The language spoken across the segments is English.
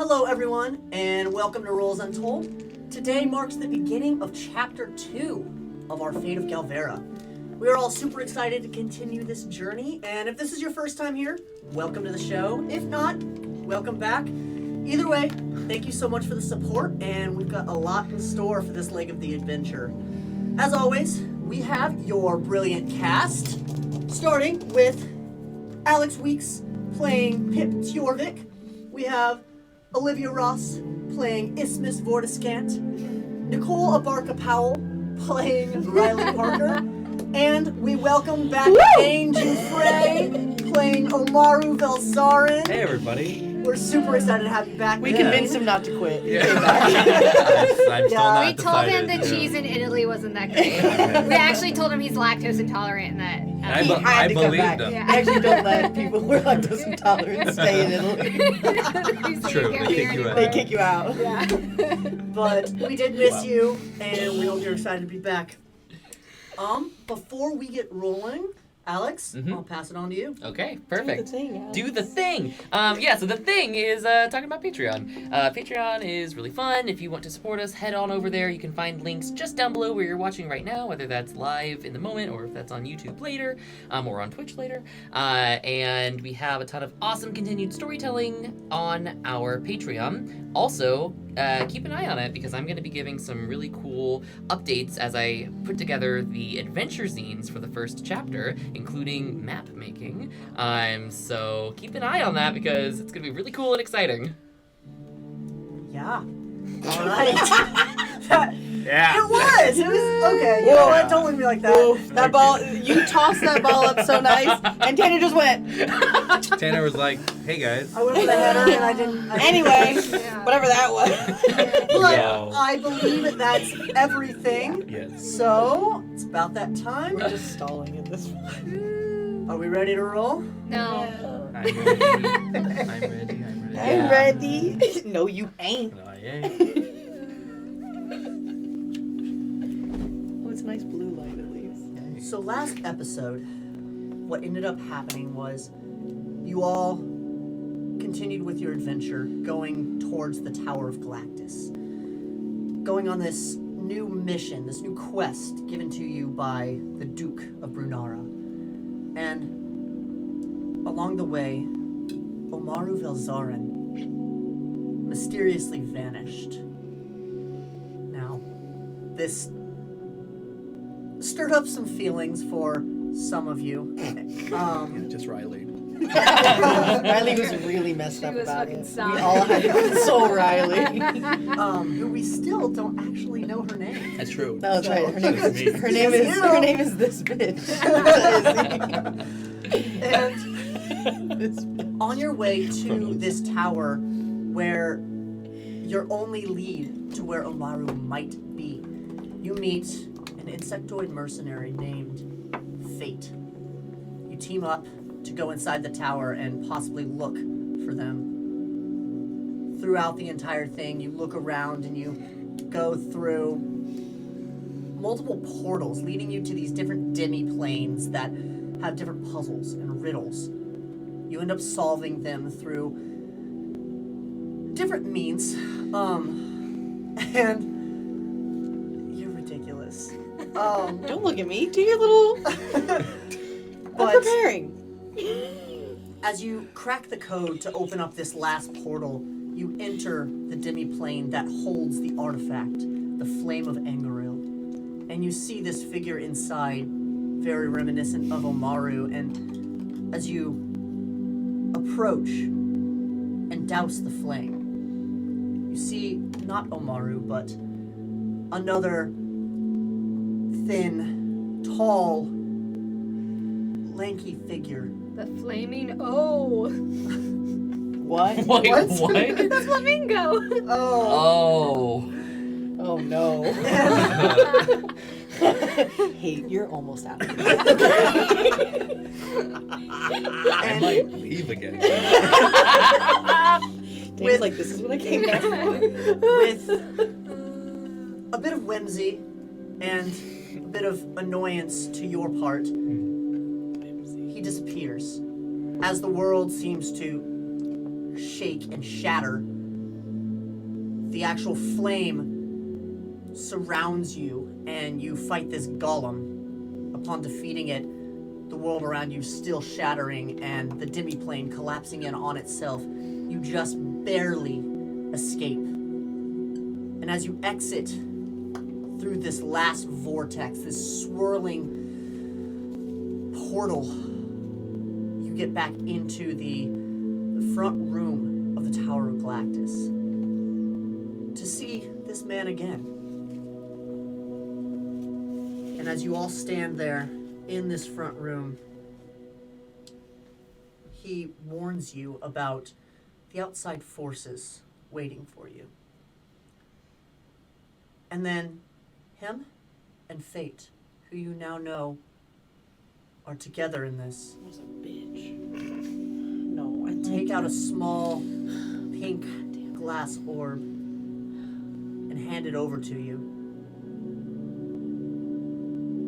Hello everyone, and welcome to Rolls Untold. Today marks the beginning of Chapter 2 of our Fate of Galvera. We are all super excited to continue this journey, and if this is your first time here, welcome to the show. If not, welcome back. Either way, thank you so much for the support, and we've got a lot in store for this leg of the adventure. As always, we have your brilliant cast, starting with Alex Weeks playing Pip Tjorvik. We have Olivia Ros playing Isthmus Vortiscant, Nicole Abarca Powell playing Riley Parker, and we welcome back Dane Giuffre playing Omaru Velzarin. Hey everybody. We're super excited to have you back. We convinced him not to quit. Yeah. I'm still not We told him decided, the cheese in Italy wasn't that great. We actually told him he's lactose intolerant and that. I believed him. Yeah. I actually don't let people who are lactose intolerant stay in Italy. True, they kick you out. They kick you out. Yeah. But we did miss you, and we hope you're excited to be back. Before we get rolling, Alex, I'll pass it on to you. Okay, perfect. Do the thing, So the thing is talking about Patreon. Patreon is really fun. If you want to support us, head on over there. You can find links just down below where you're watching right now, whether that's live in the moment or if that's on YouTube later, or on Twitch later. And we have a ton of awesome continued storytelling on our Patreon. Also, keep an eye on it because I'm going to be giving some really cool updates as I put together the adventure zines for the first chapter, including map making. So keep an eye on that because it's going to be really cool and exciting. Yeah. All right. Yeah. It was. Okay. You know what? Don't look at me like that. Whoa, that ball, you tossed that ball up so nice, and Tanner just went. Tanner was like, hey guys. I went for the header, and I didn't. Anyway, Yeah. whatever that was. But Yeah. I believe that's everything. Yes. So it's about that time. We're just stalling at this point. Are we ready to roll? No. I'm ready. I'm ready. No, you ain't. No, I ain't. Oh, it's a nice blue light at least. So last episode, what ended up happening was you all continued with your adventure going towards the Tower of Galactus. Going on this new mission, this new quest given to you by the Duke of Brunara. And along the way, Omaru Velzarin mysteriously vanished. Now, this stirred up some feelings for some of you. Just Riley. Riley was really messed She up was about fucking it. sobbing. We all had to console Riley. Who we still don't actually know her name. That's true. No, that's right. Her name That's me. is her name is this bitch. And This bitch. on your way to this tower where your only lead to where Omaru might be, you meet an insectoid mercenary named Fate. You team up to go inside the tower and possibly look for them. Throughout the entire thing, you look around and you go through multiple portals leading you to these different demi-planes that have different puzzles and riddles. You end up solving them through different means. And you're ridiculous. Don't look at me. Do your little. I'm But preparing. as you crack the code to open up this last portal, you enter the demi-plane that holds the artifact, the Flame of Angeril. And you see this figure inside, very reminiscent of Omaru, and as you approach and douse the flame, you see not Omaru, but another thin, tall, lanky figure. The flaming O. What? Wait, What? what? The flamingo. Oh. Oh. Oh no. Hey, you're almost out. I might leave again. Dave's like, this is what I came back for. With a bit of whimsy and a bit of annoyance to your part, he disappears as the world seems to shake and shatter the actual flame surrounds you, and you fight this golem. Upon defeating it, the world around you still shattering, and the demiplane collapsing in on itself. You just barely escape. And as you exit through this last vortex, this swirling portal, you get back into the front room of the Tower of Galactus to see this man again. And as you all stand there in this front room, he warns you about the outside forces waiting for you. And then him and Fate, who you now know are together in this, Was a bitch. No, I take out a small pink glass orb and hand it over to you.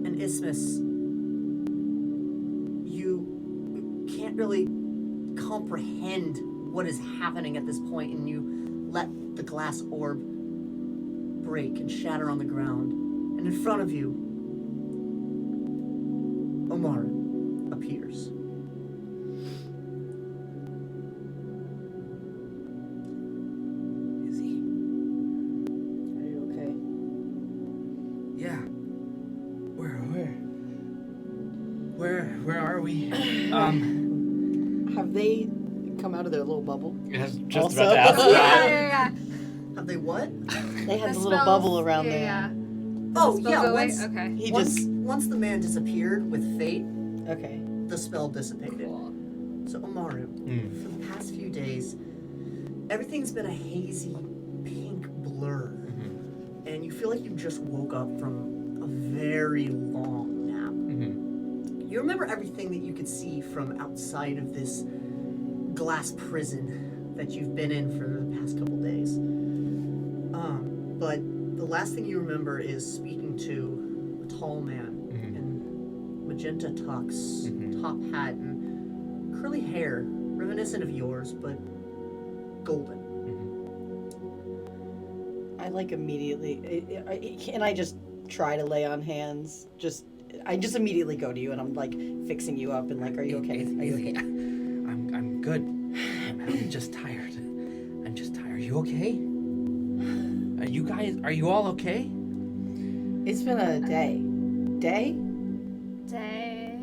And Isthmus, you can't really comprehend what is happening at this point, and you let the glass orb break and shatter on the ground. And in front of you, Omaru appears. Is he? Are you okay? Yeah. Where are we? Have they come out of their little bubble? Just Also- about to ask that. Yeah. Have they what? They had The the little spells- bubble around there. Yeah. Oh, Spells yeah, go away? once, Okay. He once the man disappeared with Fate, Okay. the spell dissipated. Cool. So Omaru, for the past few days, everything's been a hazy pink blur. And you feel like you just woke up from a very long nap. You remember everything that you could see from outside of this glass prison that you've been in for the past couple days. But the last thing you remember is speaking to a tall man in magenta tux, top hat, and curly hair, reminiscent of yours, but golden. I like immediately. Can I just try to lay on hands? I just immediately go to you and I'm like fixing you up and like, are you okay? Are you okay? I'm good. I'm just tired. I'm just tired. Are you okay? Are you all okay? It's been a day. Day?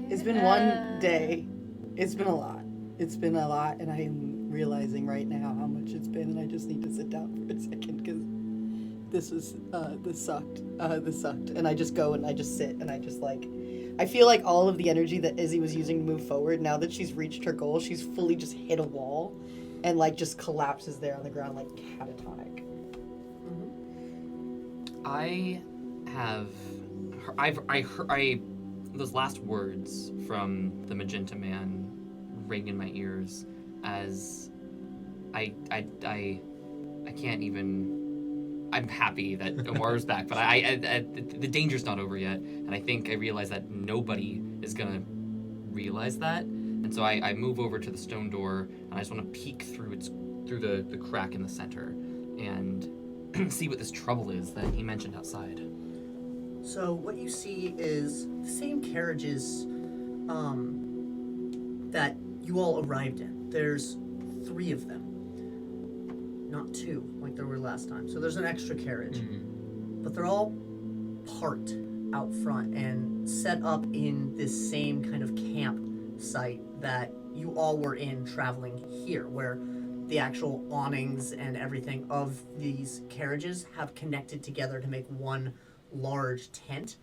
It's been one day. It's been a lot. It's been a lot, and I'm realizing right now how much it's been, and I just need to sit down for a second because this sucked. This sucked. And I just go and I just sit and I just like, I feel like all of the energy that Izzy was using to move forward, now that she's reached her goal, she's fully just hit a wall and like just collapses there on the ground like catatonic. Those last words from the magenta man ring in my ears as I can't even. I'm happy that Omaru's back, but the danger's not over yet, and I think I realize that nobody is gonna realize that, and so I move over to the stone door, and I just want to peek through the crack in the center, and see what this trouble is that he mentioned outside. So what you see is the same carriages that you all arrived in. There's 3 of them, not 2 like there were last time. So there's an extra carriage, but they're all parked out front and set up in this same kind of campsite that you all were in traveling here, where the actual awnings and everything of these carriages have connected together to make one large tent.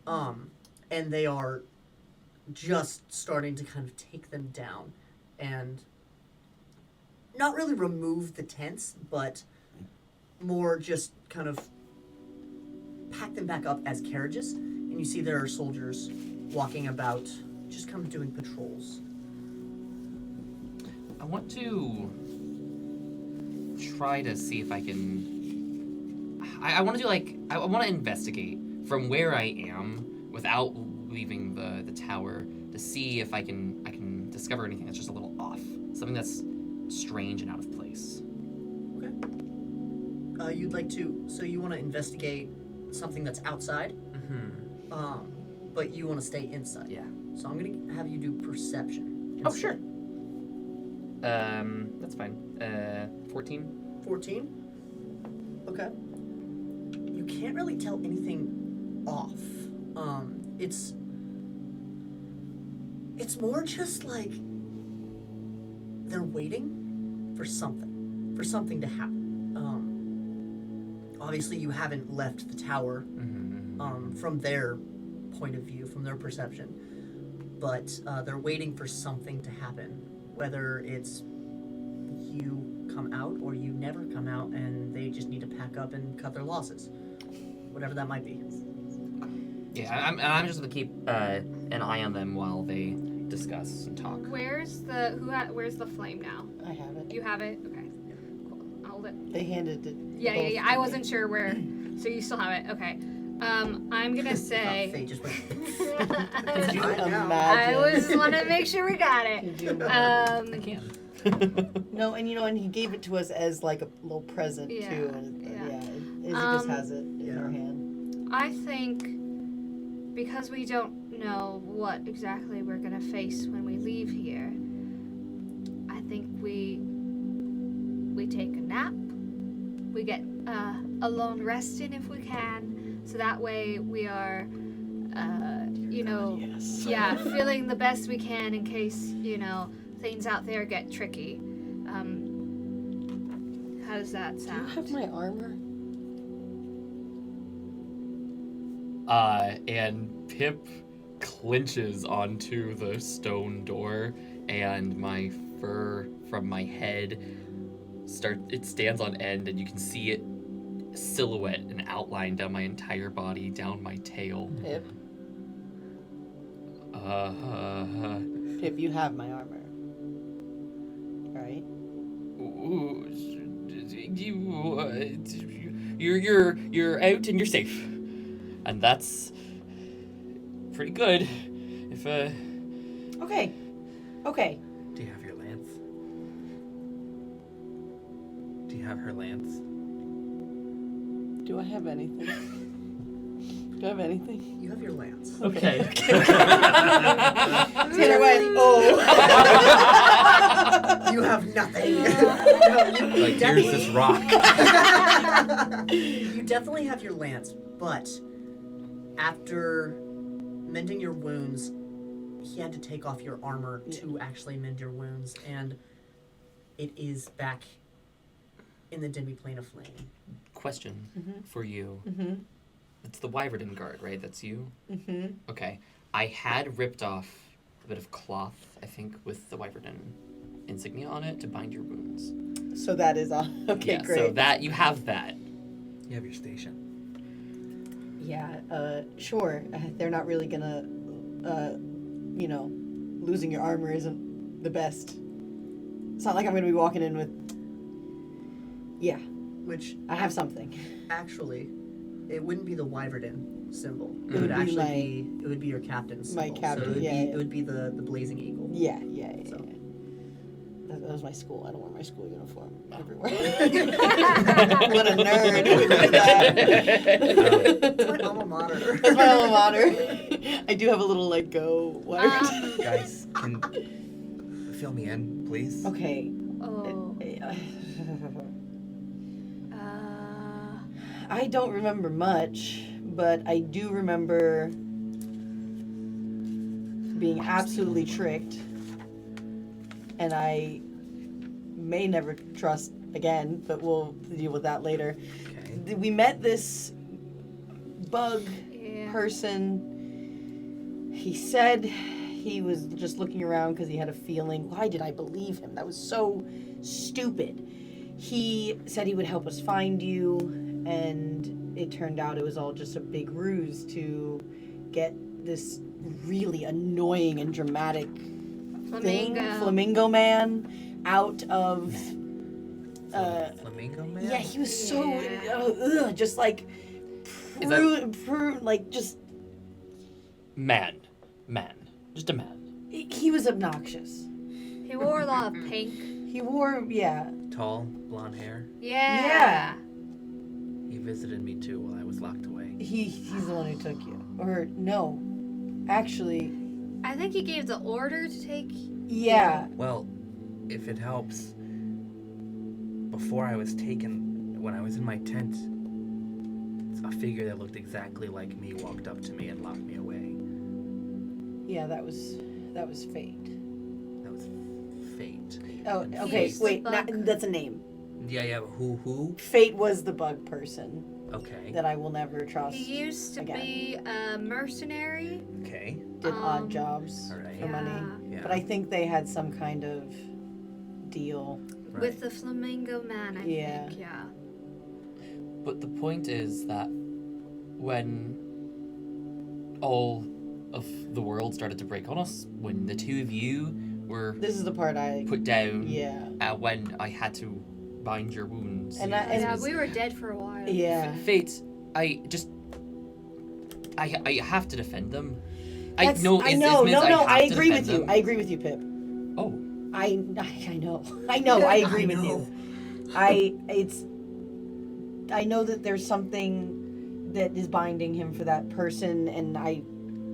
And they are just starting to kind of take them down and not really remove the tents, but more just kind of pack them back up as carriages. And you see there are soldiers walking about, just kind of doing patrols. I want to try to see if I can. I want to do I want to investigate from where I am without leaving the tower to see if I can discover anything that's just a little off, something that's strange and out of place. Okay. you'd like to. So you want to investigate something that's outside, but you want to stay inside. Yeah. So I'm gonna have you do perception. Oh, sure. That's fine. 14. 14. Okay. You can't really tell anything off. It's more just like they're waiting for something to happen. Obviously, you haven't left the tower from their point of view, from their perception, but they're waiting for something to happen, whether it's you come out or you never come out and they just need to pack up and cut their losses, whatever that might be. Yeah, I'm just gonna keep an eye on them while they discuss and talk. Where's the flame now? I have it. You have it? Okay. Cool. I'll hold it. They handed it. Yeah. I wasn't sure where. So you still have it. Okay. I'm gonna say. Fate just went. Could you I imagine? just want to make sure we got it. Could you imagine? I can. No, and and he gave it to us as like a little present Yeah, too. And yeah. Izzy just has it in her hand. I think because we don't know what exactly we're gonna face when we leave here, I think we take a nap. We get a long rest in if we can, so that way we are, Yes. yeah, feeling the best we can in case things out there get tricky. How does that Do you sound? have my armor? And Pip clinches onto the stone door, and my fur from my head it stands on end, and you can see it silhouette and outline down my entire body, down my tail. Pip. Pip, you have my armor. Right? You're out and you're safe, and that's pretty good. If Okay. Okay. Do you have your lance? Do you have her lance? Do I have anything? Do I have anything? You have your lance. okay. Tanner went, oh. You have nothing. Like, here's this rock. You definitely have your lance, but after mending your wounds, he had to take off your armor to actually mend your wounds, and it is back in the demi-plane of flame. Question for you. Mm-hmm. It's the Wyvern guard, right? That's you? Mm-hmm. Okay. I had ripped off a bit of cloth, I think, with the Wyvern insignia on it to bind your wounds. So that is all. Okay, Yeah, great. so that, you have that. You have your station. Yeah, sure. They're not really gonna, losing your armor isn't the best. It's not like I'm gonna be walking in with. Yeah, Which, I have something. actually, it wouldn't be the Wyvern symbol. It It would would be actually my- it would be your captain's my symbol. captain, So it would, yeah, be, yeah. it would be the blazing eagle. Yeah. So. That was my school. I don't wear my school uniform everywhere. What a nerd. Who would do that? It's my alma mater. That's my alma mater. I do have a little go wire. Guys, can fill me in, please? Okay. Oh. I don't remember much, but I do remember being absolutely tricked. And I may never trust again, but we'll deal with that later. Okay. We met this bug Yeah. person. He said he was just looking around because he had a feeling. Why did I believe him? That was so stupid. He said he would help us find you, and it turned out it was all just a big ruse to get this really annoying and dramatic Flamingo Man out of Flamingo Man? yeah, he was so Yeah. just like Is that- just Man. Just a man. he was obnoxious. He wore a lot of pink. He wore Tall, blonde hair. Yeah. visited me too while I was locked away. He's the one who took you. Or no. Actually, I think he gave the order to take. yeah. Well, if it helps, before I was taken, when I was in my tent, a figure that looked exactly like me walked up to me and locked me away. Yeah, that was Fate. That was Fate. Oh, okay. He's the Wait, bug. that's a name. Yeah, but who? Fate was the bug person Okay. that I will never trust. He used to again. be a mercenary. Okay. Did odd Um, jobs Alright. for money. Yeah. But I think they had some kind of deal. Right. With the flamingo man, I Yeah. think, yeah. But the point is that when all of the world started to break on us, when the two of you were This is the part I. put down, Yeah. when I had to bind your wounds, And Yeah, we were dead for a while. Yeah. Fate, I have to defend them. That's- know. I is know. Isthmus, No, have I to agree with defend you. them. I agree with you, Pip. Oh, I know. I know. I agree with you. I know that there's something that is binding him for that person, and I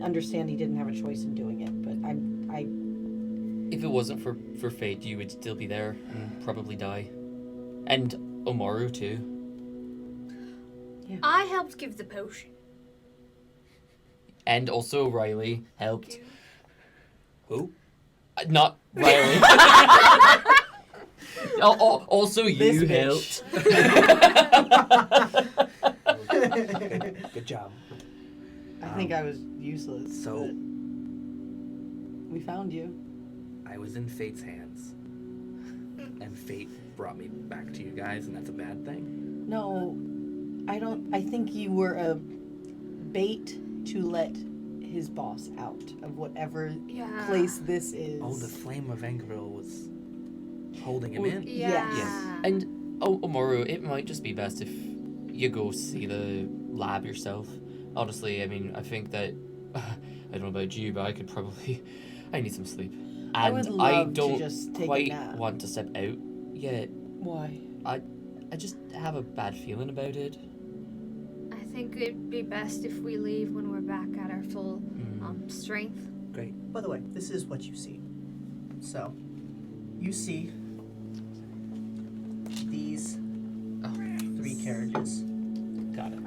understand he didn't have a choice in doing it. But if it wasn't for Fate, you would still be there and probably die, and Omaru too. I helped give the potion. And also Riley helped. Who? Not Riley. Also This you bitch. helped. Good job. I think I was useless. So but we found you. I was in Fate's hands, and Fate brought me back to you guys, and that's a bad thing. No, I don't. I think you were a bait to let his boss out of whatever Yeah. place this is. Oh, the flame of Angerville was holding him in. Yeah. Yes. And Omaru, it might just be best if you go see the lab yourself. Honestly, I mean, I think that I don't know about you, but I need some sleep. And I would love to don't just take a quite nap. want to step out yet. Why? I just have a bad feeling about it. I think it'd be best if we leave when we're back at our full strength. Great. By the way, this is what you see. So, you see these three carriages. Got it.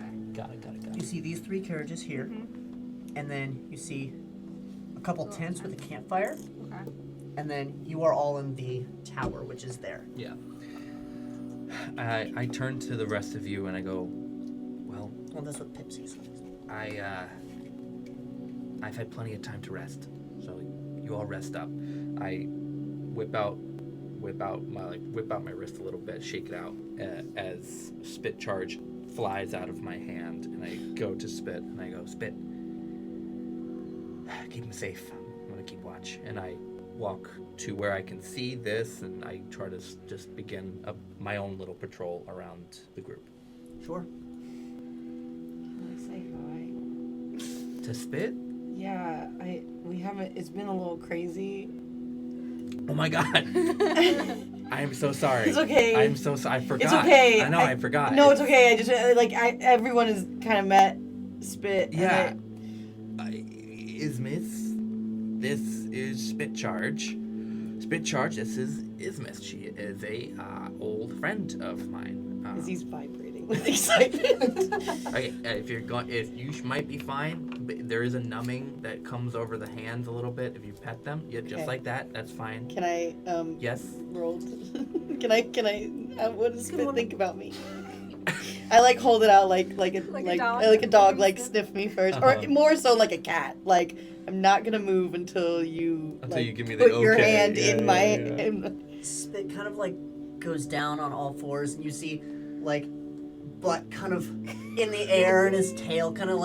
You see these three carriages here, and then you see a couple tents with a campfire, Okay. and then you are all in the tower, which is there. Yeah. I turn to the rest of you and I go, well, Well, that's what Pip sees. I've had plenty of time to rest, so you all rest up. I whip out my wrist a little bit, shake it out as spit charge flies out of my hand, and I go to Spit and I go, Spit, keep him safe. I'm gonna keep watch, and I walk to where I can see this, and I try to just begin my own little patrol around the group. Sure. Can I say hi? To Spit? Yeah, we haven't. It's been a little crazy. Oh my God! I am so sorry. It's okay. I'm so sorry. I forgot. It's okay. I know. I forgot. No, it's okay. I just everyone has kind of met Spit. Yeah. Isthmus. This is Spit Charge. Spit Charge. This is Isthmus. She is a old friend of mine. Because he's vibrating with excitement. Okay, if you might be fine, but there is a numbing that comes over the hands a little bit if you pet them. Yeah, just Okay. like that. That's fine. Can I Yes. roll? Can I? What does Spit think about me? I hold it out like a dog, sniff me 1st, or more so like a cat. Like I'm not gonna move until you You give me the put your okay. hand Yeah, in yeah, my. yeah. In, Spit kind of goes down on all fours, and you see butt kind of in the air, and his tail kind of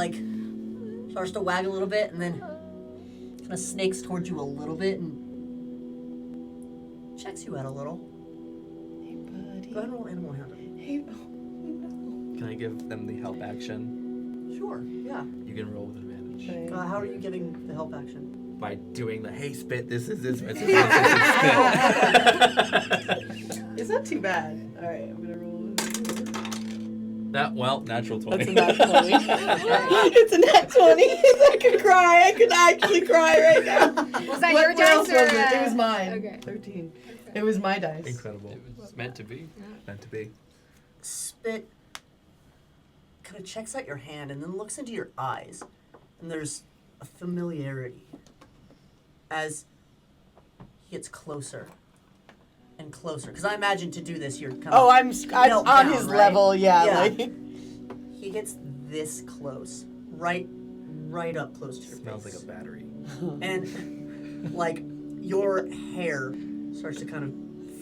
starts to wag a little bit, and then kind of snakes towards you a little bit and checks you out a little. hey, buddy. Go ahead and roll animal handling. Hey, oh, no. Can I give them the help action? Sure, yeah. You can roll with advantage. Okay. How are you getting the help action? By doing the hey Spit, this is Spit. It's not too bad. All right, I'm gonna roll. Natural 20. That's a nat 20. It's a nat 20. I could cry. I could actually cry right now. Was that What your dice else or was it? It was mine. Okay. 13. It was my dice. Incredible. It was meant to be. Meant to be. Spit kind of checks out your hand and then looks into your eyes, and there's a familiarity as he gets closer and closer. Because I imagine to do this, you're kind of I'm knelt on down, his right? level, yeah. Yeah. Like, He gets this close, right up close to your Smells like face. a battery. And like your hair starts to kind of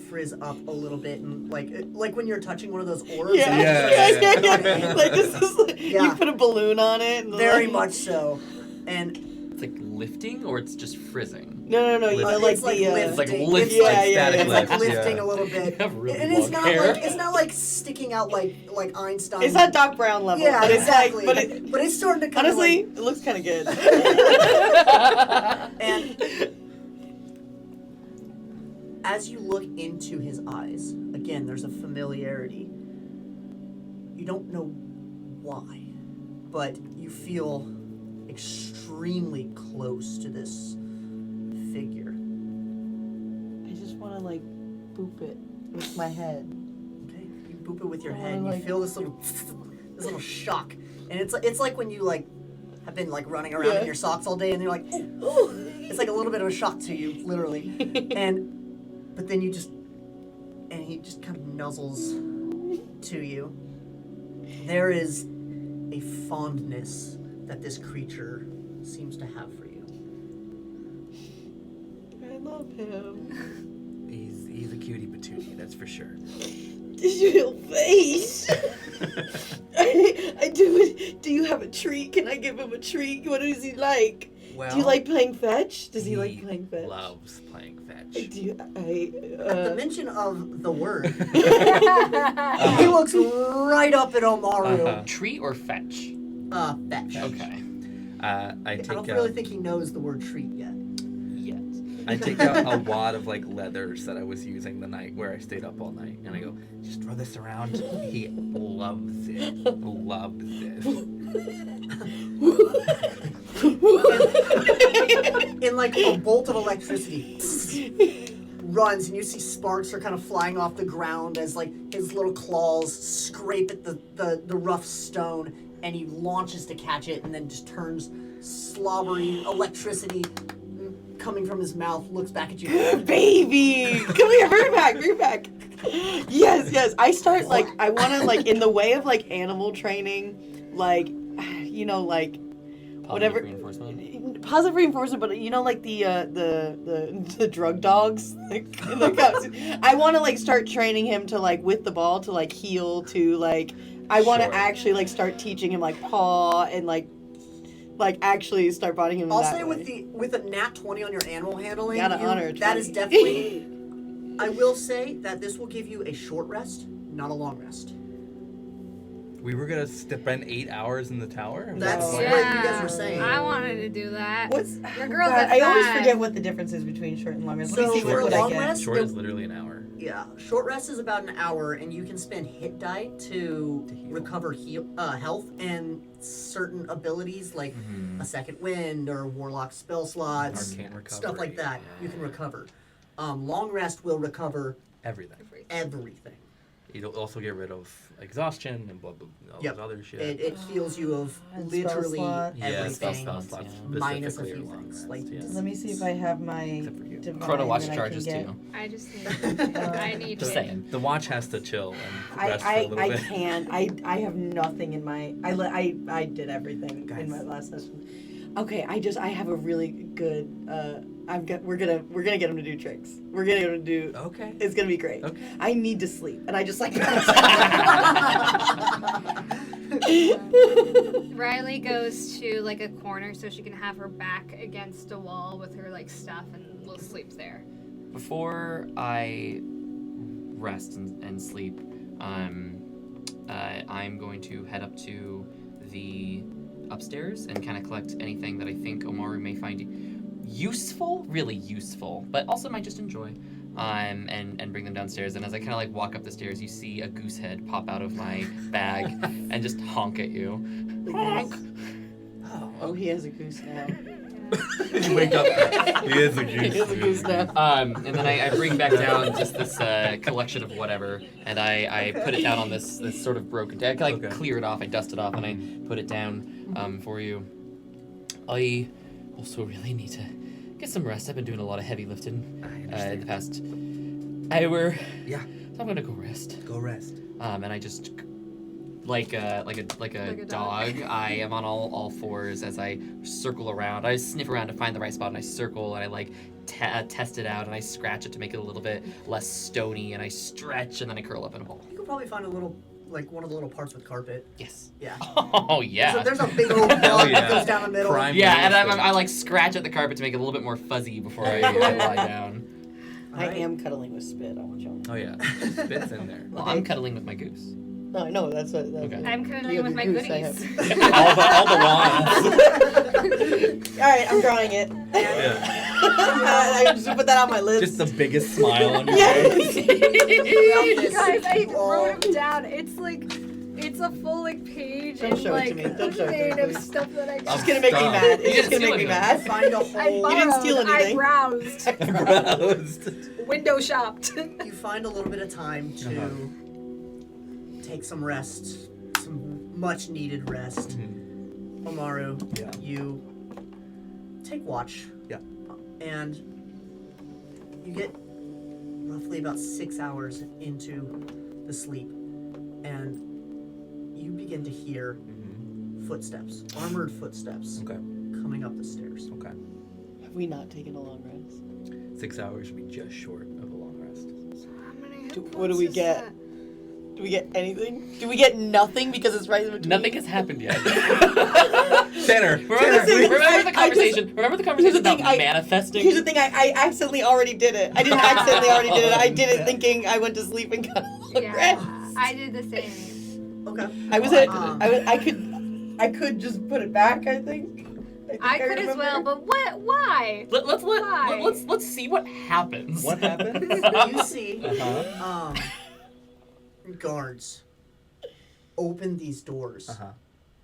frizz up a little bit, and like when you're touching one of those orbs. yeah. and it Yeah, starts yeah, to- Like, this is like, Yeah. you put a balloon on it. And Very like, much so. And It's like lifting, or it's just frizzing. No. You know, like it's like the. It's like lifting. lift, It's like yeah, static It's lift. like lifting yeah. a little bit. You have really And it's long not hair. like sticking out like Einstein. It's not Doc Brown level. Yeah, but it's exactly. like, but it's starting to kind honestly, of it looks kind of good. and as you look into his eyes, again, there's a familiarity. You don't know why, but you feel extremely close to this figure. I just want to like boop it with my head. Okay, you boop it with your I head. And wanna, you like- feel this little shock, and it's like when you like have been like running around Yeah. in your socks all day, and you're like, ooh. It's like a little bit of a shock to you, literally. But then he just kind of nuzzles to you. There is a fondness that this creature seems to have for you. I love him. He's a cutie patootie, that's for sure. His little face. I do it. Do you have a treat? Can I give him a treat? What does he like? Well, Do you like playing fetch? Does he like playing fetch? Loves playing fetch. At the mention of the word, he looks right up at Omaru. Uh-huh. Treat or fetch? Fetch. Okay. I I take don't out, really think he knows the word treat yet. Yes. I take out a wad of like leathers that I was using the night where I stayed up all night, and I go, just throw this around. He loves it. Loves it. In like a bolt of electricity runs, and you see sparks are kind of flying off the ground as like his little claws scrape at the rough stone, and he launches to catch it, and then just turns slobbery electricity coming from his mouth, looks back at you. Baby, come here, bring it back. Yes. I start like I want to like in the way of like animal training, like you know like whatever. Positive reinforcement, but you know, like the drug dogs. Like, in the cups. I want to like start training him to like with the ball to like heal to like. I want to Sure. actually like start teaching him like paw and like actually start bonding him. I'll that say way. with a nat 20 on your animal handling, Gotta honor a that is 20. definitely. I will say that this will give you a short rest, not a long rest. We were gonna spend 8 hours in the tower. That's No. what you guys were saying. I wanted to do that. What's Your girl's God, at I always 5. forget what the difference is between short and long rest. Let So me see for what a I long get. rest, Short is literally an hour. Yeah, short rest is about an hour, and you can spend hit die to To heal. recover health and certain abilities like a second wind or warlock spell slots, Arcane recovery. stuff like that. You can recover. Long rest will recover Everything. everything. It'll also get rid of exhaustion and blah blah blah. All Yep. this other shit. It heals you of And spell literally slot. Yeah, everything, spell slots, yeah. minus a specifically few are long things. rest, Like yeah. Let me see if I have my Except for you. divine Chrono Watch that I charges can get. too. I just need. I need Just it. saying. The watch has to chill and rest for a little I bit. can't. I have nothing in my. I did everything Guys. in my last session. Okay, I have a really good. We're gonna get him to do tricks. We're gonna get him to do. Okay. It's gonna be great. Okay. I need to sleep, and I just like. Riley goes to like a corner so she can have her back against a wall with her like stuff and will sleep there. Before I rest and sleep, I'm going to head up to the upstairs and kind of collect anything that I think Omaru may find useful, really useful, but also might just enjoy. and bring them downstairs. And as I kind of like walk up the stairs, you see a goose head pop out of my bag and just honk at you. Honk. Oh, he has a goose now. You wake up. He is a He has a goose now. And then I bring back down just this collection of whatever, and I put it down on this sort of broken deck. I clear it off, I dust it off, and I put it down for you. I also really need to get some rest. I've been doing a lot of heavy lifting in the past hour. Yeah. So I'm gonna go rest. Go rest. And I just like a dog. I am on all fours as I circle around. I sniff around to find the right spot, and I circle, and I like test it out, and I scratch it to make it a little bit less stony, and I stretch, and then I curl up in a ball. You could probably find like one of the little parts with carpet. Yes. Yeah. Oh yeah. So there's a big old ball that goes down the middle. Prime Yeah, and I like scratch at the carpet to make it a little bit more fuzzy before I lie down. I am cuddling with Spit. I want you to know. Oh yeah. Spit's in there. Well, I'm cuddling with my goose. No, I know. That's what. Okay. I'm cuddling You with have my a goose, I goodies. all the wands. All right, I'm drawing it. I just put that on my list. Just the biggest smile on your Yes. face. Guys, I wrote them down. It's a full page Don't and show it to like me. Don't show it to me, creative please. stuff that I got. It's gonna make me Stop. mad. You It's just didn't gonna make me steal mad. Find a I hole. You didn't steal borrowed, anything. I browsed, Roused. window shopped. You find a little bit of time to take some rest, some much needed rest. Omaru, Yeah. you take watch. Yeah. And you get roughly about 6 hours into the sleep, and you begin to hear footsteps, armored footsteps, Okay. coming up the stairs. Okay. Have we not taken a long rest? 6 hours would be just short of a long rest. What do we get? Do we get anything? Do we get nothing because it's right in between? Nothing has happened yet. Tanner. Remember the conversation. Remember the conversation about manifesting. Here's the thing. I accidentally already did it. I didn't accidentally already did it. I did it thinking I went to sleep and got a long rest. Yeah, I did the same. Okay. I could just put it back. I think I could as well, but what? Why? Let's see what happens. What happened? You see, Uh-huh. guards open these doors,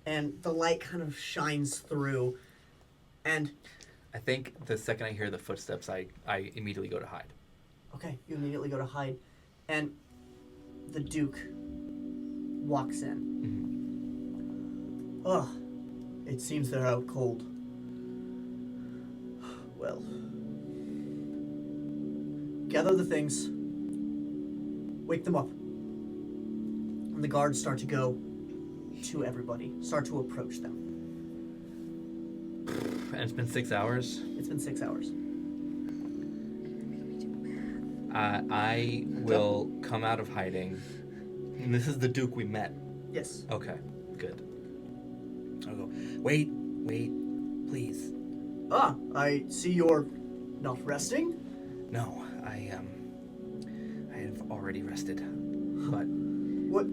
and the light kind of shines through, and I think the second I hear the footsteps, I immediately go to hide. okay, you immediately go to hide, and the Duke walks in. Ugh, it seems they're out cold. Well, gather the things, wake them up. And the guards start to go to everybody, start to approach them. And it's been 6 hours. It's been 6 hours. I will come out of hiding. And this is the Duke we met. Yes. Okay, good. I'll go, wait, please. Ah, I see you're not resting. No, I have already rested. But What?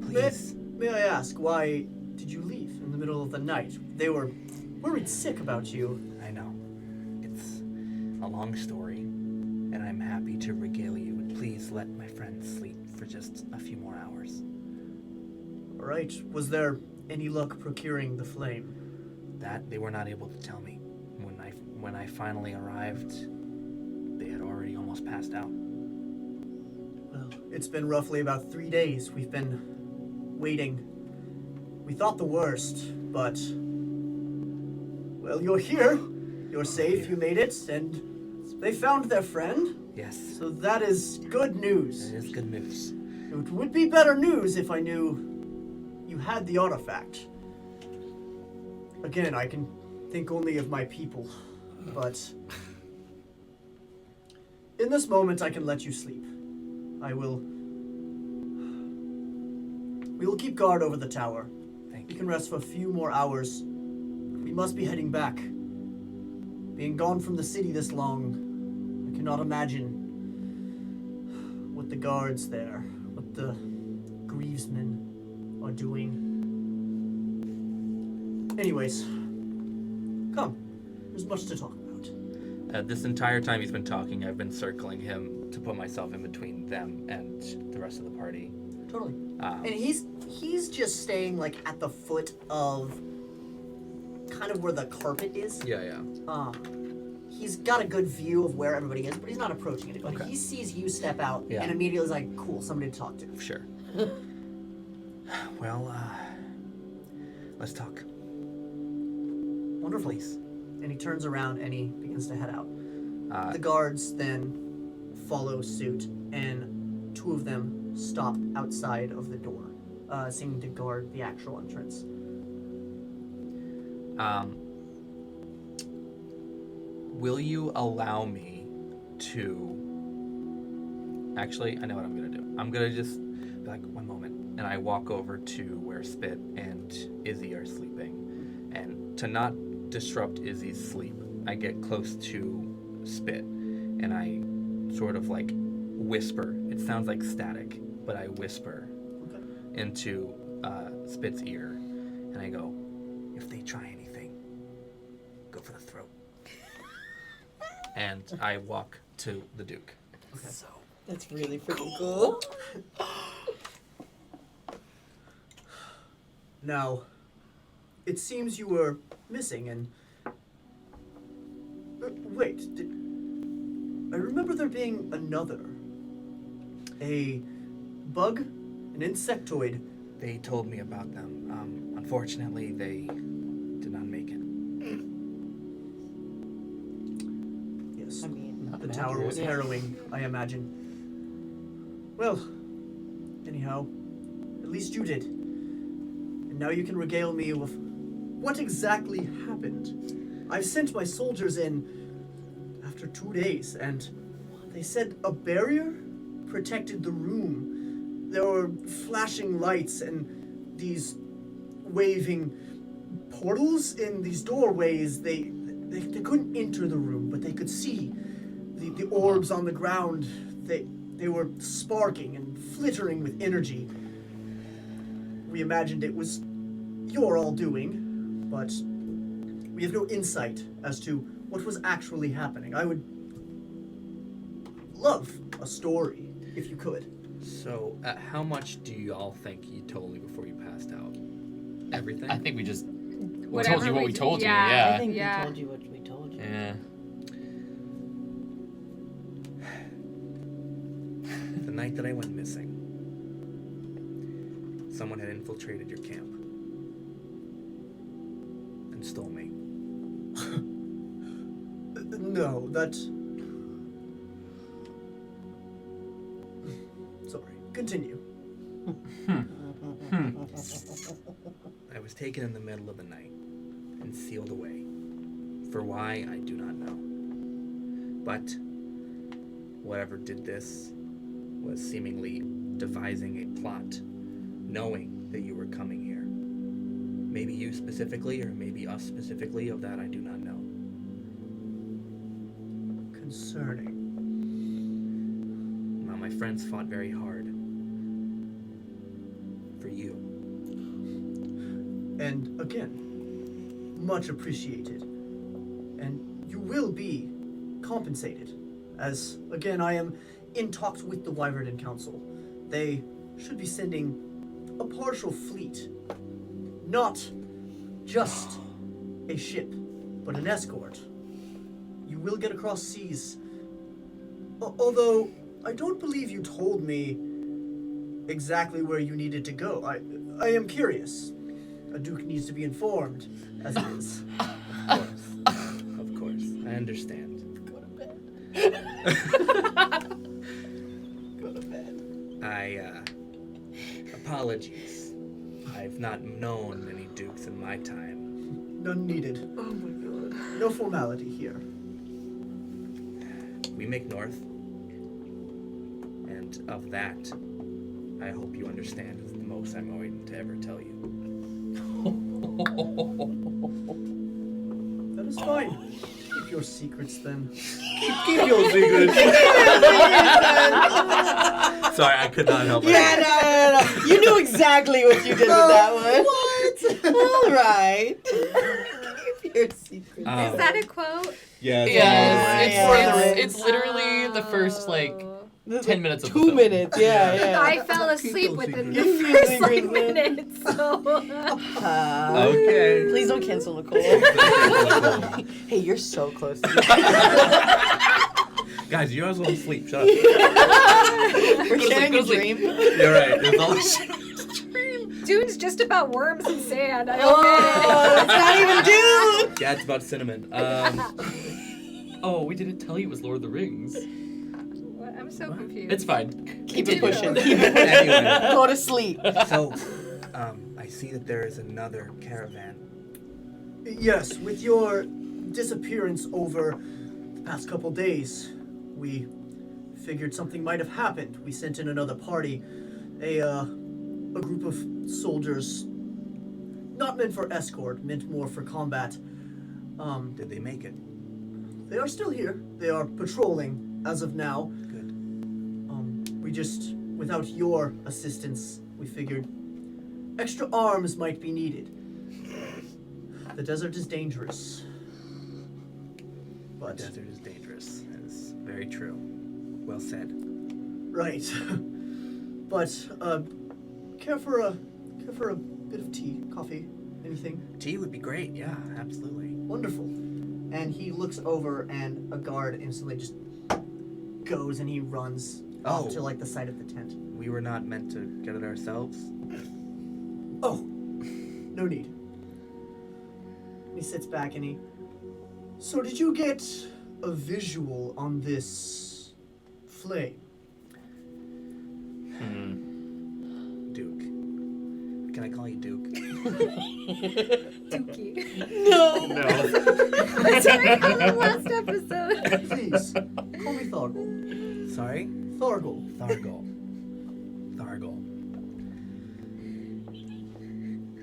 please. May I ask, why did you leave in the middle of the night? They were worried sick about you. I know. It's a long story, and I'm happy to regale you. Please let my friends sleep for just a few more hours. All right. Was there any luck procuring the flame? That they were not able to tell me. When I finally arrived, they had already almost passed out. Well, it's been roughly about 3 days. We've been waiting. We thought the worst, but well, you're here. You're safe. You made it, and they found their friend. Yes, So that is good news. it is good news. It would be better news if I knew you had the artifact. Again, I can think only of my people, but in this moment I can let you sleep. We will keep guard over the tower. Thank You you. can rest for a few more hours. We must be heading back. Being gone from the city this long, I cannot imagine what the guards there, what the Grievesmen are doing. Anyways, come. There's much to talk about. This entire time he's been talking, I've been circling him to put myself in between them and the rest of the party. Totally. And he's just staying like at the foot of kind of where the carpet is. Yeah. He's got a good view of where everybody is, but he's not approaching anybody. Okay. He sees you step out Yeah. and immediately is like, cool, somebody to talk to. Sure. Well, let's talk. Wonderful. Please. And he turns around and he begins to head out. The Uh, guards then follow suit, and two of them stop outside of the door, seeming to guard the actual entrance. Will you allow me to... Actually, I know what I'm going to do. I'm going to just be like, one moment. And I walk over to where Spit and Izzy are sleeping. And to not disrupt Izzy's sleep, I get close to Spit. And I sort of like whisper. It sounds like static, but I whisper into Spit's ear. And I go, if they try anything, go for the throat. And I walk to the Duke. Okay. That's really freaking cool. Now, it seems you were missing, and... wait, I remember there being another. A bug? An insectoid? They told me about them. Unfortunately, they did not make it. Yes. I mean, not The tower was accurate. harrowing, I imagine. Well, anyhow, at least you did. And now you can regale me with what exactly happened. I've sent my soldiers in after 2 days, and they said a barrier protected the room. There were flashing lights and these waving portals in these doorways. They couldn't enter the room, but they could see the orbs on the ground. They were sparking and flittering with energy. We imagined it was your all doing, but we have no insight as to what was actually happening. I would love a story, if you could. So, how much do y'all think you told me before you passed out? Everything? I think we just told Whatever you what we we did- told you. yeah. Yeah. I think Yeah. we told you what we told you. Yeah. The night that I went missing, someone had infiltrated your camp and stole me. No, that... Sorry, continue. I was taken in the middle of the night and sealed away. For why, I do not know. But whatever did this was seemingly devising a plot, knowing that you were coming here. Maybe you specifically, or maybe us specifically, of that I do not know. Concerning. Now, my friends fought very hard for you. And again, much appreciated. And you will be compensated. As, again, I am in talks with the Wyverden Council. They should be sending a partial fleet. Not just a ship, but an escort. You will get across seas. Although, I don't believe you told me exactly where you needed to go. I am curious. A duke needs to be informed, as it is. Of course. I understand. Go to bed. Go to bed. Apologies. I've not known many dukes in my time. None needed. Oh my god. No formality here. We make north. And of that, I hope you understand is the most I'm going to ever tell you. That is fine. Keep your secrets then. Keep your secrets. Sorry, I could not help it. Yeah, no. You knew exactly what you did with that one. What? All right. Keep Your secret. Is that a quote? Yeah. It's literally the first like 10 minutes of the 2 film. minutes. Yeah. I fell asleep within the Keep first those like, secrets in. minutes. So. Okay. Please don't cancel Nicole. Hey, you're so close to Guys, you guys won't sleep. Shut up. We're sharing a dream. You're right. There's all this shit. Dune's just about worms and sand. I Oh, don't it's not even Dune. Yeah, it's about cinnamon. Oh, we didn't tell you it was Lord of the Rings. What? I'm so confused. It's fine. Keep it pushing. Anyway. Go to sleep. So, I see that there is another caravan. Yes, with your disappearance over the past couple days, we figured something might have happened. We sent in another party, a group of soldiers, not meant for escort, meant more for combat. Did they make it? They are still here. They are patrolling as of now. Good. We just, without your assistance, we figured extra arms might be needed. The desert is dangerous. But The desert is dangerous. That is very true. Well said. right. But care for a bit of tea, coffee, anything? Tea would be great. Yeah, absolutely. Wonderful. And he looks over, and a guard instantly just goes and he runs off to like the side of the tent. We were not meant to get it ourselves. Oh, no need. He sits back and he. So did you get a visual on this flame? Duke. Can I call you Duke? Dookie. No. That's what I called him last episode. Please, call me Thargol. Sorry? Thargol. Thargol.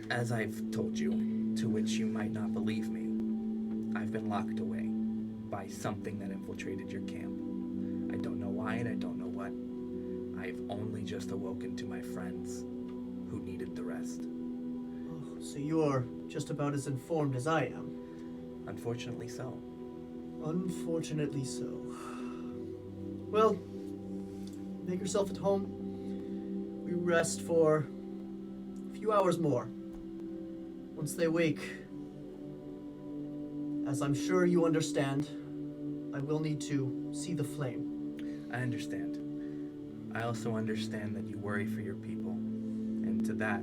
As I've told you, to which you might not believe me, I've been locked away by something that infiltrated your camp. I don't know why and I don't know what. I've only just awoken to my friends who needed the rest. Oh, so you are just about as informed as I am. Unfortunately so. Unfortunately so. Well, make yourself at home. We rest for a few hours more. Once they wake, as I'm sure you understand, I will need to see the flame. I understand. I also understand that you worry for your people, and to that,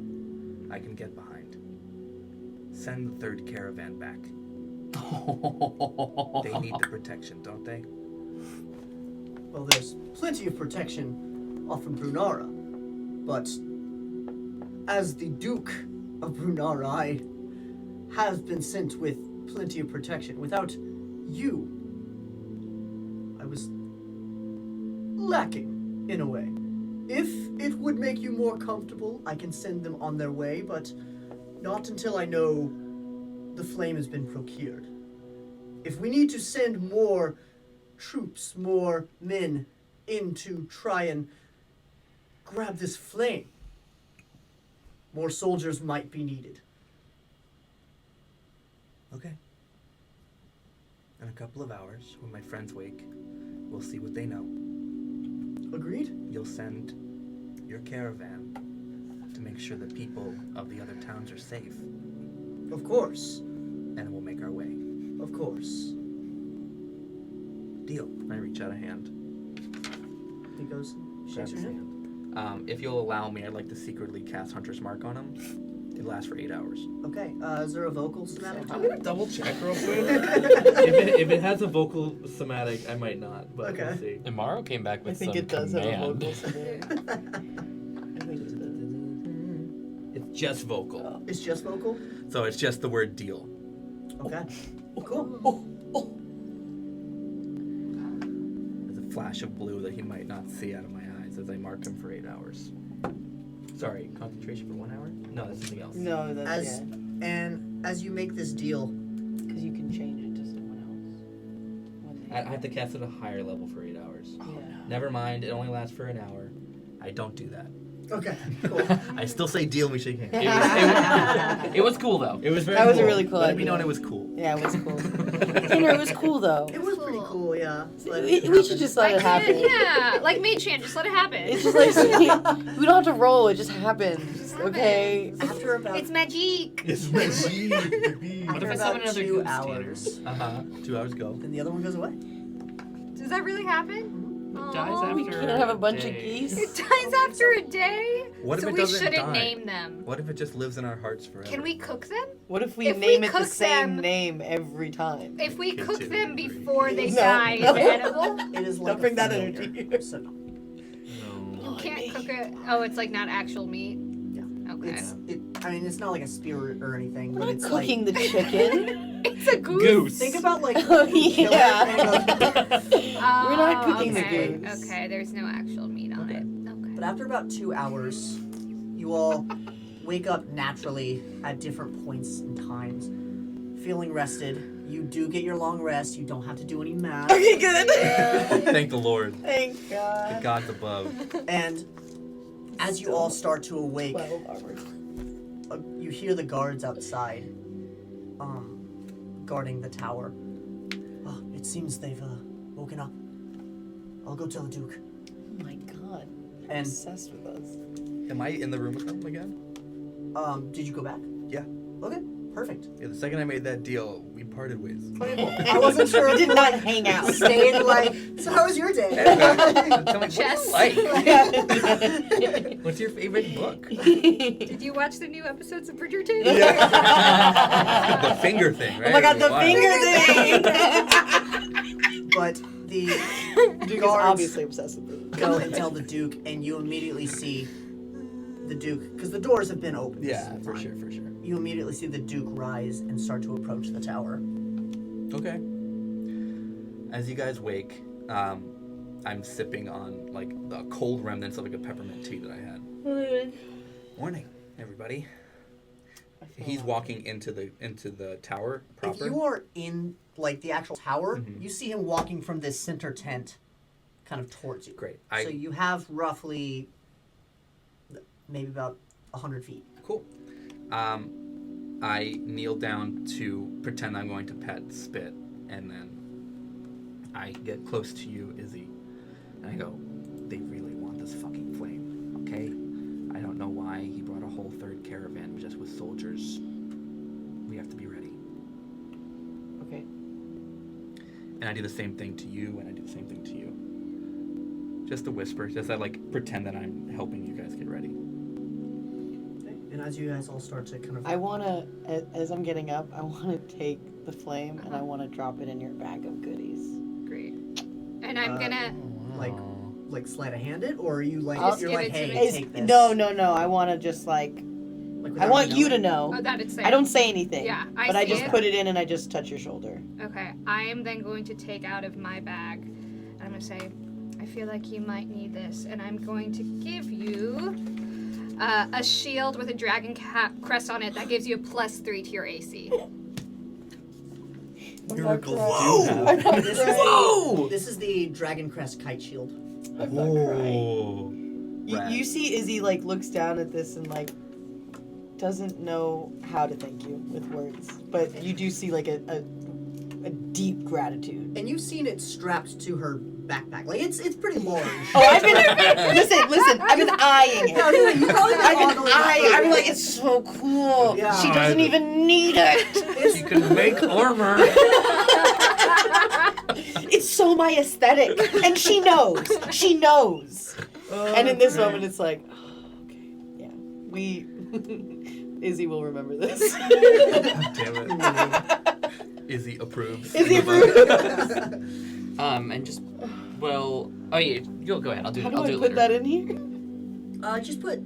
I can get behind. Send the third caravan back. They need the protection, don't they? Well, there's plenty of protection off from Brunara, but as the Duke of Brunara, I have been sent with plenty of protection. Without you, I was lacking in a way. If it would make you more comfortable, I can send them on their way, but not until I know the flame has been procured. If we need to send more troops, more men in to try and grab this flame, more soldiers might be needed. Okay. In a couple of hours, when my friends wake, we'll see what they know. Agreed? You'll send your caravan to make sure the people of the other towns are safe, Of course. and we'll make our way. Of course. Deal. I reach out a hand. He goes, shakes Grabs your his hand. If you'll allow me, I'd like to secretly cast Hunter's Mark on him. It lasts for 8 hours. Okay, is there a vocal somatic? I'm gonna double check real quick. if it has a vocal somatic, I might not, but Okay. we'll see. Imaro came back I with think some it does have a command. vocal somatic. I think it does. It's just vocal, It's just vocal? so it's just the word deal. Okay. Cool. There's a flash of blue that he might not see out of my eyes as I mark him for 8 hours. Sorry, concentration for 1 hour? No, that's something else. No, that's As and as you make this deal, because you can change it to someone else. When they- I have to cast at a higher level for 8 hours. Yeah. Never mind, it only lasts for an hour. I don't do that. okay, cool. I still say deal, we shake hands. It It was cool though. It was very That was a cool. really cool Let it be idea. known it was cool. Yeah, it was cool. Tanner, it was cool though. It was pretty cool, yeah. We should just let it happen. Yeah, like Mage Hand, just let it happen. It's just like we don't have to roll. It just happens. Okay. After about It's magic. It's magic. What if after I summon about another 2 goose, hours, 2 hours go. then the other one goes away. Does that really happen? It dies Aw. after We can't have a bunch of day. geese. It dies after a day? What if So it we doesn't shouldn't die? name them. What if it just lives in our hearts forever? Can we cook them? What if we If we name it the cook same them- name every time? If we cook Continue. them before they No. die, is it edible? It is like Don't bring a that familiar, energy here. So no. You can't cook it. Oh, it's like not actual meat? Yeah. Okay. I mean, it's not like a spirit or anything, We're but not it's cooking like, the chicken. It's a goose. Goose. think about like Oh, you kill it yeah. and it goes- Oh, We're not cooking the okay. goose. Okay, there's no actual meat on it. Okay. But after about 2 hours, you all wake up naturally at different points and times, feeling rested. You do get your long rest. You don't have to do any math. Okay, good. Thank the Lord. Thank The God. gods above. And as you all start to awake, 12 hours. you hear the guards outside, guarding the tower. Oh, it seems they've woken up. I'll go tell the Duke. Oh my God. And Obsessed with us. Am I in the room with them again? did you go back? Yeah. Okay, perfect. Yeah, the second I made that deal, we parted ways. Okay, cool. I wasn't sure. We if did you, not like, hang out. stayed like. So how was your day? Tell me, Chess. what do you like? What's your favorite book? Did you watch the new episodes of Bridgerton? The finger thing, right? Oh my God, the Wow. finger thing! But the Duke is guards obviously obsessed with it. go and tell the Duke, and you immediately see the Duke, because the doors have been open. this Yeah, whole for time. sure, for sure. You immediately see the Duke rise and start to approach the tower. Okay. As you guys wake, I'm sipping on like the cold remnants of like a peppermint tea that I had. Morning, everybody. He's walking into the tower proper. If you are in like the actual tower, Mhm. you see him walking from this center tent, kind of towards you. Great. So you have roughly, maybe about 100 feet. Cool. I kneel down to pretend I'm going to pet Spit, and then I get close to you, Izzy, and I go, they really want this fucking flame, okay? I don't know why he brought a whole third caravan just with soldiers. We have to be ready. Okay. And I do the same thing to you, and I do the same thing to you. Just a whisper, just I like pretend that I'm helping you guys get ready. And as you guys all start to kind of... I want to, as I'm getting up, I want to take the flame and I want to drop it in your bag of goodies. Great. And I'm gonna. like sleight of hand it, or are you like, I'll you're give like, it to hey, me. take this? No. I want to just like, Like, I without want you to knowing? know. Oh, that it's there. I don't say anything. Yeah, I But I see just it. put it in and I just touch your shoulder. Okay, I am then going to take out of my bag, and I'm gonna say, I feel like you might need this, and I'm going to give you a shield with a dragon crest on it that gives you a +3 to your AC. Miracles Whoa! do happen. This is, Whoa! this is the Dragon Crest kite shield. I'm not crying. Whoa. You see Izzy like looks down at this and like doesn't know how to thank you with words, but you do see like a deep gratitude. And you've seen it strapped to her backpack. Like, it's pretty large. Oh, I've been listen. I've been eyeing No, it. you probably I've all been the way eyeing. through. I've been like, it's so cool. Yeah. She doesn't even need it. You can make armor. It's so my aesthetic, and she knows. She knows. And in this moment, it's like, oh, okay, yeah, we. Izzy will remember this. Damn it. Izzy approves. Izzy approves. And just, well, oh yeah, go ahead. I'll do How it. do I'll do I it put later. that in here? Just put,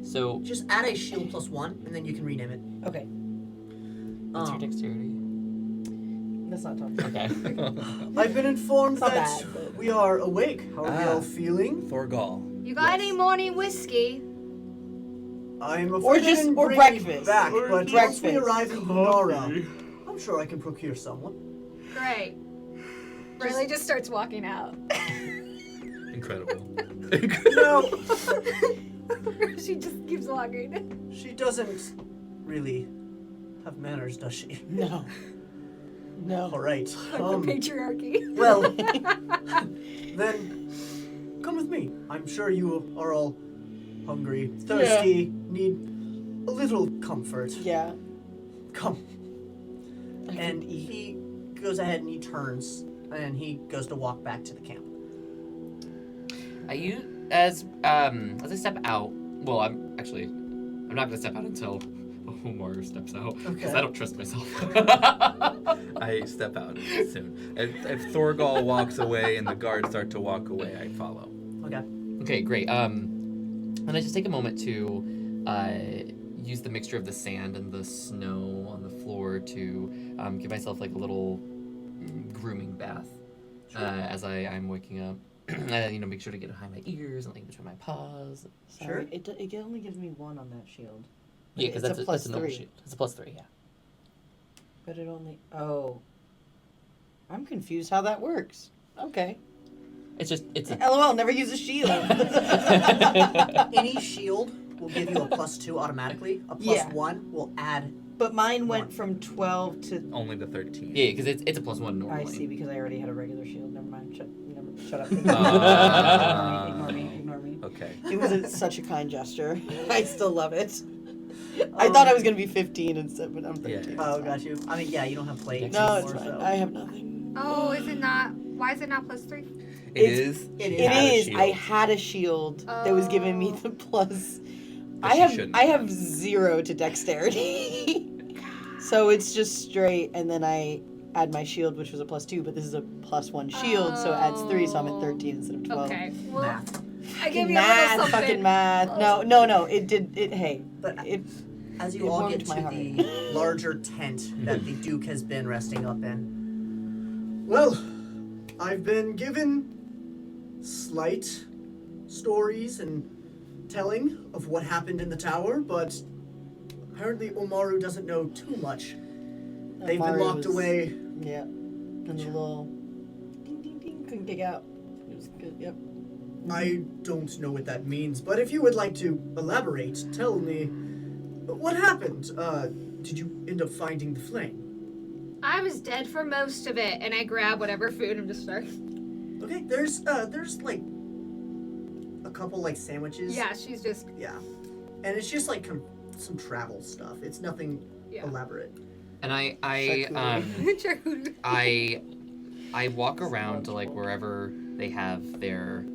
So, just add a shield +1, and then you can rename it. Okay, what's your dexterity? let's not talk. Okay. I've been informed It's not that bad, but- we are awake. How are we all feeling? Thorgal. You got any morning whiskey? I'm Or afraid I just- didn't or bring breakfast. any back, Or but once breakfast. we arrive in Lunara, I'm sure I can procure someone. Great. Riley just starts walking out. Incredible. No, She just keeps walking. she doesn't really have manners, does she? No. No. All right. Patriarchy. Well, then come with me. I'm sure you are all hungry, thirsty, need a little comfort. Yeah. Come. And he goes ahead and he turns and he goes to walk back to the camp. As I step out, well, I'm not gonna step out until Omaru steps out because I don't trust myself. I step out soon. If Thorgal walks away and the guards start to walk away, I follow. Okay. Okay, great. And I just take a moment to use the mixture of the sand and the snow on the floor to give myself like a little grooming bath as I'm waking up. Make sure to get behind my ears and like between my paws. Sure. It only gives me 1 on that shield. Yeah, because it's that's a a normal +3. shield. It's a +3, yeah. But it only... Oh. I'm confused how that works. Okay. It's a LOL, never use a shield. Any shield will give you a +2 automatically. A +1 will add. But mine went from 12 to... Only to 13. yeah, because it's a +1 normally. I see, because I already had a regular shield. Never mind. Shut up. Ignore me. Okay. It was such a kind gesture. I still love it. I thought I was going to be 15 instead, but I'm 13. Yeah. Oh, got you. I mean, yeah, you don't have plates No, anymore, it's fine. so. I have nothing. Oh, is it not? Why is it not +3? It is. It It had a is. shield. I had a shield that was giving me the plus. But I she have shouldn't I have. have 0 to dexterity. So it's just straight, and then I add my shield, which was a +2, but this is a +1 shield, so it adds 3, so I'm at 13 instead of 12. Okay. Well, Math. I gave you a little something. Fucking math. No. Hey, But it. as you it all warmed get my to heart. the larger tent that the Duke has been resting up in. Well, I've been given slight stories and telling of what happened in the tower, but apparently Omaru doesn't know too much. They've been Omaru locked was- away. Yeah. And the little ding ding ding couldn't dig out. It was good. Yep. I don't know what that means, but if you would like to elaborate, tell me what happened. Did you end up finding the flame? I was dead for most of it, and I grab whatever food and just start. Okay, there's like a couple like sandwiches. Yeah, she's just. Yeah, and it's just like some travel stuff. It's nothing elaborate. And I walk around to like wherever they have their.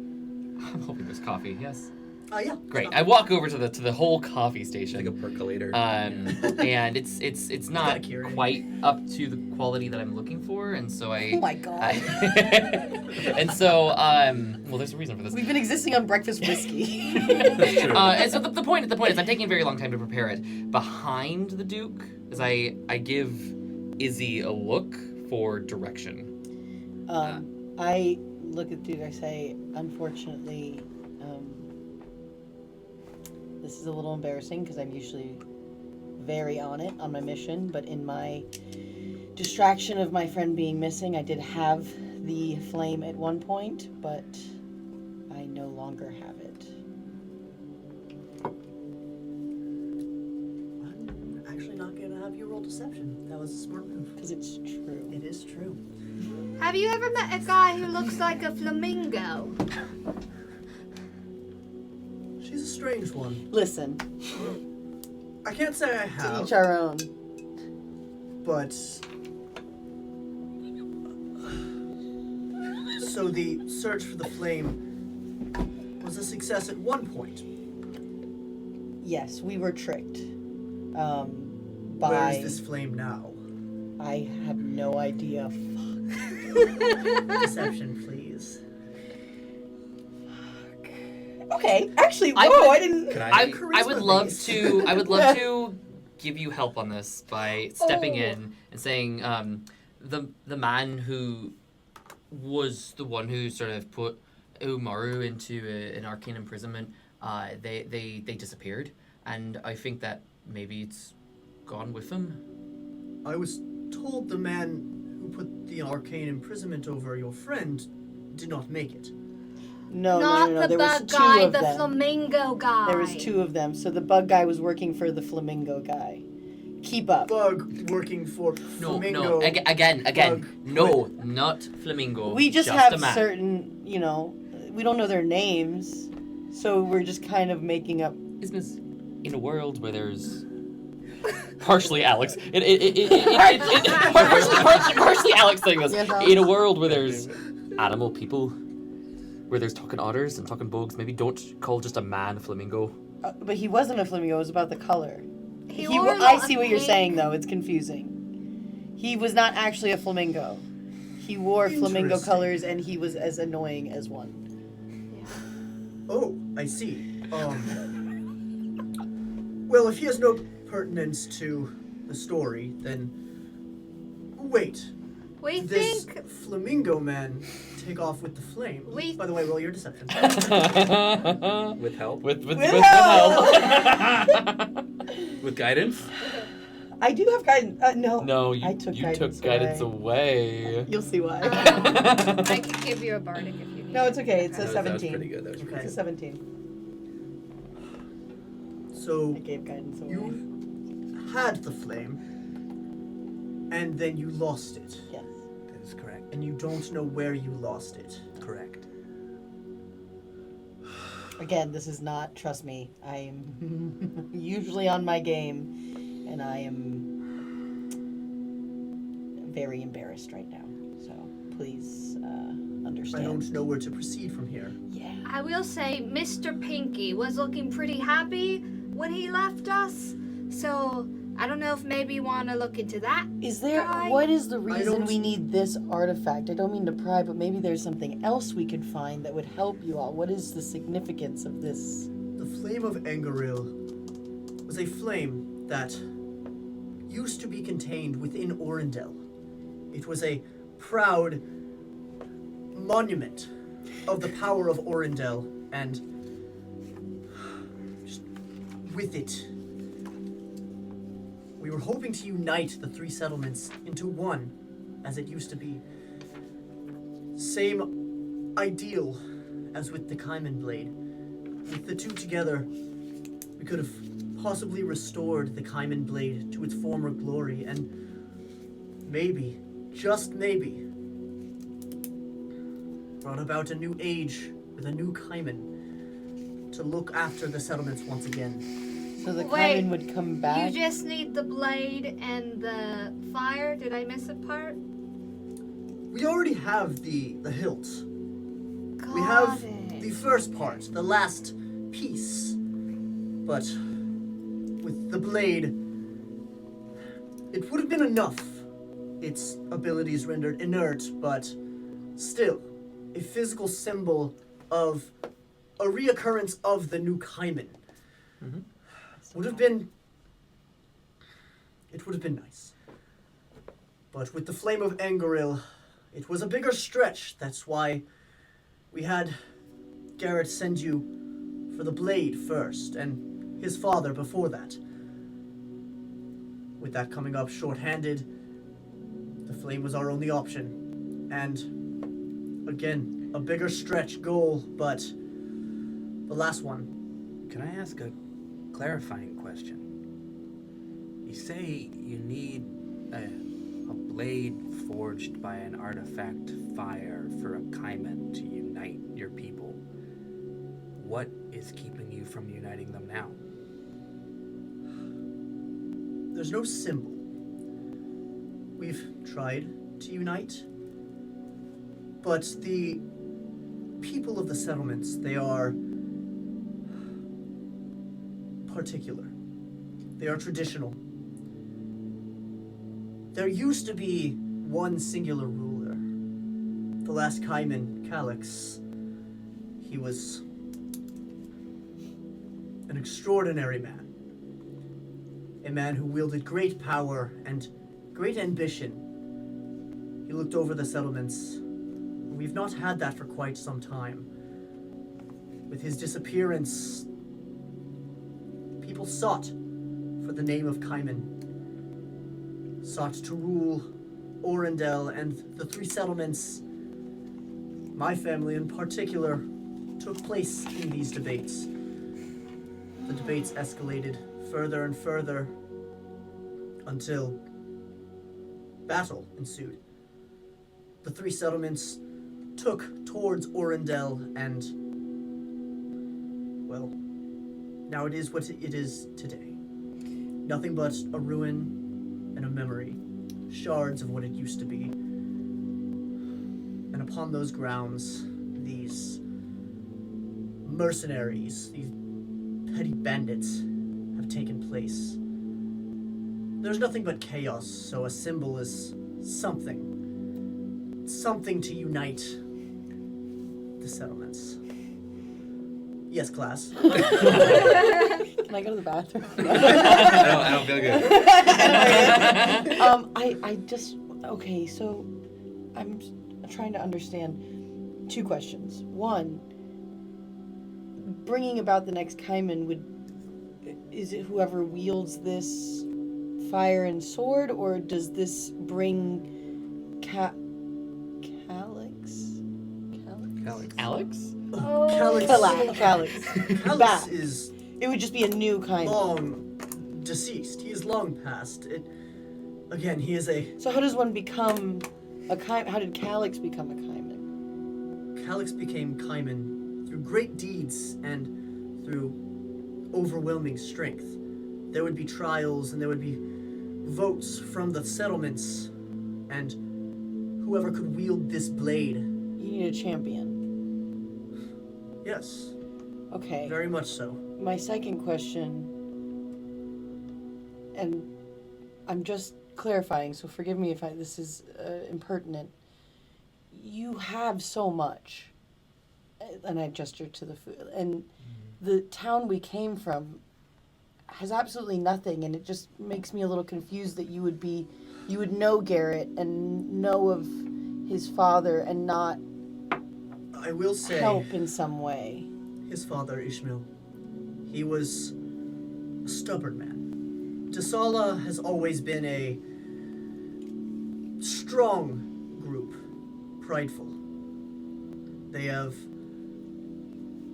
I'm hoping there's coffee. Yes. Yeah. Great. I walk over to the whole coffee station. Like a percolator. And it's not got Keurig. quite up to the quality that I'm looking for, and so Oh my god. and so well, there's a reason for this. We've been existing on breakfast whiskey. That's true. And so the point is I'm taking a very long time to prepare it. Behind the Duke, is I give Izzy a look for direction. I look at Duke, I say, unfortunately, this is a little embarrassing because I'm usually very on it on my mission, but in my distraction of my friend being missing, I did have the flame at one point, but I no longer have it. I'm actually not gonna have you roll deception. That was a smart move. Because it's true. It is true. Have you ever met a guy who looks like a flamingo? She's a strange one. Listen, I can't say I to have, each our own. but so the search for the flame was a success at one point. Yes, we were tricked. Where By... is this flame now? I have no idea. Deception, please. Okay, actually, I whoa, would- I didn't... Can I charisma would love based. to. I would love to give you help on this by stepping in and saying the man who was the one who sort of put Omaru into an arcane imprisonment. They disappeared, and I think that maybe it's gone with them. I was told the man who put the arcane imprisonment over your friend did not make it. No, Not no. the There was bug two guy, of the them. flamingo guy. There was two of them. So the bug guy was working for the flamingo guy. keep up. bug working for Flamingo. Again. Bug. No, not Flamingo. We just a have man. certain, we don't know their names, so we're just kind of making up. Isthmus, in a world where there's partially Alex, partially Alex saying this. Yes, Alex. In a world where there's animal people, where there's talking otters and talking bugs, maybe don't call just a man a flamingo. But he wasn't a flamingo. It was about the color. wore I a see what you're pink- saying, though. It's confusing. He was not actually a flamingo. He wore flamingo Interesting. colors, and he was as annoying as one. Oh, I see. Well, if he has no pertinence to the story, then wait. We This think flamingo man take off with the flame. We- By the way, roll your deception. With help? With help! With guidance? I do have guidance. No. No, you I took took guidance guidance away. You'll see why. I can give you a bardic if you need. No, it's okay. It's a That was 17. pretty good. That was pretty Okay. It's a 17. So I gave guidance away. you had the flame, and then you lost it, Yes. That is correct. and you don't know where you lost it. Correct. Again, this is not, trust me, I am usually on my game, and I am very embarrassed right now. So please I understand. don't know where to proceed from here. Yeah. I will say Mr. Pinky was looking pretty happy when he left us. So I don't know if maybe you want to look into that. Is there, Guy? what is the reason don't- we need this artifact? I don't mean to pry, but maybe there's something else we could find that would help you all. What is the significance of this? The flame of Angaril was a flame that used to be contained within Orendel. It was a proud monument of the power of Orendel, and just with it, we were hoping to unite the three settlements into one, as it used to be. Same ideal as with the Kaiman Blade. With the two together, we could have possibly restored the Kaiman Blade to its former glory, and maybe, just maybe, brought about a new age with a new Kaiman to look after the settlements once again. So the Wait, Kaiman would come back? You just need the blade and the fire. Did I miss a part? We already have the hilt. Got We have it. the first part, the last piece. But with the blade, it would have been enough. Its abilities rendered inert, but still, a physical symbol of a reoccurrence of the new Kaiman. Would have been. It would have been nice. But with the flame of Angaril, it was a bigger stretch. That's why we had Garrett send you for the blade first, and his father before that. With that coming up short-handed, the flame was our only option. And again, a bigger stretch goal, but the last one. Can I ask a clarifying question? You say you need a blade forged by an artifact fire for a Kaiman to unite your people. What is keeping you from uniting them now? There's no symbol. We've tried to unite, but the people of the settlements, they are particular. They are traditional. There used to be one singular ruler. The last Kaiman, Calix. He was an extraordinary man. A man who wielded great power and great ambition. He looked over the settlements. We've not had that for quite some time. With his disappearance, people sought for the name of Kaiman. Sought to rule Orendel and the three settlements. My family in particular took place in these debates. The debates escalated further and further. until battle ensued. The three settlements took towards Orendel, and, well, now it is what it is today. Nothing but a ruin and a memory, shards of what it used to be. And upon those grounds, these mercenaries, these petty bandits, have taken place. There's nothing but chaos, so a symbol is something to unite the settlements. Yes, class. Can I go to the bathroom? I don't feel good. Okay, so I'm trying to understand two questions. One, bringing about the next Kaiman is it whoever wields this fire and sword, or does this bring Calyx? Alex? Oh. Calyx. Calyx is It would just be a new kind. long deceased. He is long past. Again, he is a... So how does one become a Kaiman? How did Calyx become a Kaiman? Calyx became Kaiman through great deeds and through overwhelming strength. There would be trials and there would be votes from the settlements, and whoever could wield this blade. You need a champion. Yes, Okay. very much so. My second question, and I'm just clarifying, so forgive me if this is impertinent. You have so much, and I gesture to the food, and the town we came from has absolutely nothing, and it just makes me a little confused that you would know Garrett and know of his father and not I will say, help in some way. his father, Ishmael, he was a stubborn man. Tasala has always been a strong group, prideful. They have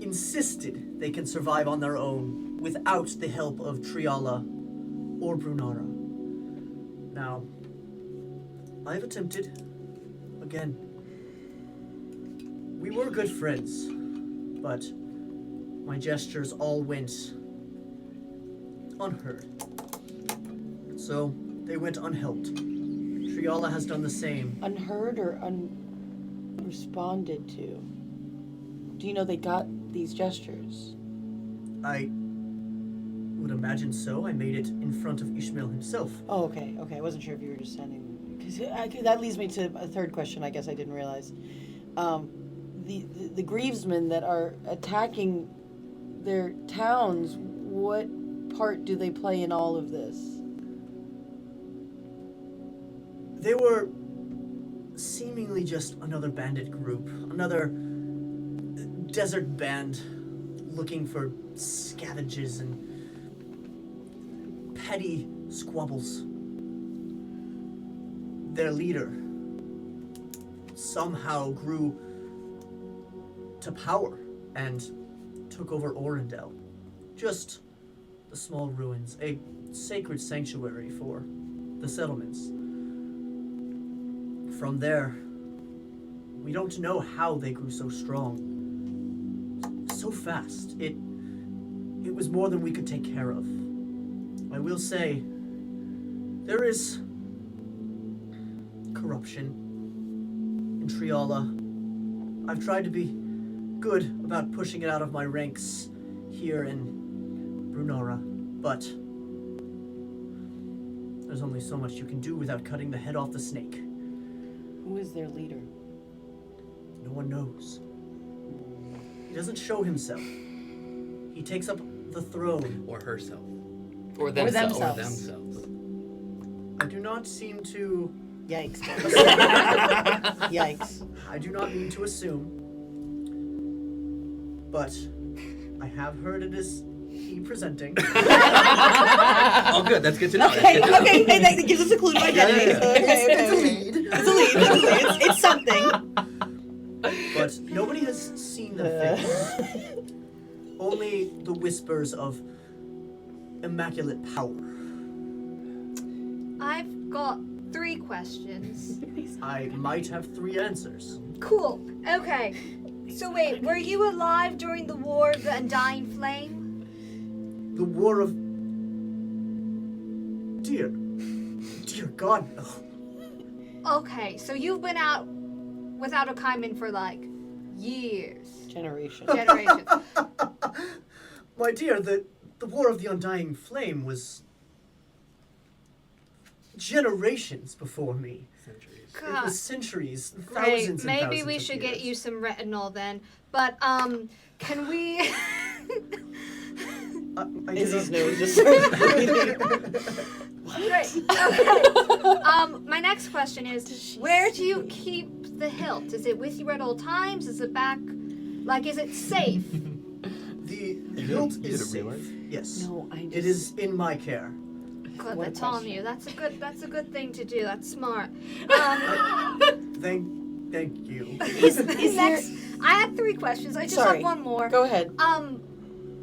insisted they can survive on their own without the help of Triala or Brunara. Now, I've attempted, again, we were good friends, but my gestures all went unheard. So they went unhelped. Triala has done the same. Unheard or unresponded to? Do you know they got these gestures? I would imagine so. I made it in front of Ishmael himself. Oh, okay. I wasn't sure if you were just sending. Because that leads me to a third question. I guess I didn't realize. The Grievesmen that are attacking their towns. What part do they play in all of this? They were seemingly just another bandit group, another desert band looking for scavages and petty squabbles. Their leader somehow grew to power and took over Orendel. Just the small ruins, a sacred sanctuary for the settlements. From there, we don't know how they grew so strong, so fast. It was more than we could take care of. I will say, there is corruption in Triala. I've tried to be good about pushing it out of my ranks here in Brunara, but there's only so much you can do without cutting the head off the snake. Who is their leader? No one knows. He doesn't show himself. He takes up the throne. Or herself. Or themselves. I do not seem to... Yikes. Yikes. I do not mean to assume, but I have heard it is he presenting. Oh, good. That's good to know. Okay, hey, that gives us a clue to identity. Yeah. Okay. It's a lead. It's a lead. It's something. But nobody has seen the face. Only the whispers of immaculate power. got 3 questions. I might have 3 answers. Cool. Okay. So wait, were you alive during the War of the Undying Flame? The War of... Dear God, no. Okay, so you've been out without a Kaiman for like years. Generation. Generations. My dear, the War of the Undying Flame was generations before me. It God. was centuries, Great. thousands and Maybe thousands we of should years. get you some retinol then. But can we? I Izzy's do not- nose just started bleeding. Great. Okay. My next question is, where do you keep the hilt? Is it with you at all times? Is it back? Like, is it safe? The hilt did is it safe. realize? Yes. No, I just... It is in my care. Good, What a that's on question. you. That's a good thing to do. That's smart. Thank you. Is there... Next, I had 3 questions. I just Sorry. have one more. Go ahead.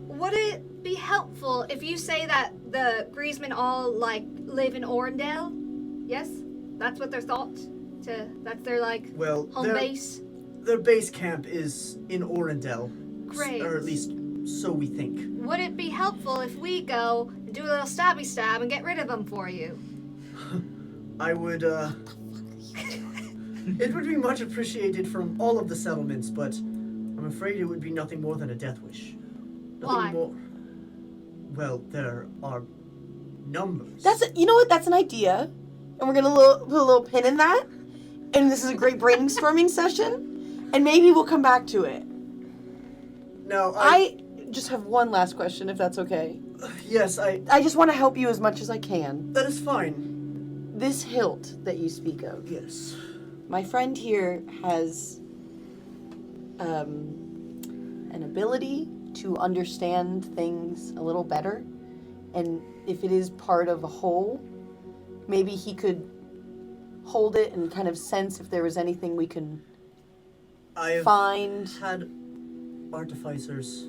Would it be helpful if you say that the Griezmann all like live in Orendale? Yes, that's what they're thought. That's their like Well, home base. their base camp is in Orendell. Great. Or at least so we think. Would it be helpful if we go and do a little stabby stab and get rid of them for you? I would, It would be much appreciated from all of the settlements, but I'm afraid it would be nothing more than a death wish. Nothing Why? more. Well, there are numbers. You know what? That's an idea. And we're going to put a little pin in that. And this is a great brainstorming session. And maybe we'll come back to it. Now, I just have one last question, if that's okay. Yes, I just want to help you as much as I can. that is fine. This hilt that you speak of. Yes. My friend here has an ability to understand things a little better. And if it is part of a whole, maybe he could hold it and kind of sense if there was anything we can I've find. had artificers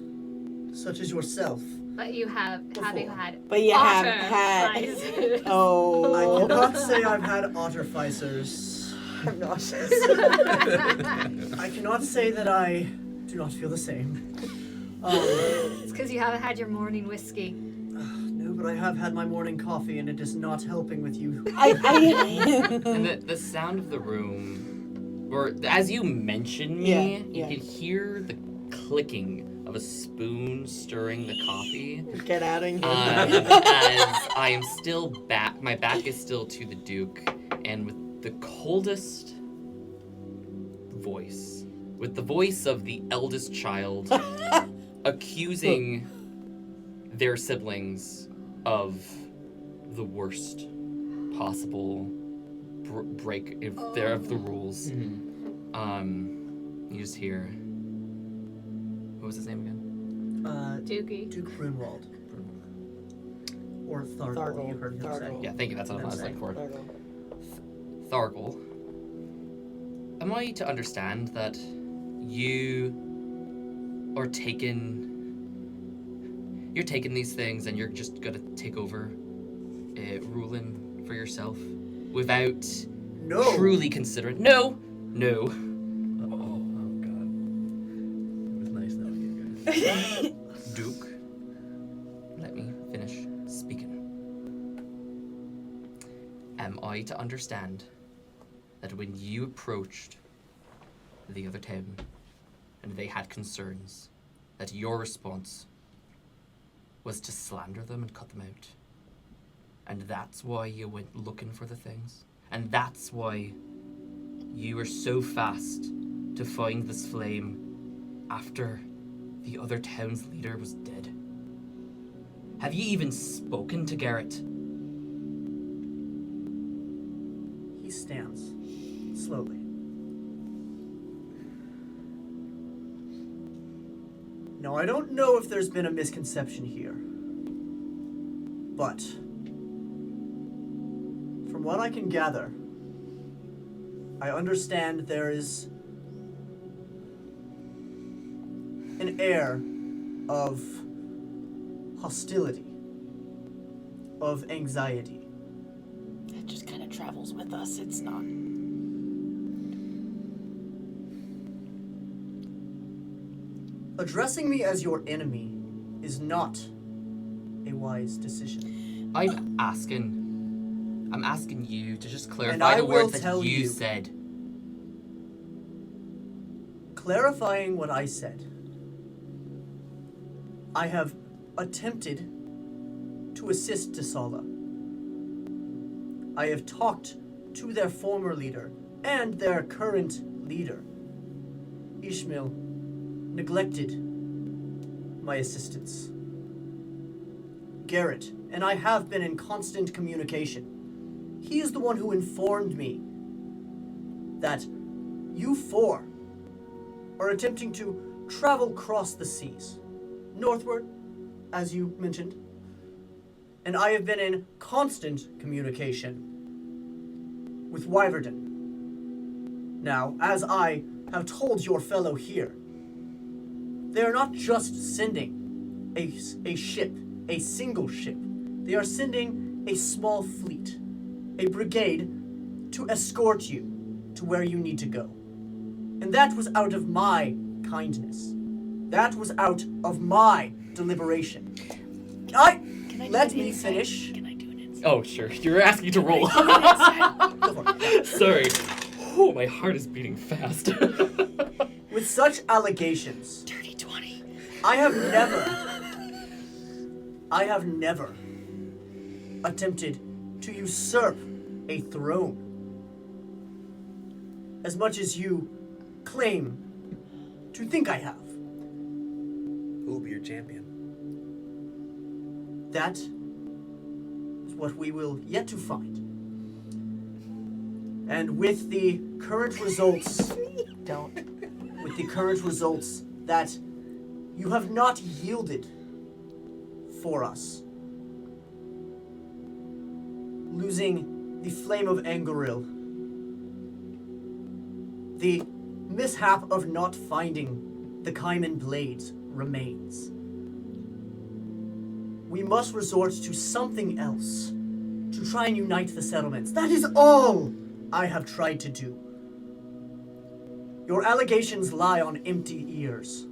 such as yourself. But you have you Before. had But you have otter had... sizes. Oh. I cannot say I've had artificers. I'm nauseous. I cannot say that I do not feel the same. It's because you haven't had your morning whiskey. No, but I have had my morning coffee, and it is not helping with you. And the sound of the room, or as you mention me, Yeah, you yeah. can hear the clicking of a spoon stirring the coffee. Get out of here. As I am still back, my back is still to the Duke, and with the coldest voice, with the voice of the eldest child, accusing their siblings of the worst possible break if they're of the rules. You just hear. What was his name again? Dookie. Duke Brunwald. Or Thargle, you heard him say. Thargle. Yeah, thank you. That's what I was looking for. Thargle. Thargle. Am I to understand that you are you're taking these things and you're just gonna take over ruling for yourself without No. truly considering? No. Oh God. It was nice knowing you guys. Duke, let me finish speaking. Am I to understand that when you approached the other town and they had concerns, that your response was to slander them and cut them out? And that's why you went looking for the things? And that's why you were so fast to find this flame after the other town's leader was dead? Have you even spoken to Garrett? He stands slowly. Now, I don't know if there's been a misconception here, but from what I can gather, I understand there is an air of hostility, of anxiety. That just kind of travels with us. It's not. Addressing me as your enemy is not a wise decision. I'm asking you to just And clarify I the will words that tell you you. said. Clarifying what I said, I have attempted to assist Tisala. I have talked to their former leader and their current leader. Ishmael neglected my assistance. Garrett and I have been in constant communication. He is the one who informed me that you four are attempting to travel across the seas, northward, as you mentioned, and I have been in constant communication with Wyverden. Now, as I have told your fellow here, they are not just sending a ship, a single ship. They are sending a small fleet, a brigade, to escort you to where you need to go. And that was out of my kindness. That was out of my deliberation. Let me finish. Can I do an insight? Oh, sure. You're asking to roll. Go for it. Sorry. Oh, my heart is beating fast. With such allegations, Dirty 20. I have never attempted to usurp a throne. As much as you claim to think I have. Who will be your champion? That is what we will yet to find. And with the current results, with the current results that you have not yielded for us, losing the flame of Angoril, the mishap of not finding the Kaiman blades remains. We must resort to something else to try and unite the settlements. That is all I have tried to do. Your allegations lie on empty ears.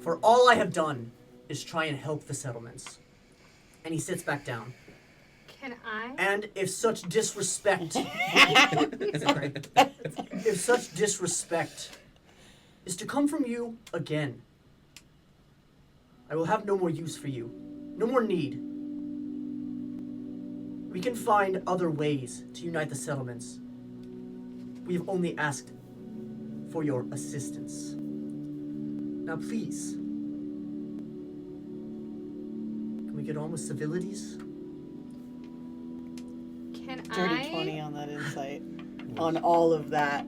For all I have done is try and help the settlements. And he sits back down. Can I? And if such disrespect if such disrespect is to come from you again, I will have no more use for you. No more need. We can find other ways to unite the settlements. We have only asked for your assistance. Now please, can we get on with civilities? Can Dirty 20 on that insight. On all of that.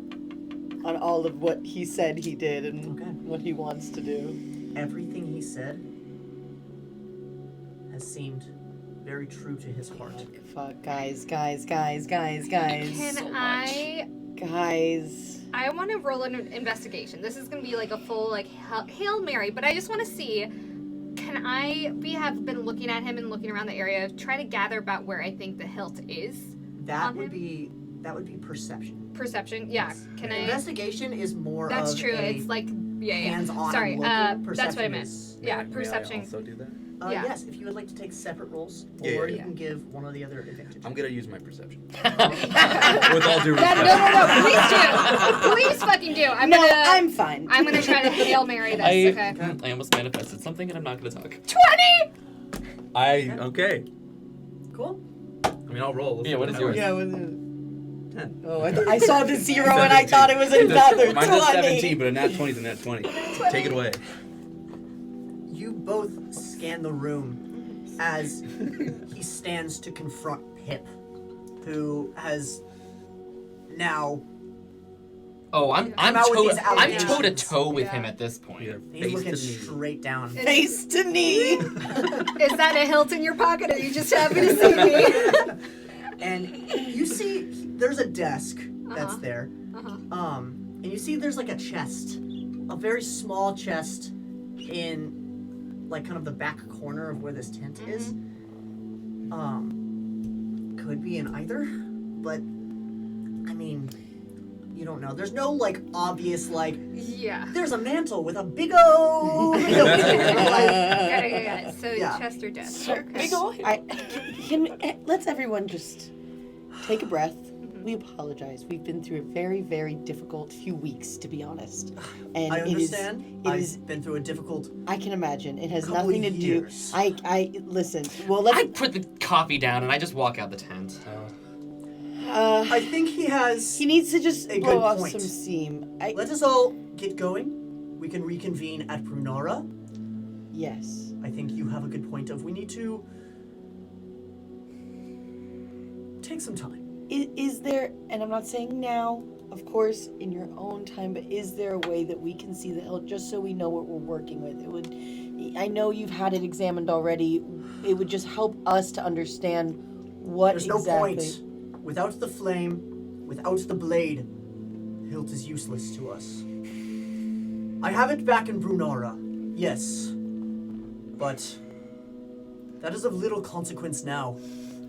On all of what he said he did and Okay. what he wants to do. Everything he said has seemed very true to his heart. Fuck, guys. Can So I? Guys. I want to roll an investigation. This is gonna be like a full like Hail Mary, but I just want to see. Can I have been looking at him and looking around the area, try to gather about where I think the hilt is? That On would him? be perception. Perception, yeah. Can I? Investigation is more That's of true. a It's like yeah. hands-on Sorry, looking. that's what I Perception meant. is- Yeah, May I perception. also do that? Yeah. Yes, if you would like to take separate rolls, or Yeah, you yeah. can give one or the other advantage. I'm gonna use my perception. With much. all due respect. No, please do. Please fucking do. I'm fine. gonna try to Hail Mary this. Okay. I almost manifested something and I'm not going to talk. 20. Okay. Cool. I mean, I'll roll. Let's Yeah, see what is happens. yours? Yeah, with it. 10. Oh, I saw the 0 and I thought it was another 20. Mine's a 17, but a nat 20 is a nat 20. Take it away. You both scan the room as he stands to confront Pip, who has now Oh, I'm Come out with these toe allegations. to toe with him Yeah. at this point. Yeah, he's face looking to knee. straight down. Face to knee. Is that a hilt in your pocket, or are you just happy to see me? And you see there's a desk that's Uh-huh. there. Uh-huh. And you see there's like a chest, a very small chest in like kind of the back corner of where this tent is. Could be in either but I mean, you don't know. There's no like obvious like. Yeah. There's a mantle with a big O. Got it. So Yeah. chest or desk. So, Okay. let's everyone just take a breath. We apologize. We've been through a very, very difficult few weeks, to be honest. And I understand. It is. I've been through a difficult. I can imagine. It has couple nothing to years. do. I listen. Well, let's. I put the coffee down and I just walk out the tent. I think he has. He needs to just A blow good off point. some steam. Let us all get going. We can reconvene at Brunara. Yes. I think you have a good point of we need to take some time. Is there, and I'm not saying now, of course, in your own time, but is there a way that we can see the hill just so we know what we're working with? It would, I know you've had it examined already. It would just help us to understand what There's exactly. no point. Without the flame, without the blade, hilt is useless to us. I have it back in Brunara, yes. But that is of little consequence now.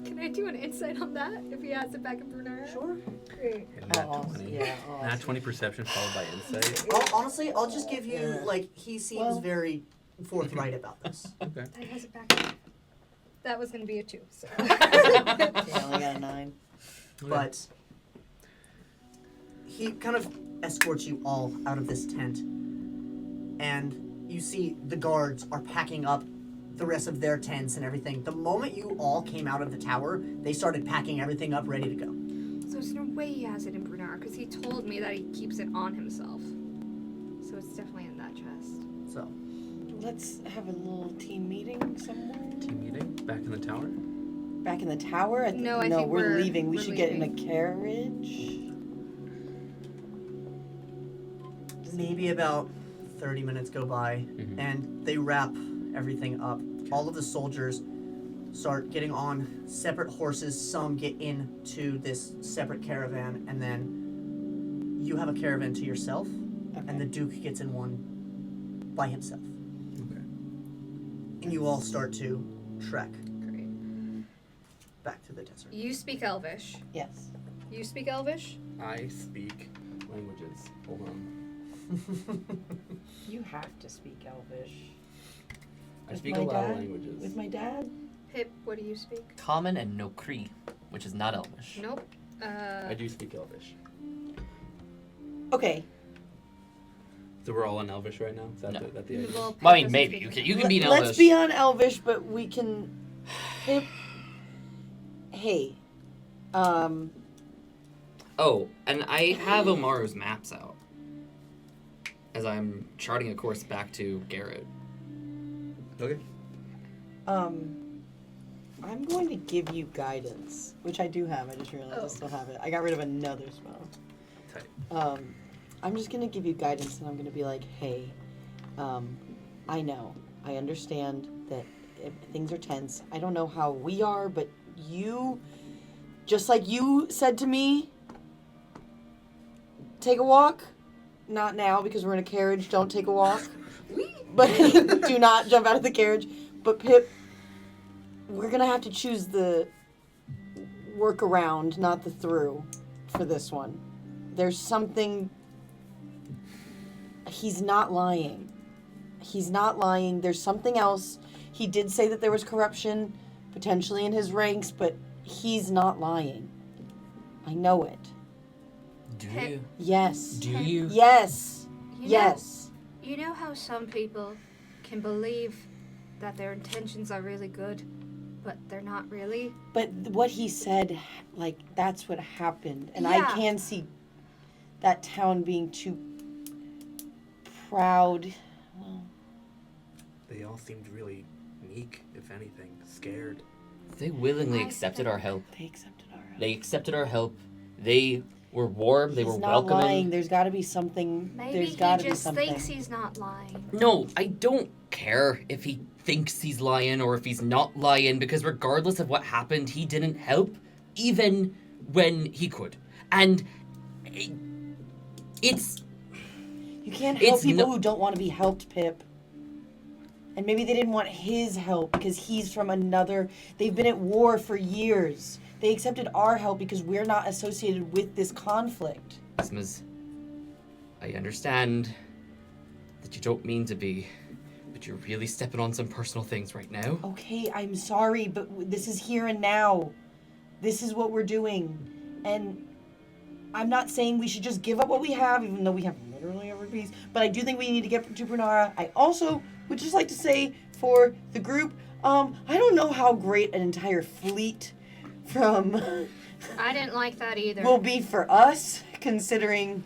Can I do an insight on that if he has it back in Brunara? Sure. Great. Oh, yeah. Oh, Nat 20 perception followed by insight. Honestly, I'll just give you, Yeah. like, he seems Well- very forthright about this. Okay. That has it back. That was gonna be a 2. So. Yeah, I only got a 9. But he kind of escorts you all out of this tent. And you see the guards are packing up the rest of their tents and everything. The moment you all came out of the tower, they started packing everything up, ready to go. So there's no way he has it in Brunara because he told me that he keeps it on himself. So it's definitely in that chest. So, Let's have a little team meeting somewhere. Team meeting back in the tower. Back in the tower? No, I think we're we're leaving. We should get in a leaving. carriage. maybe about 30 minutes go by, and they wrap everything up. All of the soldiers start getting on separate horses. Some get into this separate caravan, and then you have a caravan to yourself, and the Duke gets in one by himself. Okay. And you all start to trek Great. back to the desert. You speak Elvish. Yes. You speak Elvish? I speak languages. Hold on. You have to speak Elvish. I With speak my a lot of dad? languages. With my dad? Pip, what do you speak? Common and no Cree, which is not Elvish. Nope. I do speak Elvish. Okay. So we're all on Elvish right now? Is that, No. that the idea? Well, Well, I mean, Pip maybe doesn't you speak can be an Elvish. Let's be on Elvish, but we can. Hey. Oh, and I have Omaru's maps out as I'm charting a course back to Garrett. Okay. I'm going to give you guidance, which I do have. I just realized I still have it. I got rid of another spell. Tight. I'm just gonna give you guidance, and I'm gonna be like, hey, I know, I understand that things are tense. I don't know how we are, but you, just like you said to me, take a walk. Not now because we're in a carriage. Don't take a walk. But do not jump out of the carriage. But Pip, we're gonna have to choose the workaround, not the through, for this one. There's something. He's not lying. He's not lying. There's something else. He did say that there was corruption, potentially in his ranks, but he's not lying. I know it. Do Hey. you? Yes. Do you? Yes. You Yes. Know, you know how some people can believe that their intentions are really good, but they're not really? But what he said, like, that's what happened. And Yeah. I can see that town being too proud. They all seemed really meek, if anything, scared. They willingly I accepted said- our help. They accepted our help. They accepted our help. They were warm. They He's were not welcoming. lying. There's got to be something. Maybe There's he got to be just something. thinks he's not lying. No, I don't care if he thinks he's lying or if he's not lying, because regardless of what happened, he didn't help, even when he could. And it's You can't help It's people no- who don't want to be helped, Pip. And maybe they didn't want his help because he's from another. They've been at war for years. They accepted our help because we're not associated with this conflict. Isthmus, I understand that you don't mean to be, but you're really stepping on some personal things right now. Okay, I'm sorry, but this is here and now. This is what we're doing. And I'm not saying we should just give up what we have, even though we have literally every piece, but I do think we need to get to Brunara. I also would just like to say for the group, I don't know how great an entire fleet from I didn't like that either. will be for us, considering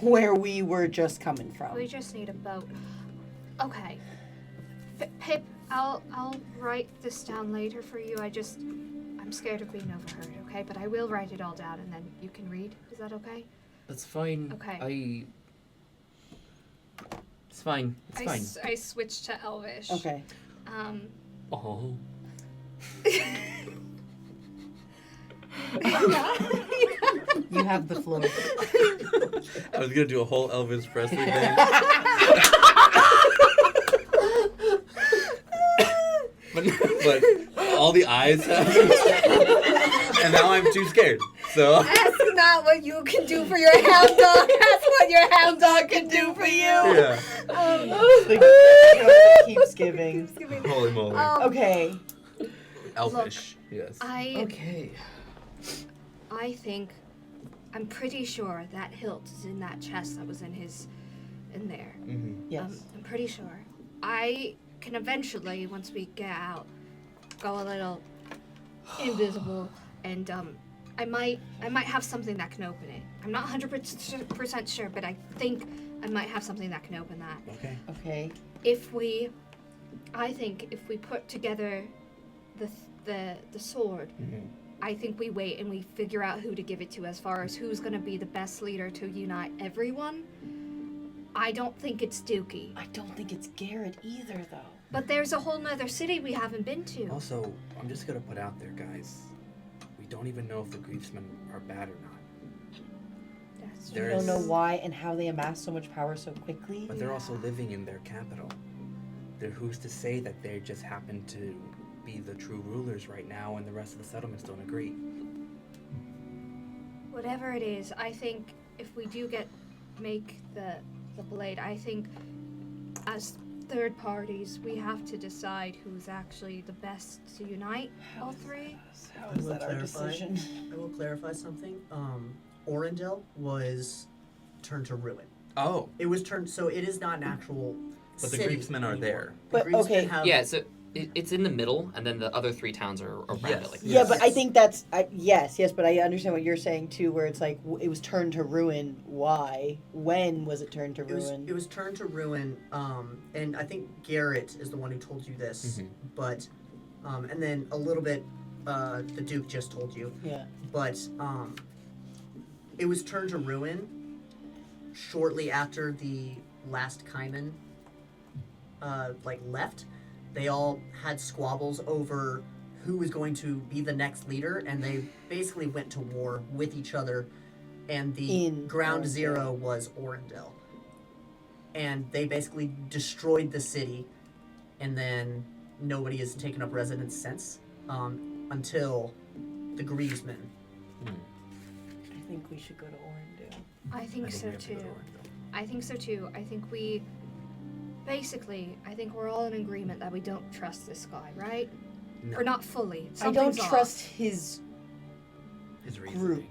where we were just coming from. We just need a boat. Okay. Pip, I'll write this down later for you. I'm scared of being overheard, okay? But I will write it all down and then you can read. Is that okay? That's fine. Okay. It's fine. It's fine. I switched to Elvish. Okay. Oh. You have the floor. I was gonna do a whole Elvis Presley thing. but all the eyes happened. And now I'm too scared. So That's not what you can do for your hound dog. That's what your hound dog can do for you. yeah. The gift keeps giving. Holy moly. Okay. Elfish. Yes. Okay. I think, I'm pretty sure that hilt is in that chest that was in there. Mm-hmm. Yes. I'm pretty sure. I can eventually, once we get out, go a little invisible, and I might have something that can open it. I'm not 100% sure, but I think I might have something that can open that. Okay. Okay. I think if we put together the sword, Mm-hmm. I think we wait and we figure out who to give it to as far as who's going to be the best leader to unite everyone. I don't think it's Dookie. I don't think it's Garrett either, though. But there's a whole nother city we haven't been to. Also, I'm just gonna put out there, guys. We don't even know if the Griefsmen are bad or not. That's We There don't is- know why and how they amass so much power so quickly. But they're also living in their capital. Who's to say that they just happen to be the true rulers right now and the rest of the settlements don't agree? Whatever it is, I think if we do make the blade, I think as third parties, we have to decide who's actually the best to unite all three. How is that our decision? I will clarify something. Orendel was turned to ruin. Oh, It was turned, so it is not an actual but the city Griefsmen are anymore. there. The But, Griefsmen okay. have- Yeah, so it's in the middle, and then the other three towns are around Yes. it. Like, Yeah, but I think that's yes, but I understand what you're saying too, where it's like it was turned to ruin. Why? When was it turned to ruin? It was turned to ruin, and I think Garrett is the one who told you this, Mhm. but, and then a little bit, the Duke just told you, Yeah. but, it was turned to ruin shortly after the last Kaiman, left. They all had squabbles over who was going to be the next leader, and they basically went to war with each other, and the In ground Orendel. zero was Orendel. And they basically destroyed the city, and then nobody has taken up residence since, until the Grievesmen. I think we should go to Orendale. I think so too. I think so too. I think I think we're all in agreement that we don't trust this guy, right? No. Or not fully. I don't Something's trust his His group. reasoning.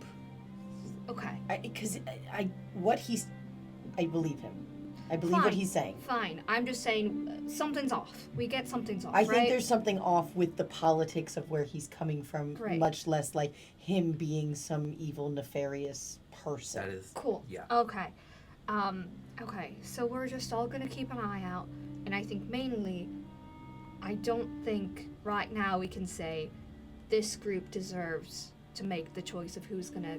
off. Okay. Because I believe him. I believe what Fine. he's saying. Fine. I'm just saying something's off. We get something's off, I right? think there's something off with the politics of where he's coming from, Great. much less like him being some evil, nefarious person. That is Cool. Yeah. Okay. Okay. So we're just all gonna keep an eye out, and I think mainly, I don't think right now we can say this group deserves to make the choice of who's gonna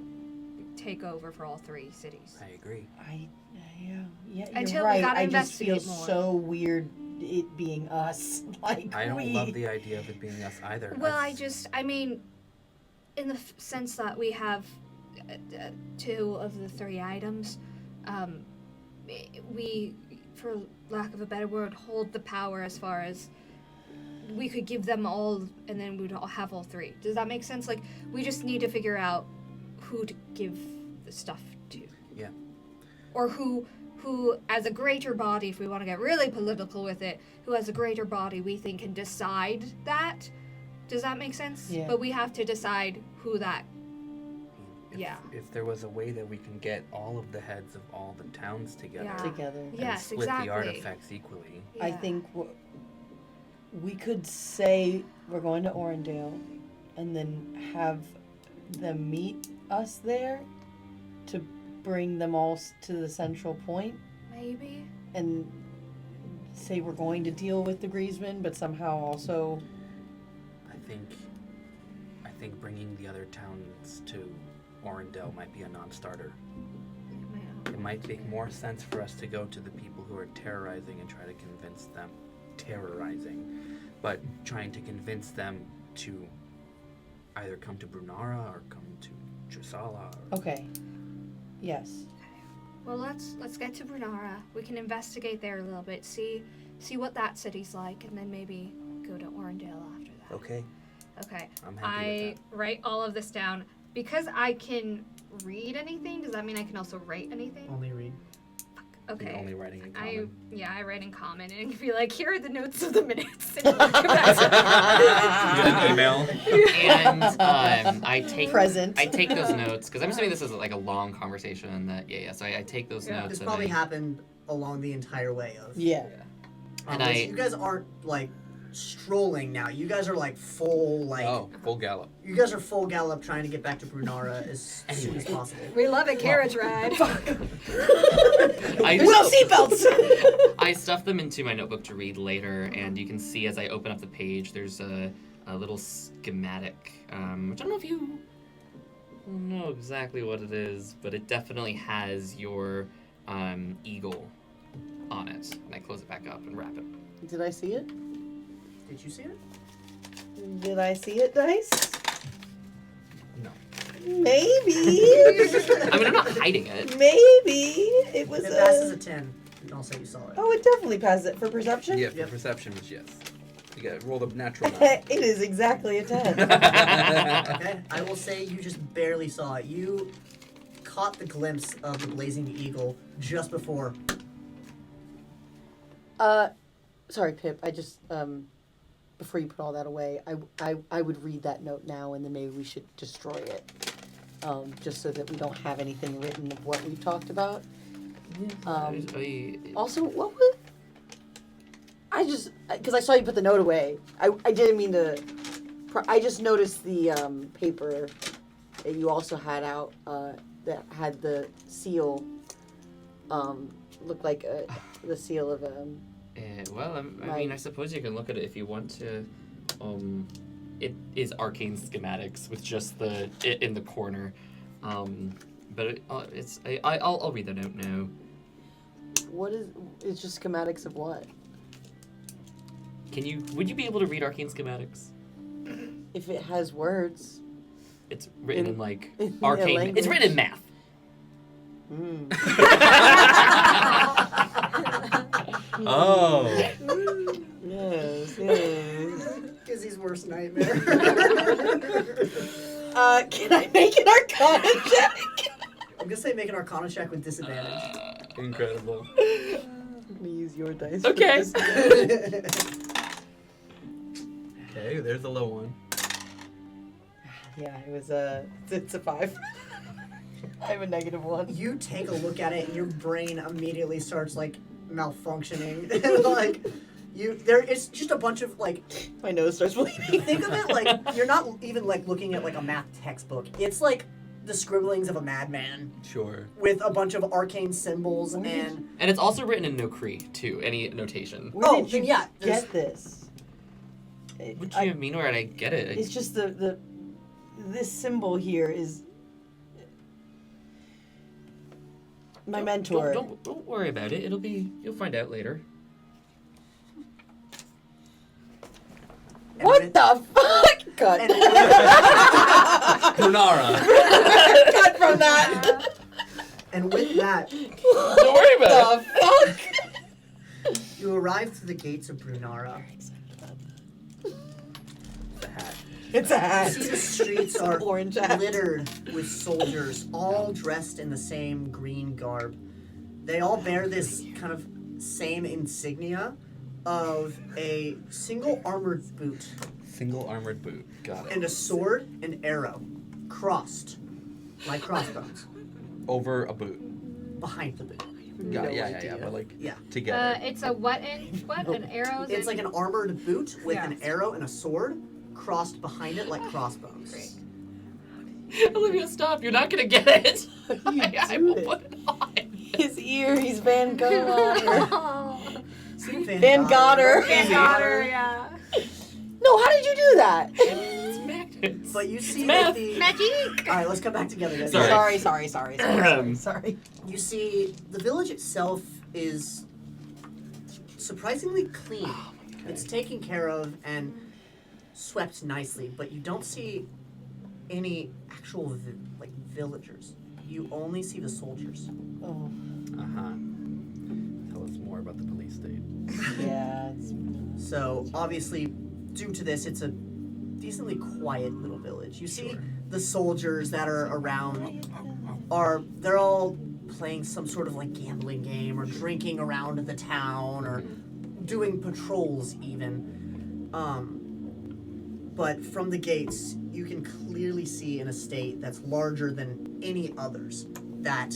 take over for all three cities. I agree. Yeah, you're Until we right. gotta I just feel investigate more. so weird it being us. Like I don't love the idea of it being us either. Well, That's- I mean, in the sense that we have two of the three items, we, for lack of a better word, hold the power as far as we could give them all, and then we'd all have all 3. Does that make sense? Like, we just need to figure out who to give the stuff to. Yeah. Or who as a greater body, if we want to get really political with it, who as a greater body we think can decide that. Does that make sense? Yeah. But we have to decide who that. If there was a way that we can get all of the heads of all the towns together, Yeah. Together. and Yes, split exactly. the artifacts equally. I Yeah. think we could say we're going to Orendale and then have them meet us there to bring them all to the central point Maybe. and say we're going to deal with the Griezmann, but somehow also... I think bringing the other towns to Orendale might be a non-starter. It might make more sense for us to go to the people who are terrorizing and try to convince them, but trying to convince them to either come to Brunara or come to Drusala. Okay. Yes. Well, let's get to Brunara. We can investigate there a little bit, see what that city's like, and then maybe go to Orendale after that. Okay. Okay. I'm happy with that. Write all of this down. Because I can read anything, does that mean I can also write anything? Only read. Okay. You're only writing in common. I write in common and can be like, here are the notes of the minutes. And Email. And I take Present. I take those notes because I'm assuming this is like a long conversation. So I take those notes. This and probably I, happened along the entire way of. Yeah. And You guys aren't like strolling now. You guys are like full Full gallop. You guys are full gallop trying to get back to Brunara as soon as possible. we love a carriage ride. Well, seatbelts! I stuff them into my notebook to read later, and you can see as I open up the page, there's a little schematic, which I don't know if you know exactly what it is, but it definitely has your eagle on it. And I close it back up and wrap it. Did I see it? Did you see it? Did I see it, Dice? No. Maybe. I mean, I'm not hiding it. Maybe. It was It passes a 10. I'll say you saw it. Oh, it definitely passes it. For perception? Yeah, for Yep. perception was yes. You got rolled a natural 9. It is exactly a 10. Okay, I will say you just barely saw it. You caught the glimpse of the blazing eagle just before. Sorry, Pip. I just, before you put all that away, I would read that note now, and then maybe we should destroy it. Just so that we don't have anything written of what we've talked about. Also, what was... because I saw you put the note away. I didn't mean to... I just noticed the paper that you also had out that had the seal, looked like the seal of I mean, I suppose you can look at it if you want to. It is arcane schematics with just it in the corner, but I'll read the note now. What is... It's just schematics of what? Would you be able to read arcane schematics? If it has words. It's written in like in arcane. language. It's written in math. Oh. Yes. Izzy's worst nightmare. Can I make an Arcana check? I'm gonna say make an Arcana check with disadvantage. Incredible. I'm gonna use your dice. for Okay. this. Okay, there's a low one. Yeah, it was it's a 5. I have a -1. You take a look at it and your brain immediately starts like malfunctioning. Like it's just a bunch of like, My nose starts bleeding. think of it like you're not even like looking at like a math textbook. It's like the scribblings of a madman Sure. with a bunch of arcane symbols and And it's also written in Nokri too. Any notation. Where did then you yeah, there's- get this? What do you mean? Where did I get it? It's just this symbol here is my mentor. Don't worry about it. You'll find out later. What the fuck? Cut. Brunara. Cut from that. And with that, Don't worry about it. The fuck? you arrive to the gates of Brunara. It's a hat. You see the streets It's an are orange hat. littered with soldiers, all dressed in the same green garb. They all bear this kind of same insignia of a single armored boot Single armored boot. Got it. and a sword and arrow crossed like crossbones Over a boot. behind the boot. Yeah, No yeah. idea. But like Yeah. together. It's a what and what? An arrow? It's like an armored boot with an Yeah. arrow and a sword crossed behind it like crossbones. Great. Olivia, stop! You're not gonna get it. I will do it. put it on. His ear, he's Van Gogh. Oh, See Van Goddard. Van Goddard, yeah. No, how did you do that? It's magnets. But you see math. that the... Magic! Alright, let's come back together, guys. Sorry. Sorry. You see, the village itself is surprisingly clean. It's taken care of and swept nicely, but you don't see any actual villagers. You only see the soldiers. Oh, Uh-huh. Tell us more about the police state. yeah. So obviously, due to this, it's a decently quiet little village. You see the soldiers that are around they're all playing some sort of like gambling game or drinking around the town or doing patrols even. But from the gates, you can clearly see an estate that's larger than any others that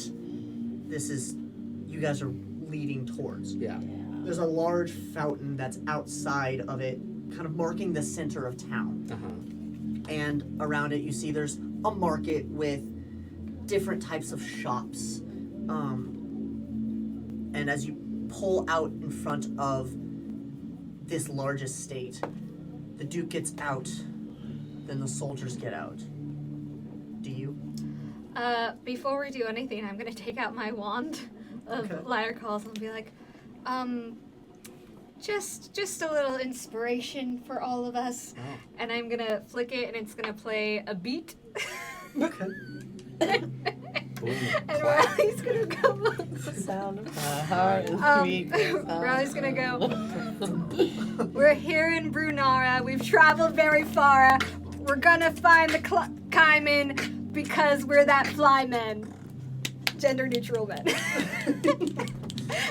you guys are leading towards. Yeah. There's a large fountain that's outside of it, kind of marking the center of town. Uh-huh. And around it, you see there's a market with different types of shops. And as you pull out in front of this large estate, the Duke gets out, then the soldiers get out. Do you? Before we do anything, I'm gonna take out my wand of Okay. ladder calls and be like, just a little inspiration for all of us. Oh. And I'm gonna flick it and it's gonna play a beat. Okay. Boom. And Riley's gonna go. The sound of my heart is beating. Riley's gonna go. We're here in Brunara. We've traveled very far. We're gonna find the Kaiman because we're that fly men. Gender neutral men.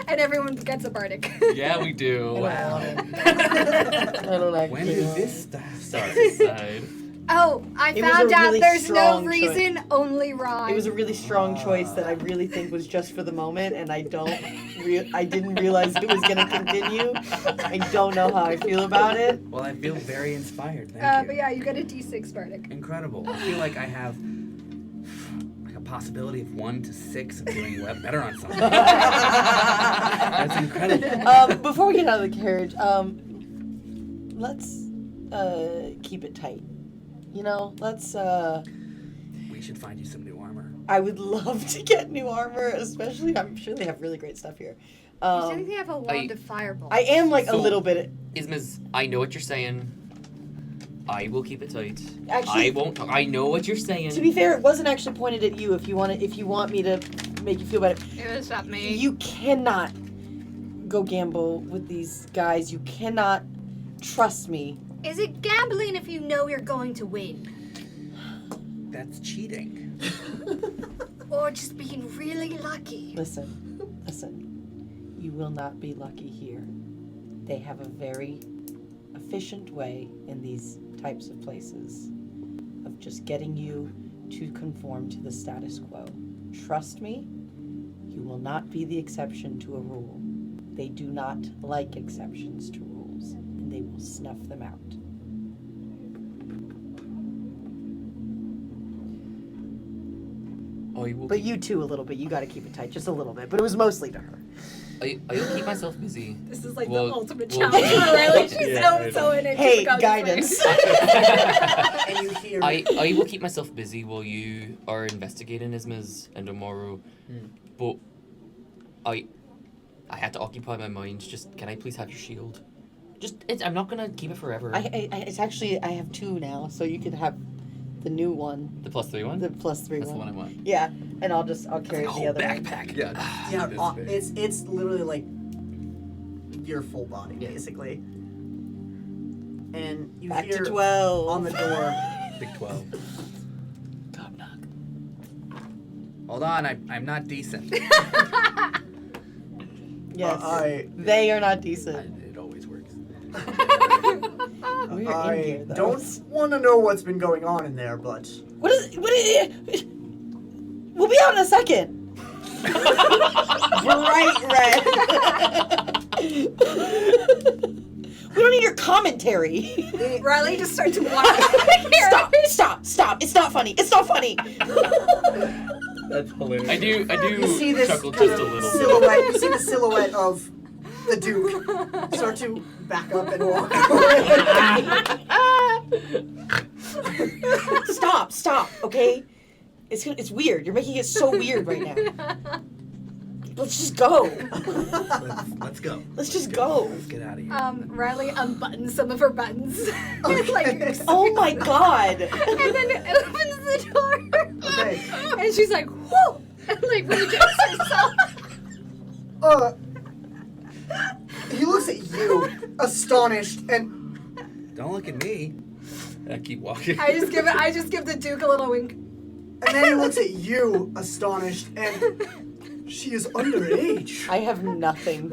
And everyone gets a bardic. Yeah, we do. Wow. I don't like When did this start? Side. Oh, I It was found a out really there's no strong reason, only rhyme. It was a really strong choice that I really think was just for the moment, and I didn't realize it was gonna continue. I don't know how I feel about it. Well, I feel very inspired. Thank you. But yeah, you get a D6 bardic. Incredible. I feel like I have like a possibility of 1 to 6 of doing better on something. That's incredible. Before we get out of the carriage, let's keep it tight. You know, let's. We should find you some new armor. I would love to get new armor, especially. I'm sure they have really great stuff here. You think they have a wand of fireball? I am like a So- little bit. Ismas, I know what you're saying. I will keep it tight. Actually, I won't. I know what you're saying. to be fair, it wasn't actually pointed at you. If you want me to make you feel better, It was at me. you cannot go gamble with these guys. You cannot trust me. Is it gambling if you know you're going to win? That's cheating. Or just being really lucky? Listen. You will not be lucky here. They have a very efficient way in these types of places of just getting you to conform to the status quo. Trust me, you will not be the exception to a rule. They do not like exceptions to rules, and they will snuff them out. I will. But you too, a little bit. You got to keep it tight, just a little bit. But it was mostly to her. I'll keep myself busy. This is like Well- the ultimate well- challenge for Riley. She's Yeah, so in it. Hey, She's got guidance. this And you hear I will keep myself busy while you are investigating Isthmus and Omaru. But I had to occupy my mind. Just can I please have your shield? I'm not gonna keep it forever. It's actually, I have 2 now, so you could have the new one, The +3 one. the +3 That's one. the one I want. Yeah, and I'll carry Like a the whole other one. backpack. Yeah. yeah, This big. it's literally like your full body Yeah. basically. and you Back hear to 12. on the door. Big 12. Knock, knock. Hold on, I'm not decent. Yes. I They are not decent. It always works. We're in I here, though. don't want to know what's been going on in there, but What is we'll be out in a second. Bright red. We don't need your commentary. Riley just starts walking. Stop. It's not funny. It's not funny. That's hilarious. I do you see this chuckle kind just a of little. silhouette. You see the silhouette of the Duke start to back up and walk away. Stop, okay? It's weird. You're making it so weird right now. Let's just go. Let's go. Let's just go. Let's get out of here. Riley unbuttons some of her buttons. like, Oh my god. and then opens the door. Okay. And she's like, whoa! And like rejects herself. He looks at you, astonished, and Don't look at me. I keep walking. I just give the Duke a little wink. then he looks at you, astonished, and she is underage. I have nothing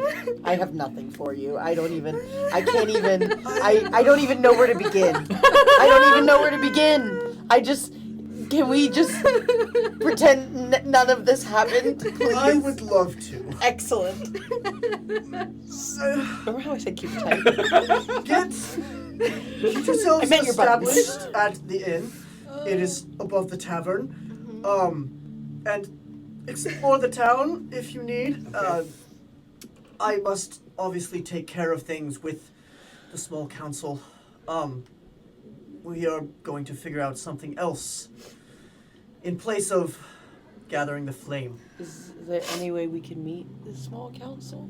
for you. I don't even know where to begin. Can we just pretend none of this happened, please? I would love to. Excellent. Remember how I said keep tight? Get yourselves I meant your buttons. established at the inn. It is above the tavern. And explore the town if you need. I must obviously take care of things with the small council. We are going to figure out something else in place of gathering the flame. Is there any way we can meet this small council?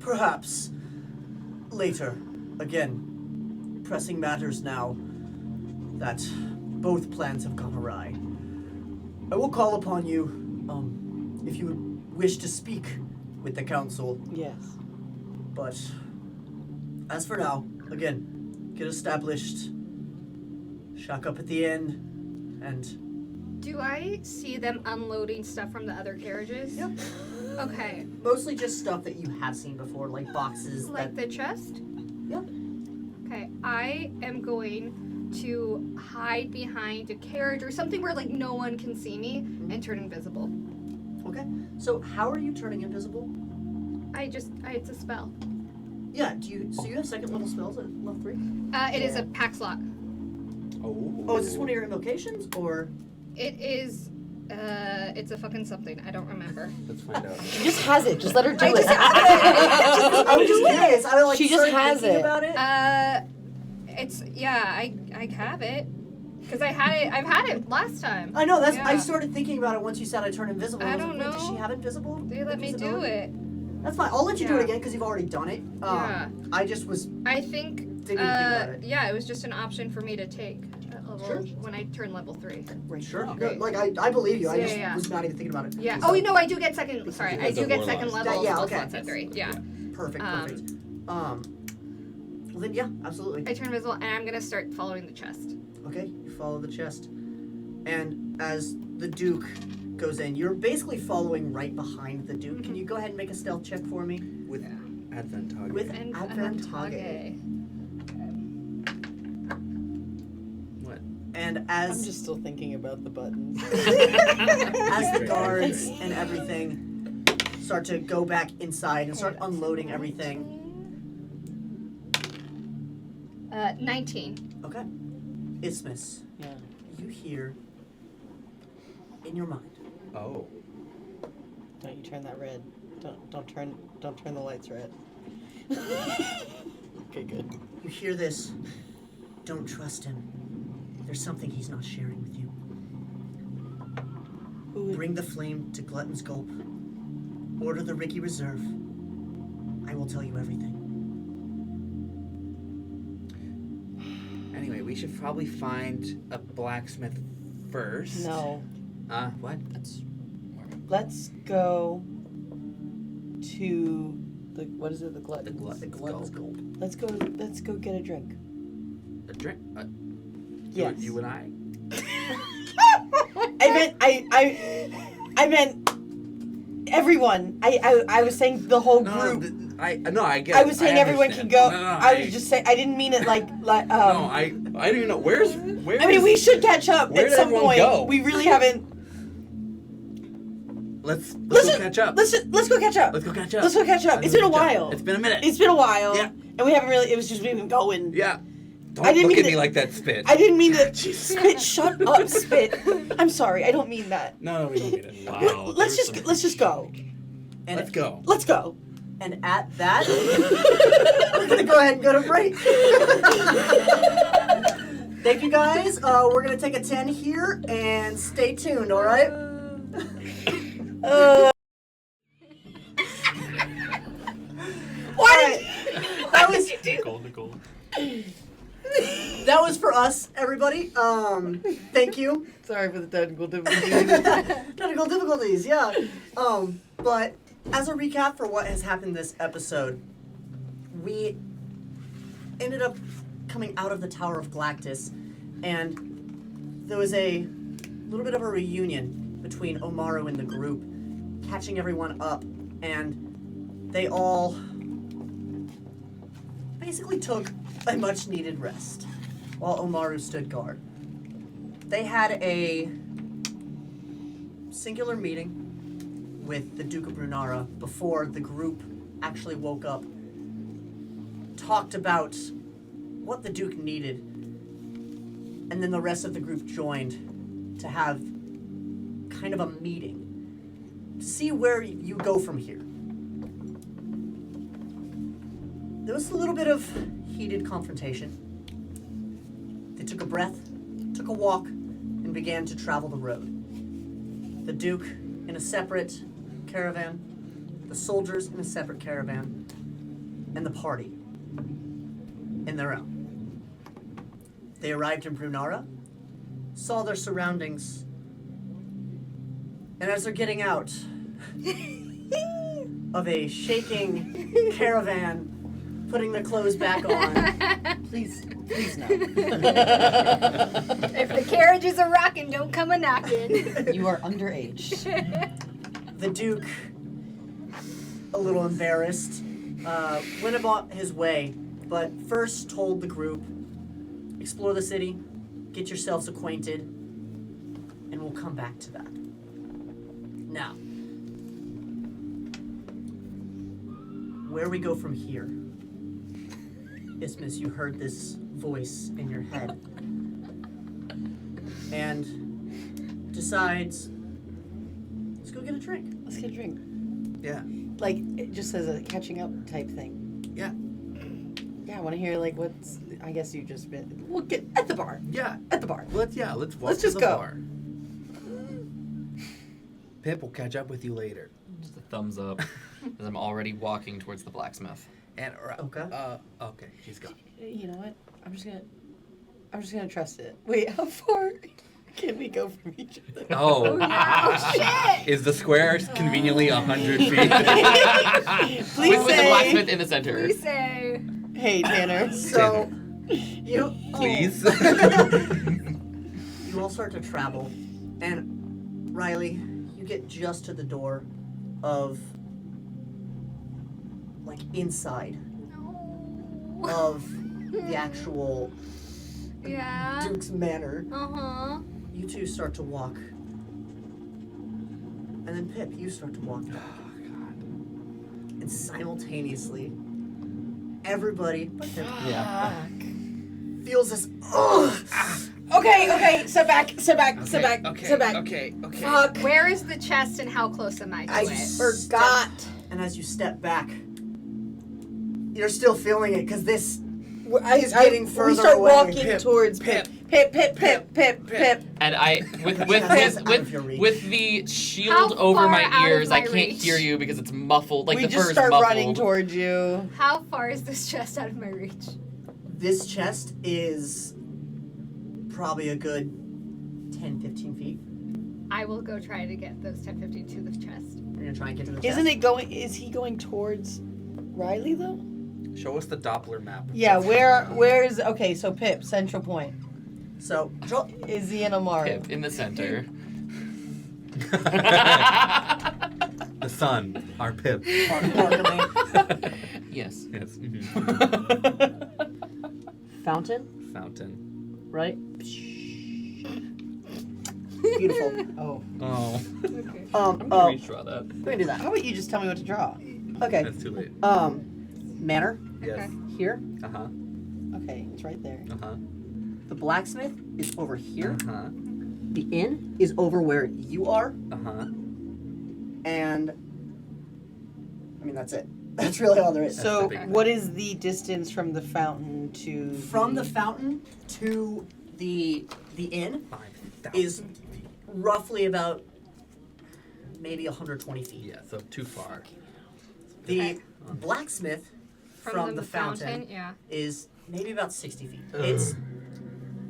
Perhaps later. Again, pressing matters now that both plans have gone awry. I will call upon you if you would wish to speak with the council. Yes. But as for now, again, get established, shack up at the inn, and Do I see them unloading stuff from the other carriages? Yep. Okay. mostly just stuff that you have seen before, like boxes. Like the chest? Yep. Okay. I am going to hide behind a carriage or something where like no one can see me and turn invisible. Okay. So how are you turning invisible? It's a spell. Yeah. You have second level spells at level 3? It is a pack slot. Oh, is this one of your invocations or? It is. It's a fucking something. I don't remember. Let's find out. She just has it. Just let her do it. I'm just curious. I like. She just started has thinking it. About it. I have it because I've had it last time. I know. I Yeah. started thinking about it once you said I turn invisible. I was don't like, wait, does know. she have invisible? They let me do invisibility? it. That's fine. I'll let you do Yeah. it again because you've already done it. Yeah. I just was. I think. Didn't even think about it. Yeah, it was just an option for me to take at level Sure. when I turn level 3. Sure. Okay. No, like I believe you. I Yeah, just yeah. was not even thinking about it. Yeah. So- Oh no, I do get second. Sorry, I Because do of get warlocks. second level Yeah, spell okay. slots at 3. Yeah. Perfect. Perfect. Well then, yeah, absolutely. I turn invisible and I'm gonna start following the chest. Okay, you follow the chest. And as the Duke goes in, you're basically following right behind the Duke. Can you go ahead and make a stealth check for me? With advantage. With And advantage. What? And I'm as just still thinking about the buttons. as the guards and everything start to go back inside and start unloading everything. 19. Okay. Isthmus, Yeah. you hear in your mind. Oh. Don't you turn that red. Don't turn the lights red. Okay, good. You hear this. Don't trust him. There's something he's not sharing with you. Bring the flame to Glutton's Gulp. Order the Ricky Reserve. I will tell you everything. Anyway, we should probably find a blacksmith first. No. What? Let's go to what is it? The glut. The glutton's gold. Let's go get a drink. A drink? Yes. You and I? I meant everyone. I was saying the whole group. I get. I was saying everyone can go. No, I was just saying. I didn't mean it like. No, I don't even know where. I mean, we should catch up where at did some everyone point. go? We really haven't. Let's go catch up. Let's go catch up. Let's go catch up. Let's go catch up. It's been a while. It's been a minute. It's been a while. Yeah. And we haven't really. It was just we've been going. Yeah. Don't I didn't look mean at me to- like that, Spit. I didn't mean to spit. Shut up, spit. I'm sorry. I don't mean that. No, we don't mean it. Wow. Let's just go. And Let's go. Let's go. And at that, we're gonna go ahead and go to break. Thank you guys. We're gonna take a 10 here and stay tuned. All right. What? That was Nicole. that was for us, everybody. Thank you. Sorry for the technical difficulties. Technical difficulties, yeah. But as a recap for what has happened this episode, we ended up coming out of the Tower of Galactus, and there was a little bit of a reunion between Omaru and the group, catching everyone up, and they all basically took a much-needed rest while Omaru stood guard. They had a singular meeting with the Duke of Brunara before the group actually woke up, talked about what the Duke needed, and then the rest of the group joined to have kind of a meeting to see where you go from here. There was a little bit of heated confrontation. They took a breath, took a walk, and began to travel the road. The Duke in a separate caravan, the soldiers in a separate caravan, and the party in their own. They arrived in Brunara, saw their surroundings, and as they're getting out of a shaking caravan, putting their clothes back on, Please no. If the carriages are rocking, don't come a knocking. You are underage. the Duke, a little embarrassed, went about his way, but first told the group, explore the city, get yourselves acquainted, and we'll come back to that. Now, where we go from here. Isthmus, you heard this voice in your head. And decides, let's go get a drink. Let's get a drink. Yeah. Like, it just as a catching up type thing. Yeah. Yeah, I want to hear, like, what's... I guess you just been... We'll get at the bar. Yeah. At the bar. Let's walk Let's to just the go. bar. Pip will catch up with you later. Just a thumbs up as I'm already walking towards the blacksmith. And Okay. okay, he's gone. You know what? I'm just gonna trust it. Wait, how far can we go from each other? Oh, shit! is the square conveniently 100 feet? Please With the say... blacksmith in the center. We say. Hey, Tanner. So, you... Please. You all start to travel, and Riley, you get just to the door of, like, inside of the actual Yeah. Duke's manor. Uh-huh. You two start to walk. And then Pip, you start to walk back. And simultaneously, everybody but Pip feels this, Okay, sit back. Okay. Fuck. Where is the chest and how close am I to I it? forgot. And as you step back, you're still feeling it, because this He's getting further We start away. walking Pip, towards Pip. Pip. And I, with Out of your reach. with the shield How over far my out of ears, my I can't reach? hear you because it's muffled. Like We the just fur is start muffled. running towards you. How far is this chest out of my reach? This chest is probably a good 10, 15 feet. I will go try to get those 10, 15 to the chest. You're going to try and get to the chest. Isn't it going? Is he going towards Riley though? Show us the Doppler map. Yeah, where is okay, so Pip, central point. So, Izzy and Omaru. Pip in the center. The sun, our Pip. Yes. Yes. Fountain, Fountain. right? Beautiful. Oh. Oh, Okay. I'm gonna redraw that. we can do that. How about you just tell me what to draw? Okay. that's too late. Manor Yes. here. Uh huh. Okay, it's right there. Uh huh. The blacksmith is over here. Uh huh. The inn is over where you are, Uh huh. and I mean that's it. That's really all there is. So, the big one. what is the distance from the fountain to From the fountain to the inn 5,000 is feet. roughly about maybe 120 feet. Yeah, so too far. The blacksmith from the fountain yeah. is maybe about 60 feet. Ugh. It's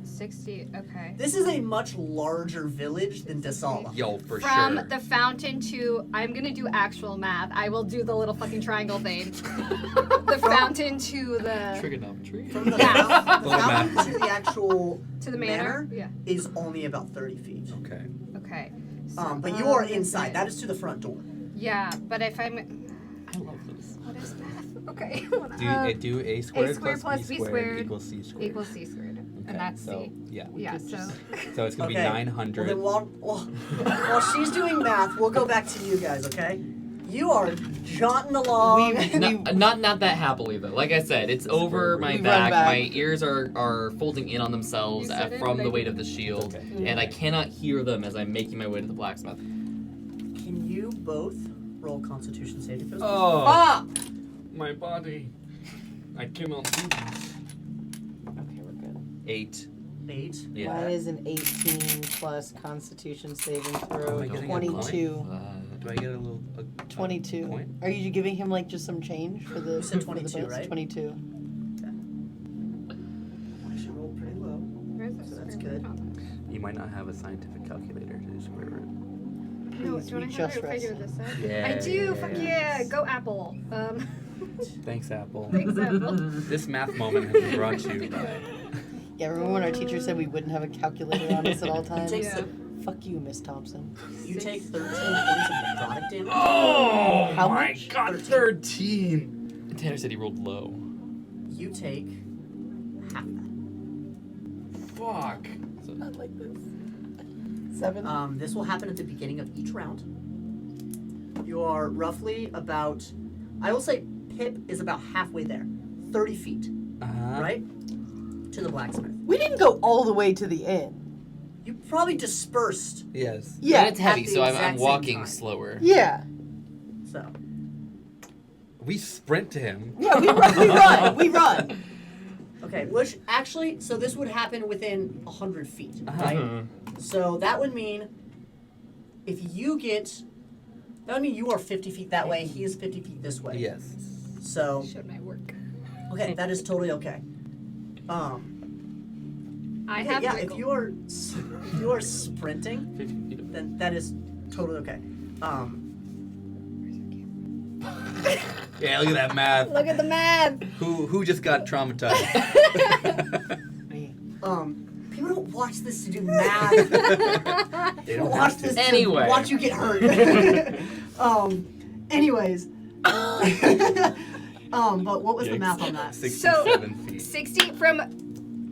60, okay. this is a much larger village than Dasala. Yo, for From sure. the fountain to, I'm gonna do actual math. I will do the little fucking triangle thing. The fountain to the Trigonometry. From the, Yeah. the fountain to the actual to the manor. Yeah. is only about 30 feet. Okay. Okay. So, But you are okay. inside. That is to the front door. Yeah, but if I'm, I love this. what is math? Okay. Do a squared, squared plus B squared equals c squared. equals c squared, Okay, and that's so, c. Yeah. Yeah. So. So it's gonna Okay. be 900. Well, then while she's doing math, we'll go back to you guys, okay? You are jaunting along. Not that happily though. Like I said, it's over my We run back. back. My ears are folding in on themselves You said it, from but the I weight didn't. of the shield, Okay. and I cannot hear them as I'm making my way to the blacksmith. Can you both roll Constitution saving throws? Oh, Ah! my body. I cannot do this. Okay, we're good. 8. 8. Yeah. Mine is an 18 plus Constitution saving Am throw. I getting a 22. Do I get a little? 22. Point? Are you giving him like just some change for the? You said for the 22, bits? right? 22. She rolled pretty low. So that's good. You might not have a scientific calculator to do square root. No, Please, do you we want to just figure rested. this out? Yeah. I do. Fuck yeah. Go Apple. Thanks, Apple. Thanks, Apple. This math moment has been brought to you by. Yeah, remember when our teacher said we wouldn't have a calculator on us at all times? Take Yeah. Fuck you, Miss Thompson. You take 13 points of necrotic damage. Oh How my much? god, 13! Tanner said he rolled low. You take half that. Fuck. Not like this. 7. This will happen at the beginning of each round. You are roughly about, I will say Pip is about halfway there. 30 feet, Uh-huh. right? To the blacksmith. We didn't go all the way to the inn. You probably dispersed, Yes. Yeah. And it's heavy, the so I'm exact same walking time. slower. Yeah. so. We sprint to him. Yeah, we run. We run. We run. Okay, which actually, so this would happen within 100 feet, right? Uh-huh. So that would mean if you get, that would mean you are 50 feet that way, he is 50 feet this way. Yes. So, Showed my work. okay, that is totally okay. I Okay, have yeah, wiggle. if you are sprinting, 15 feet. then that is totally okay. Yeah, look at that math. Look at the math. Who just got traumatized? Me. People don't watch this to do math. They Don't don't watch have this to. Anyway. to watch you get hurt. Anyways. But what was the math on that? 67 feet. 60 from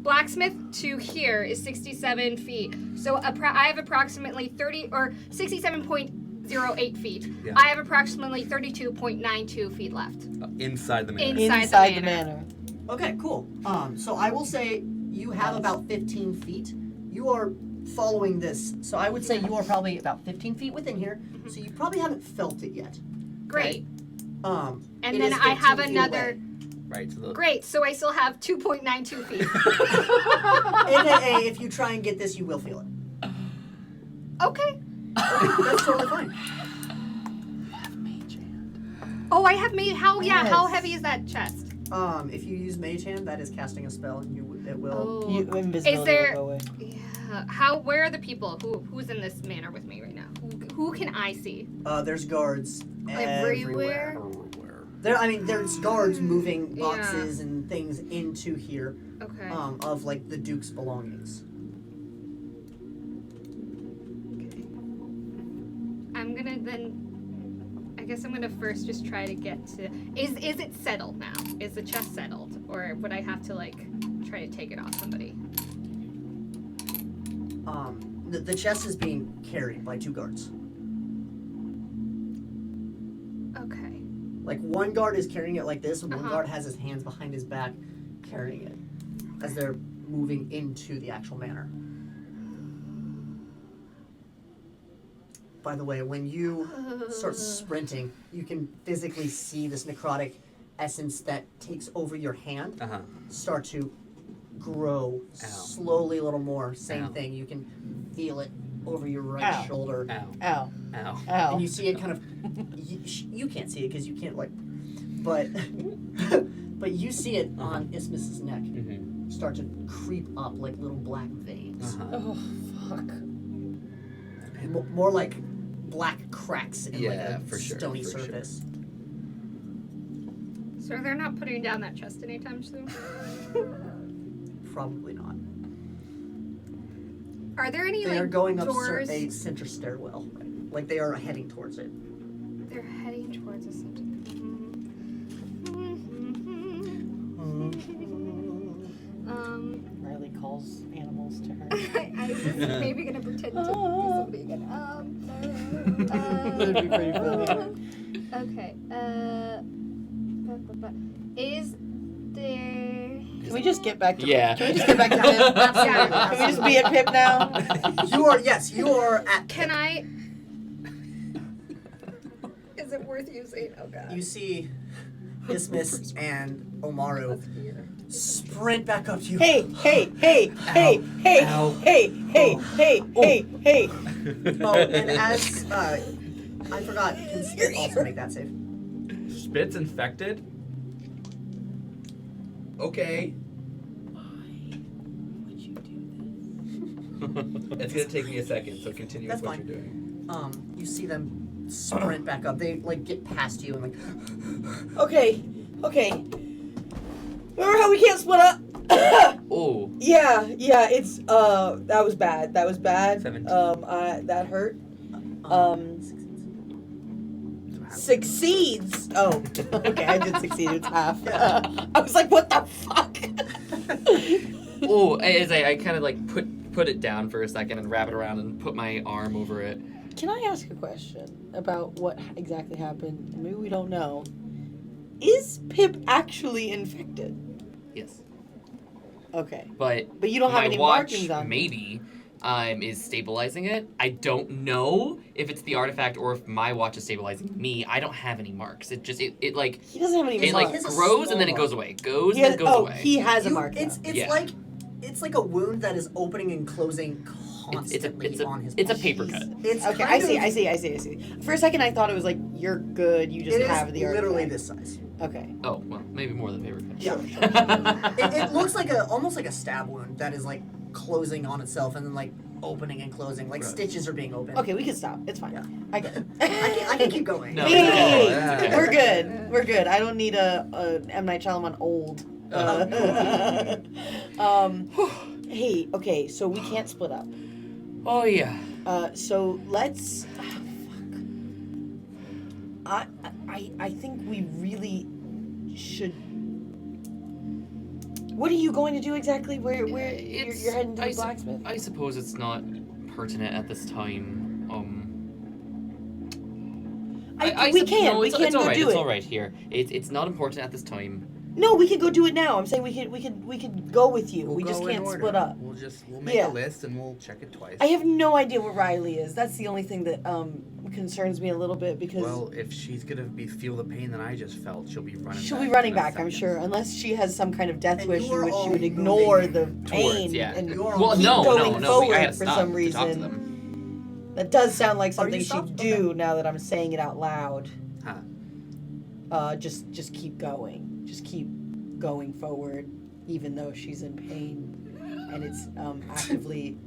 blacksmith to here is 67 feet. So I have approximately 30 or 67.08 feet. Yeah. I have approximately 32.92 feet left. Inside the man. Inside the the manor. manor. Okay, cool. So I will say you have about 15 feet. You are following this. So I would say you are probably about 15 feet within here. So you probably haven't felt it yet. Great. And And then I have another. Right. So the, Great. So I still have 2.92 feet. AKA, if you try and get this, you will feel it. Okay. That's totally fine. Oh, I have made how? Yeah. How Yes. heavy is that chest? If you use Mage Hand, that is casting a spell, and it will. Oh. You, invisibility Is there- will go away. Yeah. How? Where are the people? Who's in this manor with me right now? Who can I see? There's guards everywhere. Everywhere? There's guards moving Yeah. boxes and things into here Okay. of like the Duke's belongings. I'm gonna then. I guess I'm gonna first just try to get to. Is it settled now? Is the chest settled, or would I have to like try to take it off somebody? The chest is being carried by 2 guards. Okay. Like one guard is carrying it like this, and one Uh-huh. guard has his hands behind his back carrying it as they're moving into the actual manor. By the way, when you start sprinting, you can physically see this necrotic essence that takes over your hand start to grow slowly a little more. Same Ow. thing. You can feel it over your right Ow. shoulder. Ow. Ow. Ow. Ow. And you see it kind of, you can't see it because you can't but but you see it on Isthmus's neck Mm-hmm. start to creep up like little black veins. Oh, fuck. More like black cracks in like Yeah, a for sure, stony for sure. surface. So they're not putting down that chest anytime soon. Probably not. Are there any They are like going up doors? a center stairwell. Like they are heading towards it. They're heading towards us. Riley calls animals to her. I was maybe gonna pretend to be somebody again. That'd be pretty funny. Okay. Is there? Can we just get back to Yeah. Can we just get back to Pip? Yeah. Can we just be at Pip now? You are at. Can I? Is it worth using? Oh god. You see Isthmus and Omaru sprint back up to you. Hey, hey, hey, hey, hey, Ow. hey, hey, hey, hey, hey. Oh, and as I forgot, can Spit also make that save? Spit's infected? Okay. Would you do It's gonna take me a second, so continue That's with what fine. you're doing. You see them sprint back up. They like get past you and like. this? Okay, okay. Remember how we can't split up? Oh. Yeah, it's that was bad. That was bad. 17. That hurt. Succeeds. Succeeds. Oh, okay. I did succeed. It's half. Yeah. I was like, what the fuck? Oh, as I kind of like put it down for a second and wrap it around and put my arm over it. Can I ask a question about what exactly happened? Maybe we don't know. Is Pip actually infected? Yes. Okay. But you don't have my any watch markings on it. maybe is stabilizing it. I don't know if it's the artifact or if my watch is stabilizing me. I don't have any marks. It just it like He doesn't have any it marks. like He has a grows and then it small goes away. Goes He and has, then goes away. he has a mark. It's though. Yeah. like it's like a wound that is opening and closing constantly on his it's a body. paper cut. It's Okay, kind I see. For a second, I thought it was like, you're good, you just It have is the literally artifact. this size. Okay. Oh well, maybe more than paper cut. Yeah. It looks like almost like a stab wound that is like closing on itself and then like opening and closing, like Gross. stitches are being opened. Okay, we can stop. It's fine. Yeah. I get it. I can keep going. No. Hey, Yeah. Okay. we're good. We're good. I don't need a M. Night Shyamalan old. Hey, okay, so we can't split up. Oh yeah. So let's. I think we really should. What are you going to do exactly? Where you're heading to the blacksmith? I suppose it's not pertinent at this time. We can No, it's go alright. do It's it. all right here. It's not important at this time. No, we can go do it now. I'm saying we could go with you. We'll we just go in can't order. split up. We'll make Yeah. a list and we'll check it twice. I have no idea where Riley is. That's the only thing that concerns me a little bit because Well, if she's gonna feel the pain that I just felt, she'll be running. she'll back be running in a back, I'm second. sure, unless she has some kind of death And wish you in are which she all would ignore the moving pain Yeah. and You are Well, keep no. going I had forward to for stop some to talk to reason. them. That does sound like Are something you she'd stopped? do now that I'm saying it out loud. Huh. Just keep going. Just keep going forward, even though she's in pain, and it's actively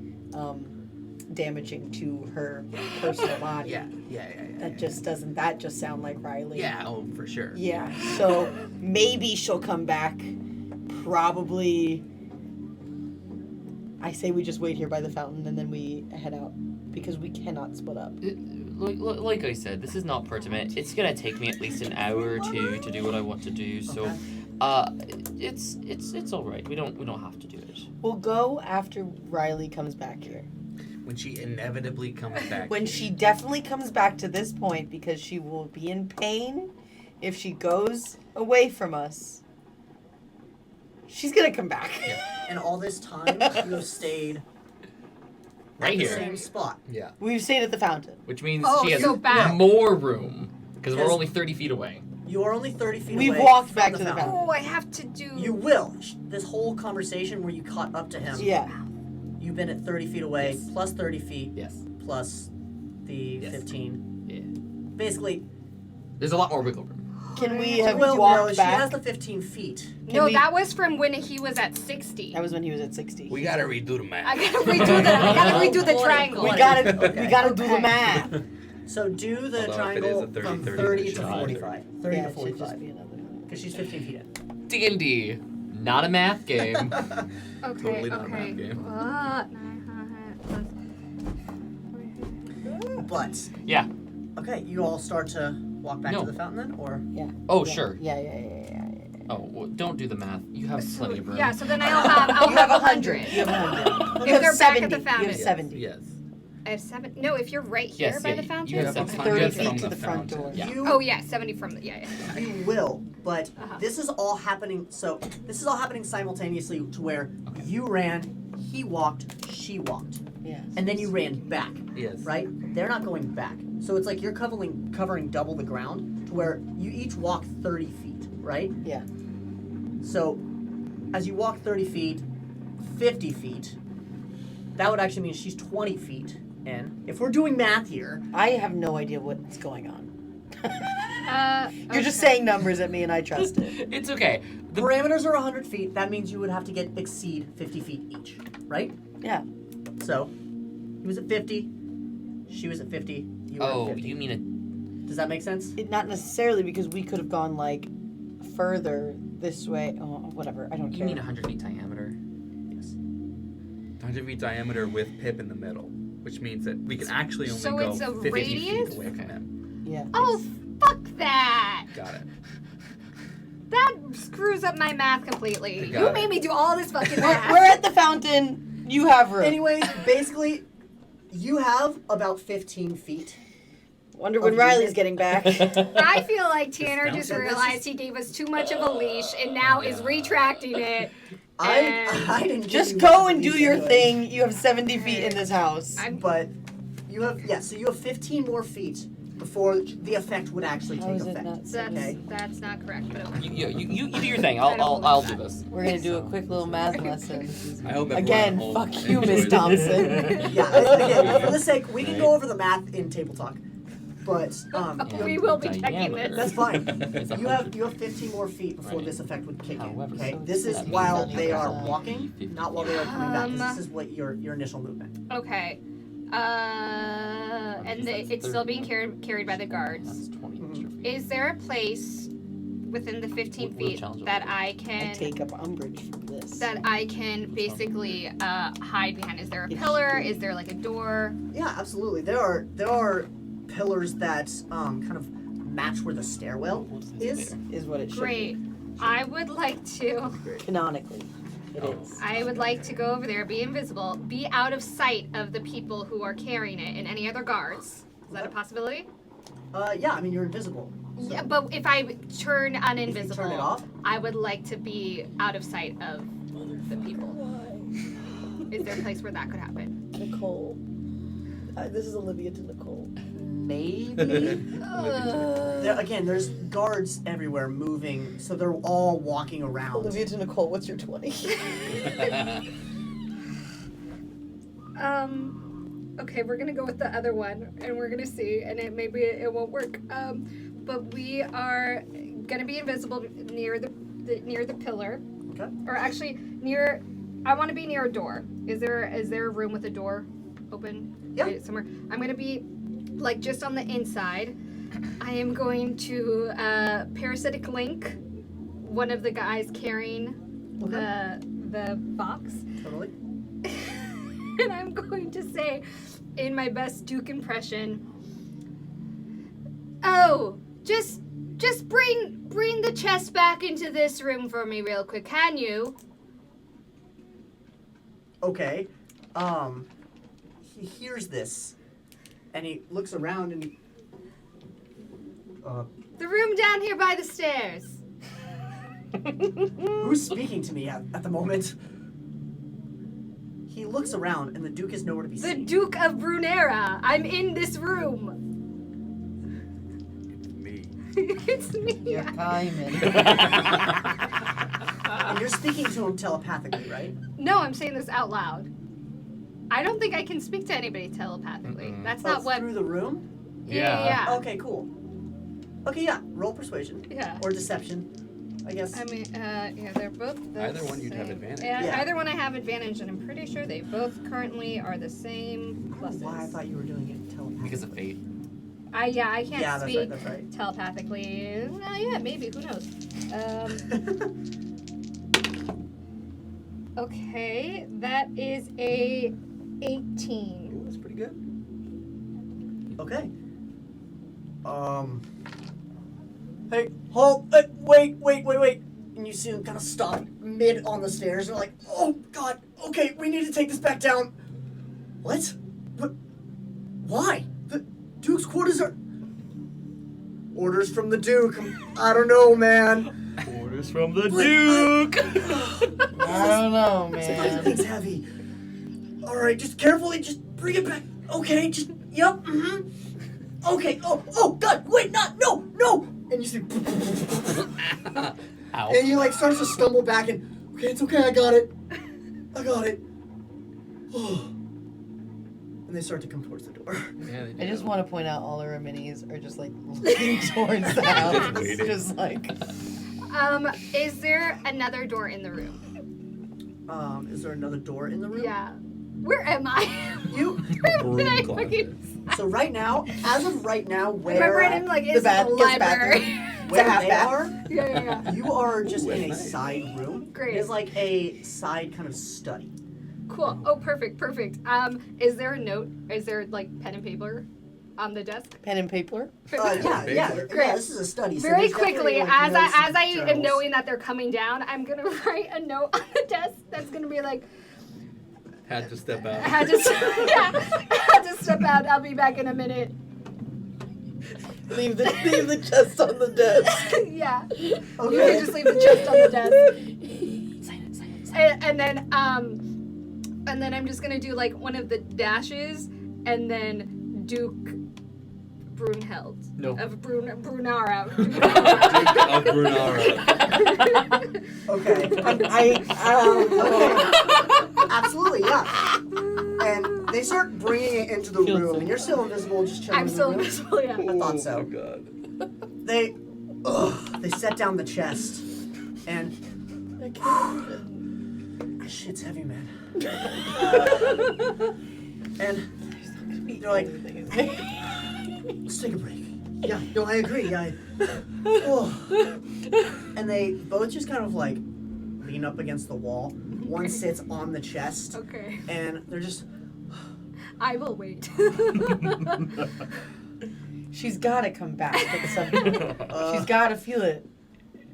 damaging to her personal body. Yeah. That just doesn't. That just sound like Riley. Yeah. Oh, for sure. Yeah. So maybe she'll come back. Probably. I say we just wait here by the fountain and then we head out because we cannot split up. Like I said, this is not pertinent. It's gonna take me at least an hour or two to do what I want to do. So, it's all right. We don't have to do it. We'll go after Riley comes back here. When she inevitably comes back. When she definitely comes back to this point because she will be in pain if she goes away from us. She's gonna come back. And all this time, you have stayed Right at the here. same spot. Yeah. We've stayed at the fountain. Which means Oh, she has so back. more room because we're Because- only 30 feet away. You are only 30 feet We've away. walked from back to the fountain. fountain. Oh, I have to do. You will. This whole conversation where you caught up to him, Yeah. you've been at 30 feet away, Yes. plus 30 feet, Yes. plus the Yes. 15. Yeah. Basically, There's a lot more wiggle room. Can we have well, no, walked she back? has the 15 feet. No, we- that was from when he was at 60. That was when he was at 60. We gotta redo the math. I gotta redo the triangle. We gotta Okay. do the Okay. math. So do the Although if it is triangle a 30, from 30, 30 it to should be 45. 30 Yeah, to it should 45. just be another. Because she's 15 feet in. D&D, not a math game. Okay, Totally not a okay. math game. But, Yeah. okay, you all start to walk back No. to the fountain then? Or Yeah. Oh, yeah. sure. Yeah. Oh, well, don't do the math. You have plenty of room. Yeah, so then I'll You have have 100. 100. You have 100. If You have they're 70. back at the You fountain. have 70. Yes. I have 7. No, if you're right here Yes, by yeah, the you fountain. have It's some 30 time. feet from to the the front fountain. door. Yeah. you, Oh yeah, 70 from the you will, but Uh-huh. this is all happening. So this is all happening simultaneously to where you ran, he walked, she walked, Yes. and then you ran back. Yes. Right? They're not going back. So it's like you're covering double the ground to where you each walk 30 feet, right? Yeah. So as you walk 30 feet, 50 feet, that would actually mean she's 20 feet in. If we're doing math here, I have no idea what's going on. You're just Okay. saying numbers at me and I trust it. It's okay. the parameters are 100 feet. That means you would have to exceed 50 feet each, right? Yeah. So he was at 50, she was at 50, you were Oh, at 50. you mean Does that make sense? Not necessarily because we could have gone like further this way. Oh, whatever. I don't you care. mean 100 feet diameter? Yes. 100 feet diameter with Pip in the middle, which means that we can actually only So go it's a 50 radius? feet away from him. Yeah. Oh, fuck that! Got it. That screws up my math completely. Got You it. made me do all this fucking We're math. at the fountain. You have room. Anyways, basically, you have about 15 feet. Wonder when of Riley's unit. getting back. I feel like Tanner just downstairs. realized he gave us too much of a leash and now is retracting it. I didn't give Just you go much and do leash your anyway. thing. You have 70 feet in this house. But you have so you have 15 more feet before the effect would actually How take is it effect. not That's, 70? Okay. that's not correct, but okay. You do your thing. I'll do this. We're gonna do a quick little math lesson. I hope everyone Again, at home fuck you, Miss enjoys- Thompson. Yeah, again, for the sake, we can go over the math in table talk, but We will be checking this. that's fine. Is You have 15 more feet before Right. this effect would kick However, in. Okay, so this is that means while that they you are have walking, 50. not while they are coming back. 'Cause Um, this is what your initial movement. Okay. And it's still being carried by the guards. That's 20 extra feet. Is there a place within the 15 We'll feet challenge it. that I I can take up umbrage from this. basically hide behind? Is there a It's pillar? true. Is there like a door? Yeah, absolutely. There are pillars that kind of match where the stairwell is. Is what it should Great. I would like to. be. Canonically, it is. I would like to go over there, be invisible, be out of sight of the people who are carrying it and any other guards. Is that a possibility? Yeah, I mean you're invisible. So Yeah, but if I turn if uninvisible, you turn it off, I would like to be out of sight of the people. Is there a place where that could happen? Nicole. This is Olivia to Nicole. maybe. Again, there's guards everywhere moving, so they're all walking around. Olivia to Nicole, what's your 20? Okay, we're gonna go with the other one, and we're gonna see, and maybe it won't work. But we are gonna be invisible near the pillar, Okay. or actually near. I want to be near a door. Is there a room with a door? open Yeah. right, somewhere. I'm gonna be like just on the inside. I am going to parasitic link one of the guys carrying the box. Totally. And I'm going to say, in my best Duke impression, "Oh, just bring the chest back into this room for me real quick, can you?" Okay. He hears this, and he looks around and he, The room down here by the stairs. who's speaking to me at the moment? He looks around, and the Duke is nowhere to be The seen. Duke of Brunera. I'm in this room. Me. It's me. You're Kaiman. And you're speaking to him telepathically, right? No, I'm saying this out loud. I don't think I can speak to anybody telepathically. That's not what. Through the room? Yeah. Okay, cool. Okay, yeah. Roll persuasion. Yeah. Or deception, I guess. I mean, yeah, they're both the Either one you'd have same. advantage. Yeah, Yeah. either one I have advantage, and I'm pretty sure they both currently are the same I don't pluses. know why I thought you were doing it telepathically. Because of fate. I can't Yeah, that's speak right, that's right. telepathically. Yeah, maybe. Who knows? Okay, that is a 18. Ooh, that's pretty good. Okay. Hey, hold. Wait. And you see him kind of stop mid on the stairs. And they're like, oh, God. Okay, we need to take this back down. What? Why? The Duke's quarters are... Orders from the Duke. I don't know, man. Orders from the Duke. I don't know, Everything's man. heavy. All right, just carefully, just bring it back. Okay, just, yep, Okay, oh, God, wait, no. And you see, Ow. and he like starts to stumble back and, okay, it's okay, I got it. And they start to come towards the door. Yeah, they I do. just want to point out all our minis are just like looking towards the house. waiting. Just like, Is there another door in the room? Is there another door in the room? Yeah. Where am I? You, Where did I closet. fucking... so right now, as of right now, where, Remember, I'm like, the it's bath- the it's library. where half they bath. are, Yeah. you are just Ooh, in a that's nice. side room. Great. It's like a side kind of study. Cool. Oh, perfect. Is there a note? Is there like pen and paper on the desk? pen and paper. Yeah, Great. this is a study. so Very there's definitely, quickly, like, as notes and I am journals. knowing that they're coming down, I'm gonna write a note on the desk that's gonna be like, Had to step I out. had to, I had to step out. I'll be back in a minute. Leave the chest on the desk. Yeah. You can Okay. just leave the chest on the desk. And then I'm just gonna do like one of the dashes, and then Duke Brunheld. No. Of Brunara. Of Brunara. Okay. I Okay. Absolutely, yeah. And they start bringing it into the room, and you're still invisible, just chilling I'm in the still room. invisible, yeah. I thought so. Oh my God. They set down the chest, and shit's heavy, man. And they're like, let's take a break. Yeah, no, I agree. And they both just kind of like lean up against the wall. One sits on the chest, Okay. and they're just. I will wait. She's got to come back at some point. She's got to feel it.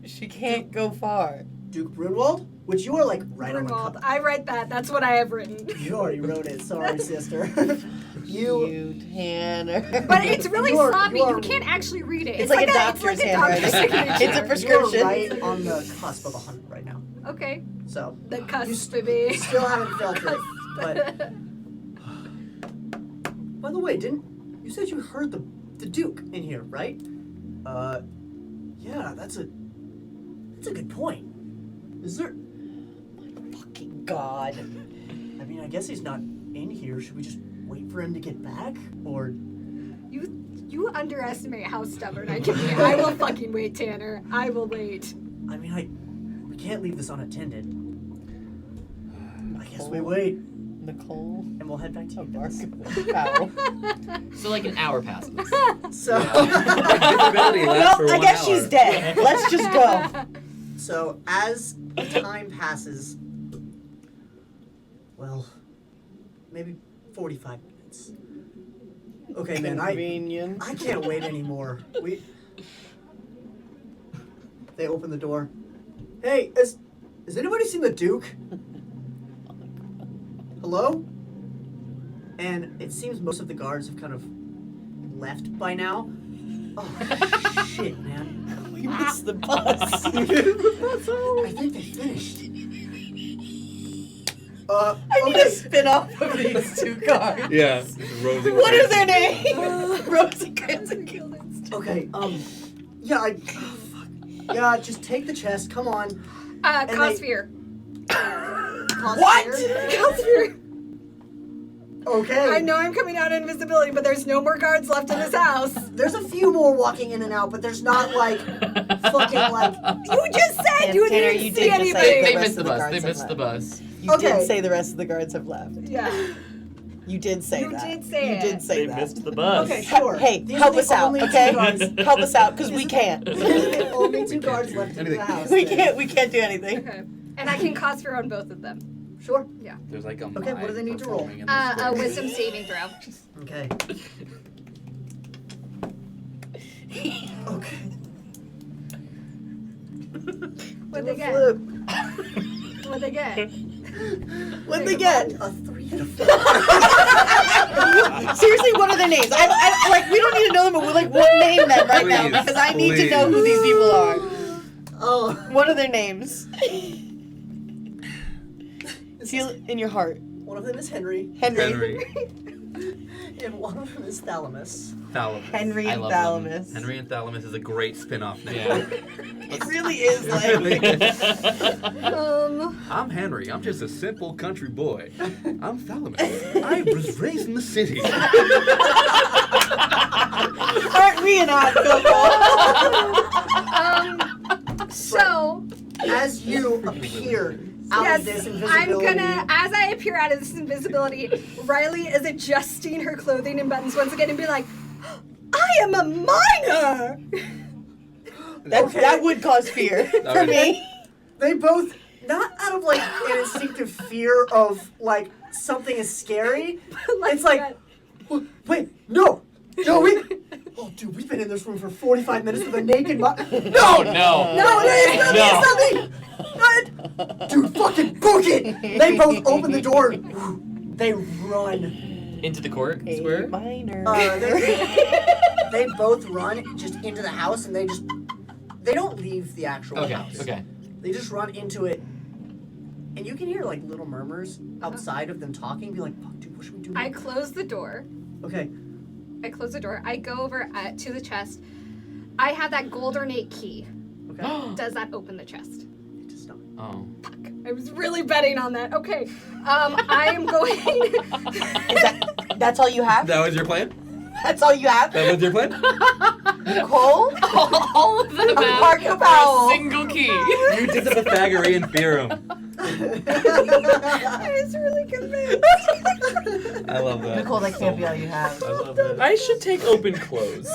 She can't go far. Duke Brunwald, which you are like right on the Brunwald. cup. I write that. That's what I have written. You already wrote it. Sorry, sister. You Tanner. But it's really You are- sloppy. you You are- can't actually read it. It's like a doctor's handwriting. signature. It's a prescription. You are right on the cusp of 100 right now. Okay. So The you cusp, baby. still haven't felt it. But by the way, you said you heard the Duke in here, right? Yeah, that's a good point. Is there? Fucking God. I mean, I guess he's not in here. Should we just wait for him to get back, or? You underestimate how stubborn I can be. I will fucking wait, Tanner. I will wait. I mean, we can't leave this unattended. I guess we wait. Nicole. and we'll head back to you. Abarca. Powell. So like an hour passes. So, Invisibility lasts for Well, I 1 guess hour. she's dead. Let's just go. so as time passes, well, maybe 45 minutes. Okay, man, Convenient. I can't wait anymore. They open the door. Hey, has anybody seen the Duke? Hello? And it seems most of the guards have kind of left by now. Oh, shit, man. We missed the bus. I think they finished. I need a spin-off of these two cards. Yeah. Rosie. What are their names? Rosie Crimson Gilded. Okay, yeah, fuck. Yeah, just take the chest, come on. Cossphere. What? Cossphere. Okay. I know I'm coming out of invisibility, but there's no more guards left in this house. There's a few more walking in and out, but there's not like fucking like. You just said you Tanner, didn't you see did just anybody. say They the rest missed the of the bus. guards They have missed the left. bus. You Okay. did say the rest of the guards have left. Yeah. You did say You that. did say You it. did say that. the bus. Okay, sure. Hey, These help are the us out, only two okay? guards- Help us out, because we can't. These are the only two guards left in the house. We can't do anything. Okay. And I can Cossphere on both of them. Sure. There's like a Okay, what do they need to roll? performing in the A square. wisdom saving throw. Okay. Okay. What'd they get? Flip. What'd they get? What'd they get? A 3 and a 4. Seriously, what are their names? I like, we don't need to know them, but we're like, what name them right now? Please, Because I need to know who please. these people are. Oh. What are their names? Feel it in your heart. One of them is Henry, Henry. and one of them is Thalamus. Thalamus. Henry I and love them. Thalamus. Henry and Thalamus is a great spin-off name. Yeah. It really is like. I'm Henry. I'm just a simple country boy. I'm Thalamus. I was raised in the city. Aren't we an odd couple? So, As you appear out of this I'm invisibility, gonna, as I appear out of this invisibility, Riley is adjusting her clothing and buttons once again and be like, I am a minor! That would cause fear for me. they both, not out of like an instinctive fear of like something is scary. It's like, wait, no, oh dude, we've been in this room for 45 minutes with a naked No, No. it's nothing. Dude, fucking book it! They both open the door. They run. Into the court A square. minor. They both run just into the house, and they don't leave the actual Okay. house. Okay. They just run into it, and you can hear like little murmurs outside of them talking. Be like, "Fuck, dude, what should we do?" I close the door. Okay. I close the door. I go over to the chest. I have that gold ornate key. Okay. Does that open the chest? It does not. Oh. I was really betting on that. Okay. I am going. That's all you have? That was your plan? That's all you have? That was your plan? Nicole? All of them Abarca have Powell. a single key. You did the Pythagorean theorem. I was really convinced. I love that. Nicole, that can't be all you have. I love that. I should take open close.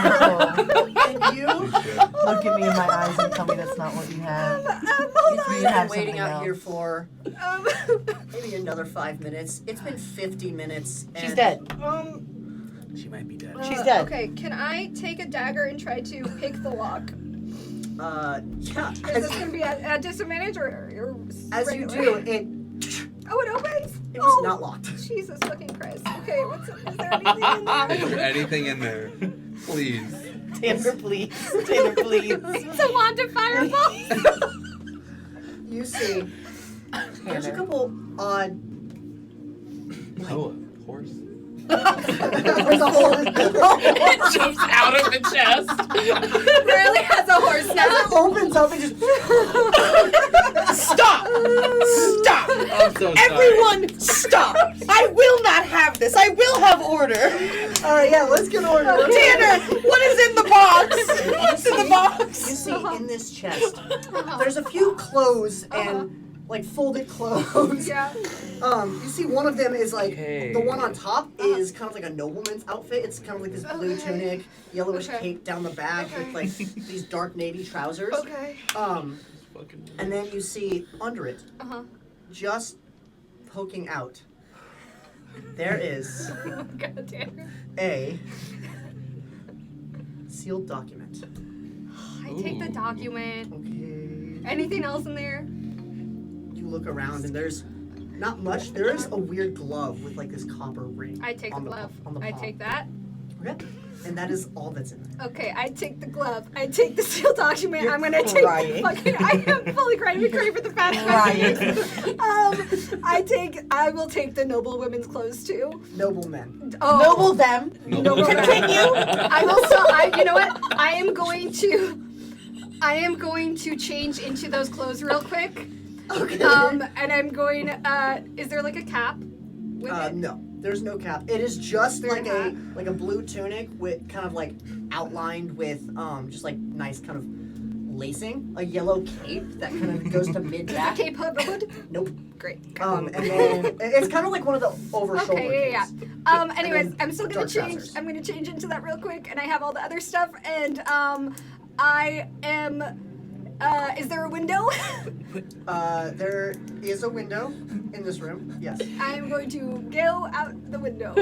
Nicole, And you? look at me in my eyes and tell me that's not what you have. Hold on. You You've have been waiting something out here else. for maybe another 5 minutes. It's been 50 minutes. And She's dead. She might be dead. She's dead. Okay, can I take a dagger and try to pick the lock? Yeah. Is this going to be a disadvantage or As you regular? do, it Oh, it opens? was not locked. Jesus fucking Christ. Okay, is there anything in there? Is there anything in there? Please. Tanner, please. Tanner, please. It's a wand of fireball. You see, there's a couple odd. Oh, a horse? There's a whole. It jumps out of the chest. Riley has a horse As now. it opens up and just. Stop! Stop! I'm so sorry. Everyone, stop! I will not have this. I will have order. Alright, yeah, let's get order. Tanner, what is in the box? What's in the You box? see in this chest, there's a few clothes and like folded clothes. Yeah. You see one of them is like Okay. the one on top is kind of like a nobleman's outfit. It's kind of like this blue tunic, yellowish cape down the back with like these dark navy trousers. Okay. And then you see under it, just poking out, there is God damn. a sealed document. I take the document. Okay. Anything else in there? You look around and there's not much. There is a weird glove with like this copper ring. I take the glove. On the I palm. take that. Okay. And that is all that's in there. Okay, I take the glove. I take the sealed document. You're I'm gonna take crying. the fucking. I am fully crying. I'm crying for the fat I will take the noble women's clothes too. Noblemen. Oh. Noble them. Noble. Continue. I will. You know what? I am going to change into those clothes real quick. Okay. And I'm going. Is there like a cap? With it? No. There's no cap. It is just There like not? a blue tunic with kind of like outlined with just like nice kind of lacing, a yellow cape that kind of goes to mid Does back. the cape hood? Nope. Great. And then it's kind of like one of the over shoulder Okay, yeah. capes. Anyways, then I'm still gonna dark change. trousers. I'm gonna change into that real quick, and I have all the other stuff. And I am. Is there a window? There is a window in this room. Yes. I am going to go out the window.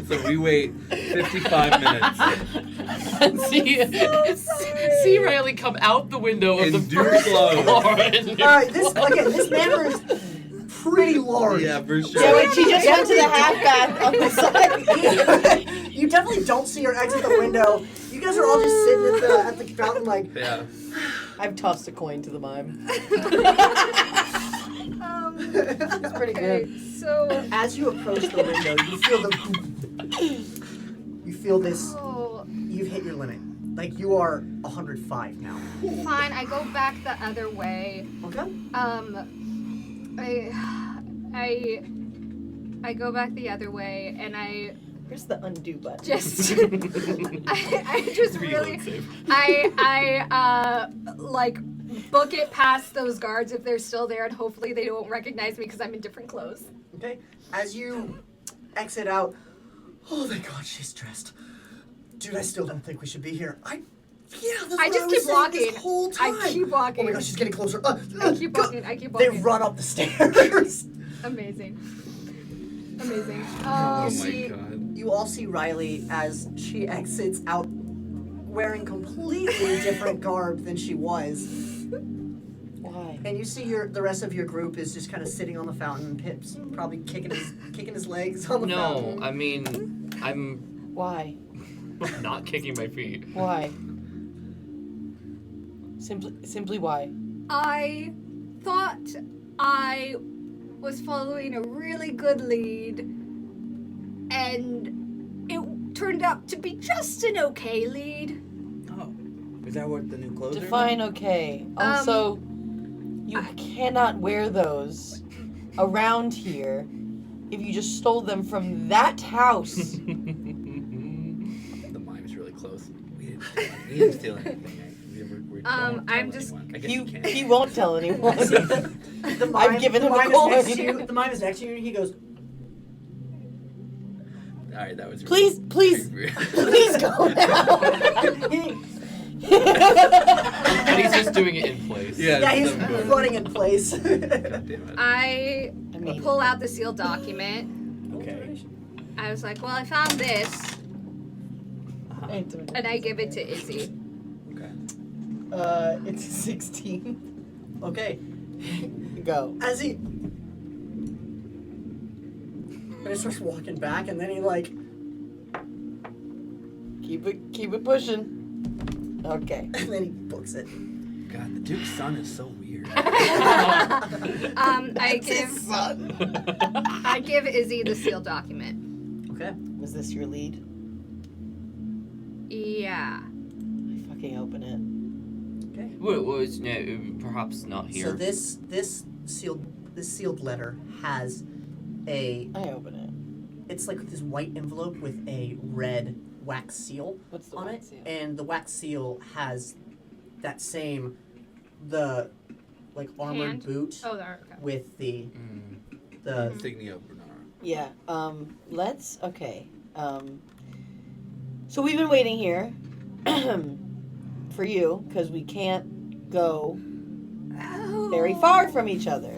So we wait 55 minutes. And see Riley come out the window of In the due first clothes. floor. in new All right. This manor is pretty large. Yeah, for sure. Yeah, when she just went to the half bath on the side. You definitely don't see her exit the window. You guys are all just sitting at the fountain like. Yeah. I've tossed a coin to the mime. It's pretty good. So. As you approach the window, you feel this. Oh, You've hit your limit. Like you are 105 now. fine. I go back the other way. Okay. I go back the other way, and I Here's the undo button. just I just really I like book it past those guards if they're still there, and hopefully they don't recognize me because I'm in different clothes. Okay. As you exit out, oh thank God she's dressed. Dude, I still don't think we should be here. That's I what just was keep saying walking. This whole time. I keep walking. Oh my God, she's getting closer. I keep go. walking. I keep They walking. run up the stairs. Amazing. Amazing. Oh You my see- god. You all see Riley as she exits out wearing completely different garb than she was. Why? And you see the rest of your group is just kind of sitting on the fountain. Pip's probably kicking his legs on the No, fountain. I mean, I'm Why? not kicking my feet. Why? Simply why? I thought I was following a really good lead, and it turned out to be just an okay lead. Oh. Is that what the new clothes Define okay. Also, you cannot wear those around here if you just stole them from that house. The mime's really close. We didn't steal anything. We're don't I'm tell just- anyone. I guess He you can. he won't tell anyone. The mime, I've given the him a mime coin. is next to you. The mime is next to you, and he goes, Alright, that was Please go now. And he's just doing it in place. yeah, he's so good. running in place. God damn it. I mean- pull out the sealed document. Okay. I was like, well, I found this, and I give it to Izzy. Okay. It's 16. Okay. Go. As he starts walking back, and then he like Keep it pushing. Okay. and then he books it. God, the Duke's son is so weird. I give Izzy the sealed document. Okay. Was this your lead? Yeah. I fucking open it. Okay. Well, it's perhaps not here. So this sealed letter has I open it. it's like this white envelope with a red wax seal What's the on wax it, seal? and the wax seal has that same the like armored Hand? boot Oh, there. Okay. with the Insignia of Brunara. Yeah. Let's. Okay. So we've been waiting here for you because we can't go very far from each other.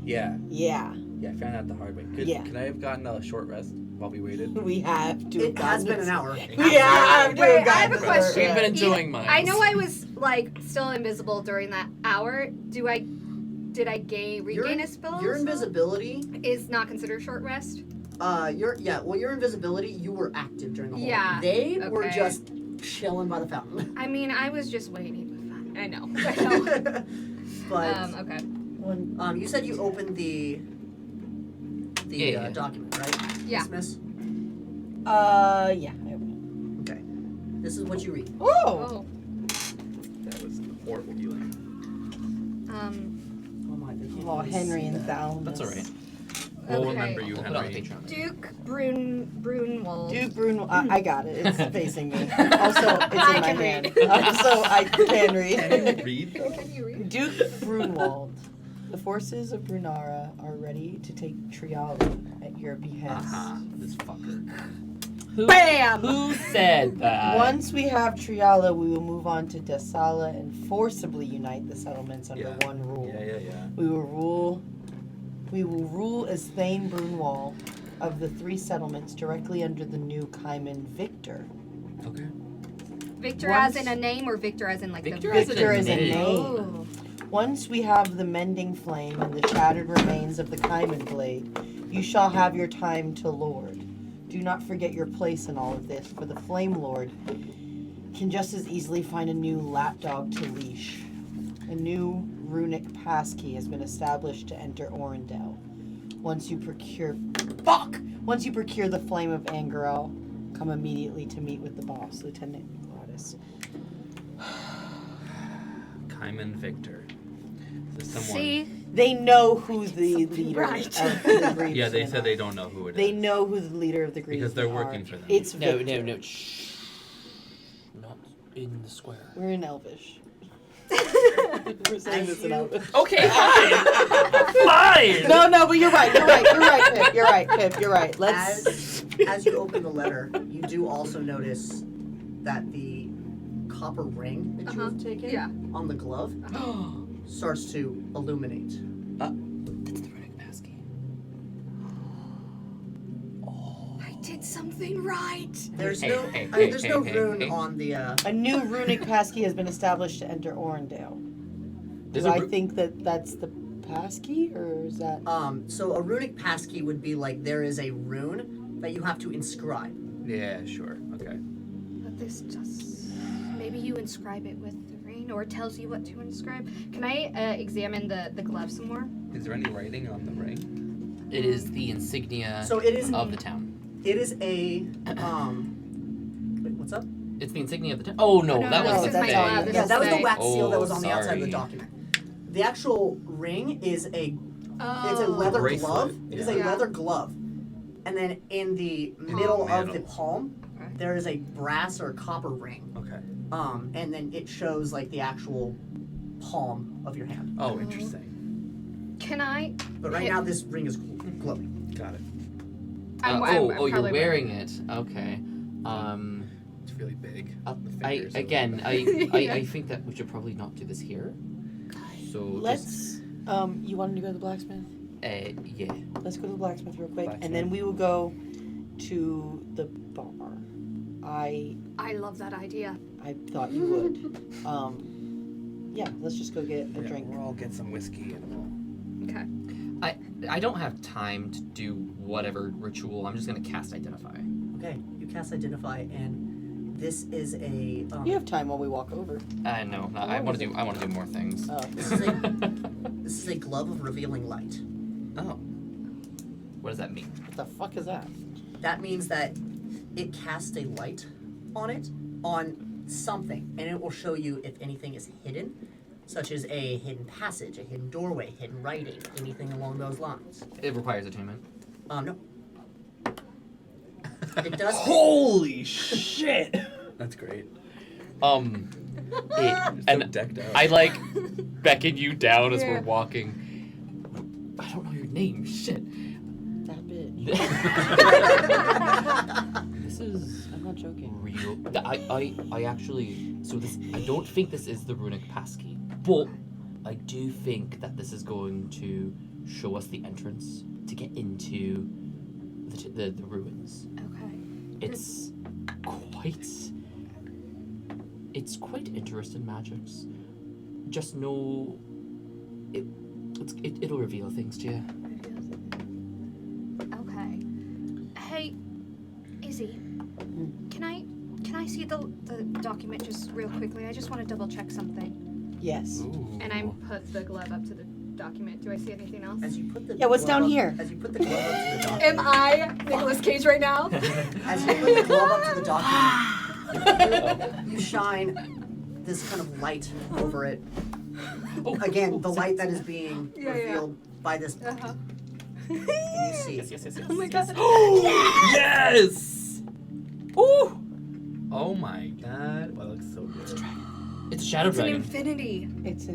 Yeah. Yeah. Yeah, I found out the hard way. Yeah. Could I have gotten a short rest while we waited? We have to. It has been an hour. We have to. Wait, I have a question. We've been enjoying mine. I know I was like still invisible during that hour. Did I regain a spell? Your invisibility is not considered short rest. your invisibility, you were active during the whole Yeah, time. They were okay. just chilling by the fountain. I mean, I was just waiting. I know. But Okay. you said you opened the Yeah. document, right? Yeah. Dismiss? Yeah. Okay. This is what you read. Oh. Oh. That was horrible healing. Oh my, they can't Oh, really Henry see and that. Thalamus. That's all right. We'll Okay. remember you, We'll put it on the Henry. Patreon. Duke Brunwald. Duke Brun. I got it. It's facing me. Also, it's in my can hand. read. So I can read. Read. Can you read? Duke Brunwald. The forces of Brunara are ready to take Triala at your behest. This fucker. Bam! Who said that? Once we have Triala, we will move on to Desala and forcibly unite the settlements under Yeah. one rule. Yeah. We will rule as Thane Brunwald of the 3 settlements directly under the new Kaiman Victor. Okay. Victor Once- as in a name or Victor as in like Victor the as in Victor is a name. name. Oh. Once we have the mending flame and the shattered remains of the Kaiman blade, you shall have your time to lord. Do not forget your place in all of this, for the Flame Lord can just as easily find a new lapdog to leash. A new runic passkey has been established to enter Orendelle. Once you procure the Flame of Angerel, come immediately to meet with the boss, Lieutenant Gladys. Kaiman Victor. So someone. See? They know who the leader right. of the Griefs Yeah, they are. said they don't know who it is. They know who the leader of the Griefs Because they're are. working for them. It's No, Victor. no. Shh. Not in the square. We're in Elvish. We're saying this in Elvish. Okay, fine. Fine. No, but you're right, Pip. You're right. Let's. As you open the letter, you do also notice that the copper ring that you have taken Yeah. on the glove starts to illuminate. That's the runic passkey. I did something right. There's Hey, no, hey, I mean, there's hey, no hey, rune hey. on the. A new runic passkey has been established to enter Orendale. There's Do a I ru- think that that's the passkey, or is that? So a runic passkey would be like there is a rune that you have to inscribe. Yeah, sure. Okay. But this just maybe you inscribe it with the ring, or it tells you what to inscribe. Can I examine the glove some more? Is there any writing on the ring? It is the insignia So it is. of the town. It is a. Wait, what's up? It's the insignia of the town. Oh no, No, that no, was this the is my thing. glove. This Yeah, is that was the the- wax seal that Oh, was on the outside of the sorry. document. The actual ring is a. Oh. It's a leather Bracelet, glove. It is a yeah. leather glove, and then in the middle of the Middle. palm, Okay. there is a brass or copper ring. Okay. And then it shows like the actual palm of your hand. Oh, interesting. Can I? But right now, this ring is glowing. Got it. I'm you're probably wearing it. Okay. It's really big. The I fingers are again, really I think that we should probably not do this here. So Let's. You wanted to go to the blacksmith? yeah. Let's go to the blacksmith real quick, Blacksmith. and then we will go to the bar. I love that idea. thought you would. Yeah, let's just go get a Yeah, drink. we'll all get some whiskey and Okay. I don't have time to do whatever ritual. I'm just gonna cast Identify. Okay, you cast Identify, and this is a. You have time while we walk over. No, I want to do more things. Oh. This is a glove of revealing light. Oh. What does that mean? What the fuck is that? That means that it casts a light on it, on something, and it will show you if anything is hidden, such as a hidden passage, a hidden doorway, hidden writing, anything along those lines. It requires attunement. No. It does. Holy shit! That's great. And decked out. I like beckon you down as Yeah. we're walking. I don't know your name. Shit. That bitch. This is. I'm not joking. Real. I actually. So this. I don't think this is the runic passkey, but I do think that this is going to show us the entrance to get into the ruins. Okay. It's quite interesting magics. Just know it'll reveal things to you. Okay. Hey, Izzy, can I see the document just real quickly? I just want to double check something. Yes. Ooh. And I put the glove up to the document. Do I see anything else? As you put the Yeah, what's glove down up- here? As you put the glove up to the document. Am I Nicolas Cage right now? As you put the glove up to the document, you shine this kind of light over it. Again, the light that is being Yeah, yeah. revealed by this. Uh-huh. And you see. Yes. Oh my god. Yes! Ooh! Oh my god. Well, that looks so good. It's a shadow It's an dragon. infinity. It's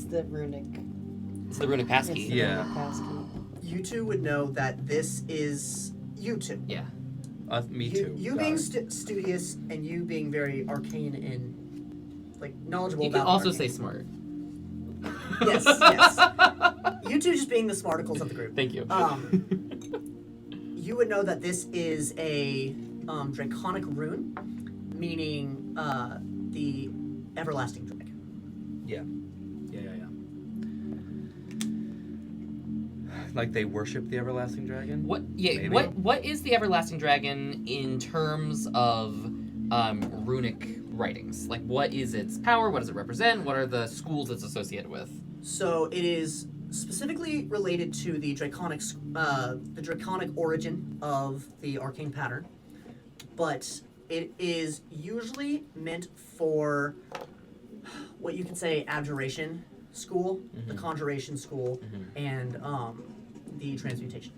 the runic. It's the runic It's passkey. the Yeah. runic passkey. You two would know that this is you two. Yeah. Me You, too. you Got being it. studious and you being very arcane and like knowledgeable You can about. also arcane. say smart. Yes. You two just being the smarticles of the group. Thank you. You would know that this is a draconic rune, meaning the everlasting dragon. Yeah. Like they worship the everlasting dragon? What? Yeah. Maybe. What is the everlasting dragon in terms of runic writings? Like, what is its power? What does it represent? What are the schools it's associated with? So it is specifically related to the draconic origin of the arcane pattern, but it is usually meant for what you could say abjuration school, the conjuration school, and the transmutation.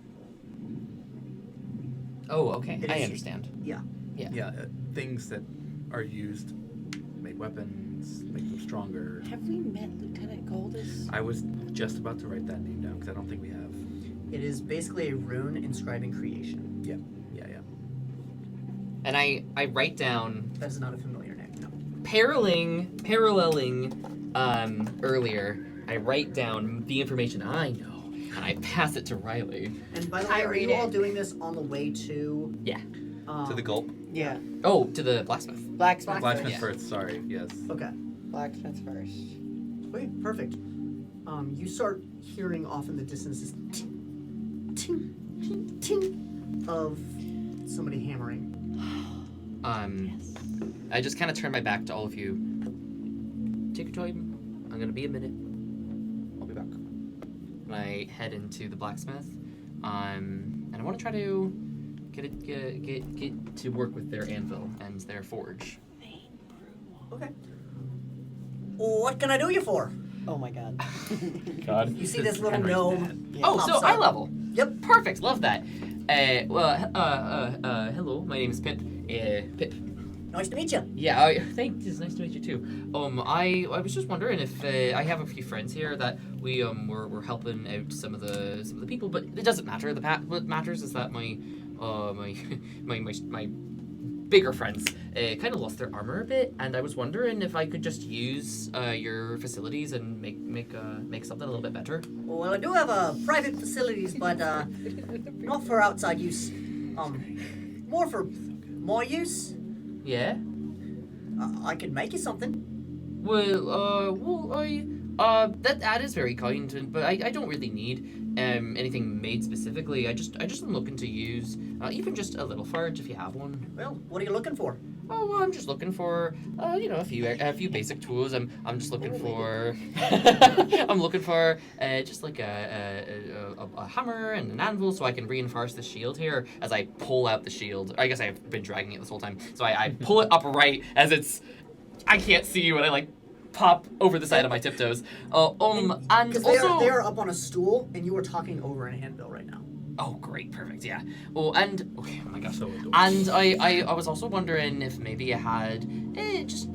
Oh, okay. It I is- understand. Yeah. Yeah, things that are used to make weapons, make them stronger. Have we met Lieutenant Goldus? I was just about to write that name down because I don't think we have. It is basically a rune inscribing creation. Yeah. And I write down That is not a familiar name. No. paralleling earlier. I write down the information I know and I pass it to Riley. And by the I way, are read you all it. doing this on the way to? Yeah. To the gulp. Yeah. Oh, to the blacksmith. Blacksmith. Blacksmith Yeah. first, sorry, yes. Okay. Blacksmith first. Okay, perfect. You start hearing off in the distance this ting, ting, ting, ting of somebody hammering. I just kind of turn my back to all of you. Take your time. I'm gonna be a minute. I'll be back. And I head into the blacksmith. And I want to try to get to work with their anvil and their forge. Okay. What can I do you for? Oh my god. God. You see this little gnome. Yeah. Oh, so Pops eye up. level. Yep. Perfect. Love that. Hello. My name is Pip. Pip. Nice to meet you. Yeah, thanks. It's nice to meet you too. I was just wondering if I have a few friends here that we're helping out some of the people, but it doesn't matter. What matters is that my bigger friends kind of lost their armor a bit, and I was wondering if I could just use your facilities and make something a little bit better. Well, I do have private facilities, but not for outside use. More for my use. Yeah. I could make you something. That is very kind, but I don't really need anything made specifically. I just am looking to use even just a little forge if you have one. Well, what are you looking for? Oh, well, I'm just looking for a few basic tools. I'm just looking for I'm looking for just like a hammer and an anvil so I can reinforce the shield here as I pull out the shield. I guess I've been dragging it this whole time. So I pull it upright as I can't see you and I like pop over the side of my tiptoes. And Because also they are up on a stool, and you are talking over an anvil right now. Oh, great, perfect, yeah. Oh, and okay, oh my gosh. So adorable. And I was also wondering if maybe you had just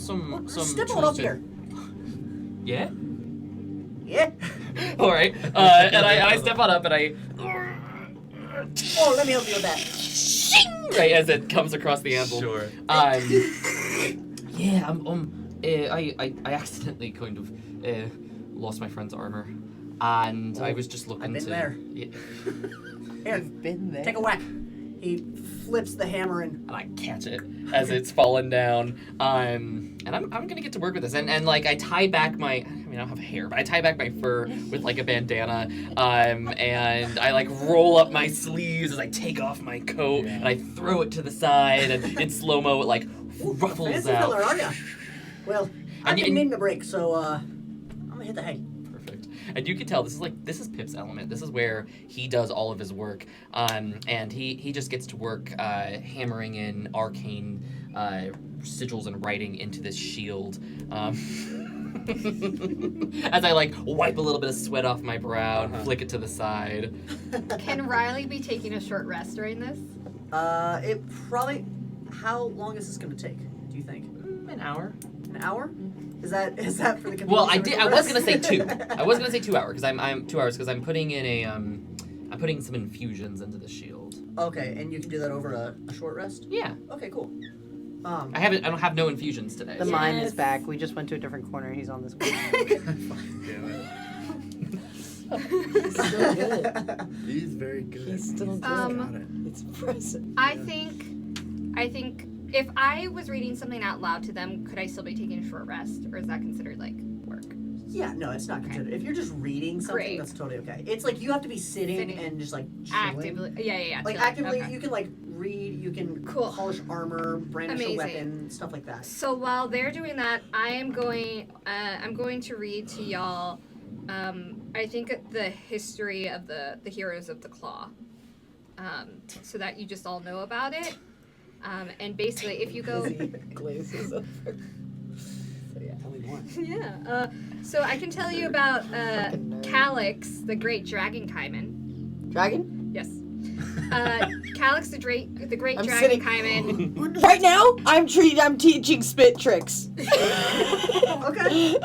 some Step on tools up to- here. Yeah. Yeah. All right. And I step on up and I. Oh, let me help you with that. Right as it comes across the anvil. Sure. Yeah. I accidentally kind of lost my friend's armor, and I was just looking I've been to. there. Yeah. Here, I've been there. take a whack. He flips the hammer and And I catch it as it's falling down. And I'm gonna get to work with this. And like I tie back my, I mean I don't have hair, but I tie back my fur with like a bandana. And I like roll up my sleeves as I take off my coat and I throw it to the side, and in slow-mo it like ruffles fancy out. fella, are ya? Well, I've And been you- needing a break, so I'm gonna hit the hay. Perfect. And you can tell this is Pip's element. This is where he does all of his work. And he just gets to work hammering in arcane sigils and writing into this shield. As I like wipe a little bit of sweat off my brow and flick it to the side. Can Riley be taking a short rest during this? It probably. How long is this gonna take? Do you think? An hour. An hour? Is that for the? Well, convenience of I the was rest? gonna say 2. I was gonna say 2 hours because I'm 2 hours because I'm putting in a I'm putting some infusions into the shield. Okay, and you can do that over a short rest. Yeah. Okay, cool. I don't have no infusions today. The so- mime is back. We just went to a different corner. He's on this corner. He's very good. He's still Got it. It's impressive. I think if I was reading something out loud to them, could I still be taking a short rest, or is that considered like work? Yeah, no, it's not considered. If you're just reading something, Great. that's totally okay. It's like you have to be sitting and just like chilling. Actively, yeah. Like chilling. actively, Okay. you can like read, you can Cool. polish armor, brandish Amazing. a weapon, stuff like that. So while they're doing that, I'm going to read to y'all. I think the history of the heroes of the Claw, so that you just all know about it. And basically, if you go, Glazes over. Tell me more. yeah. So I can tell you about Fucking nerd. Calyx, the Great Dragon Kaiman. Dragon? Yes. Calyx, the great I'm Dragon sitting- Kaiman. Right now, I'm teaching spit tricks. Okay.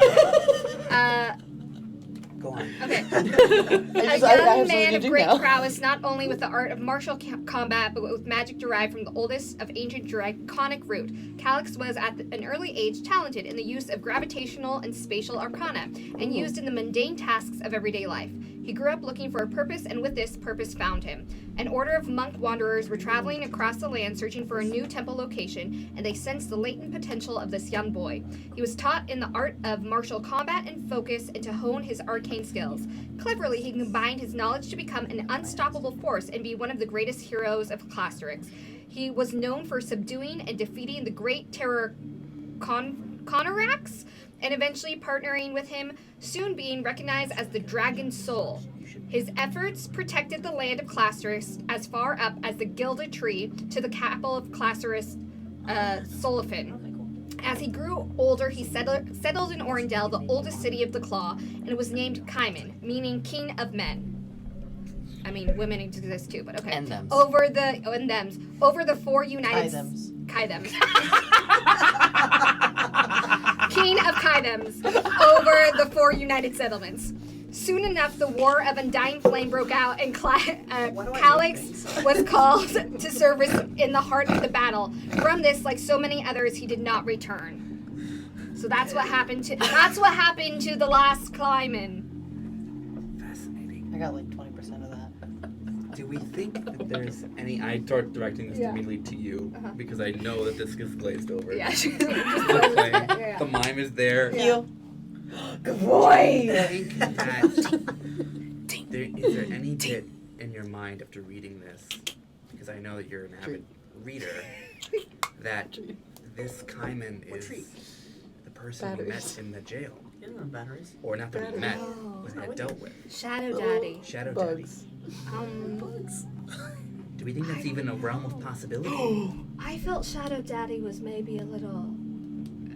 Go on. Okay. I A have young something man to of do great now. prowess, not only with the art of martial combat, but with magic derived from the oldest of ancient draconic root. Calyx was at an early age talented in the use of gravitational and spatial arcana, and used in the mundane tasks of everyday life. He grew up looking for a purpose, and with this purpose found him. An order of monk wanderers were traveling across the land searching for a new temple location, and they sensed the latent potential of this young boy. He was taught in the art of martial combat and focus, and to hone his arcane skills. Cleverly, he combined his knowledge to become an unstoppable force and be one of the greatest heroes of Clasterix. He was known for subduing and defeating the great terror Conorax, and eventually partnering with him, soon being recognized as the Dragon Soul. His efforts protected the land of Clasterix as far up as the Gilded Tree to the capital of Clasterix, Solifin. As he grew older, he settled in Orendel, the oldest city of the Claw, and was named Kaiman, meaning King of Men. I mean, women exist too, but okay. And thems. Over the 4 united... Kaithems. Kaithems. King of Kaithems, over the 4 united settlements. Soon enough, the War of Undying Flame broke out, and Calyx was called to service in the heart of the battle. From this, like so many others, he did not return. So that's what happened to the last Kleiman. Fascinating. I got like 20% of that. Do we think that there's any? I start directing this Yeah. immediately to you because I know that this gets glazed over. Yeah. Okay. Yeah. The mime is there. Heal. Good boy! I think that is there any bit in your mind after reading this, because I know that you're an avid reader, that this Kaiman is the person we met in the jail, Yeah, batteries. or not that we met, but had dealt with. Shadow Daddy. Shadow Bugs. Do we think that's even a realm of possibility? I felt Shadow Daddy was maybe a little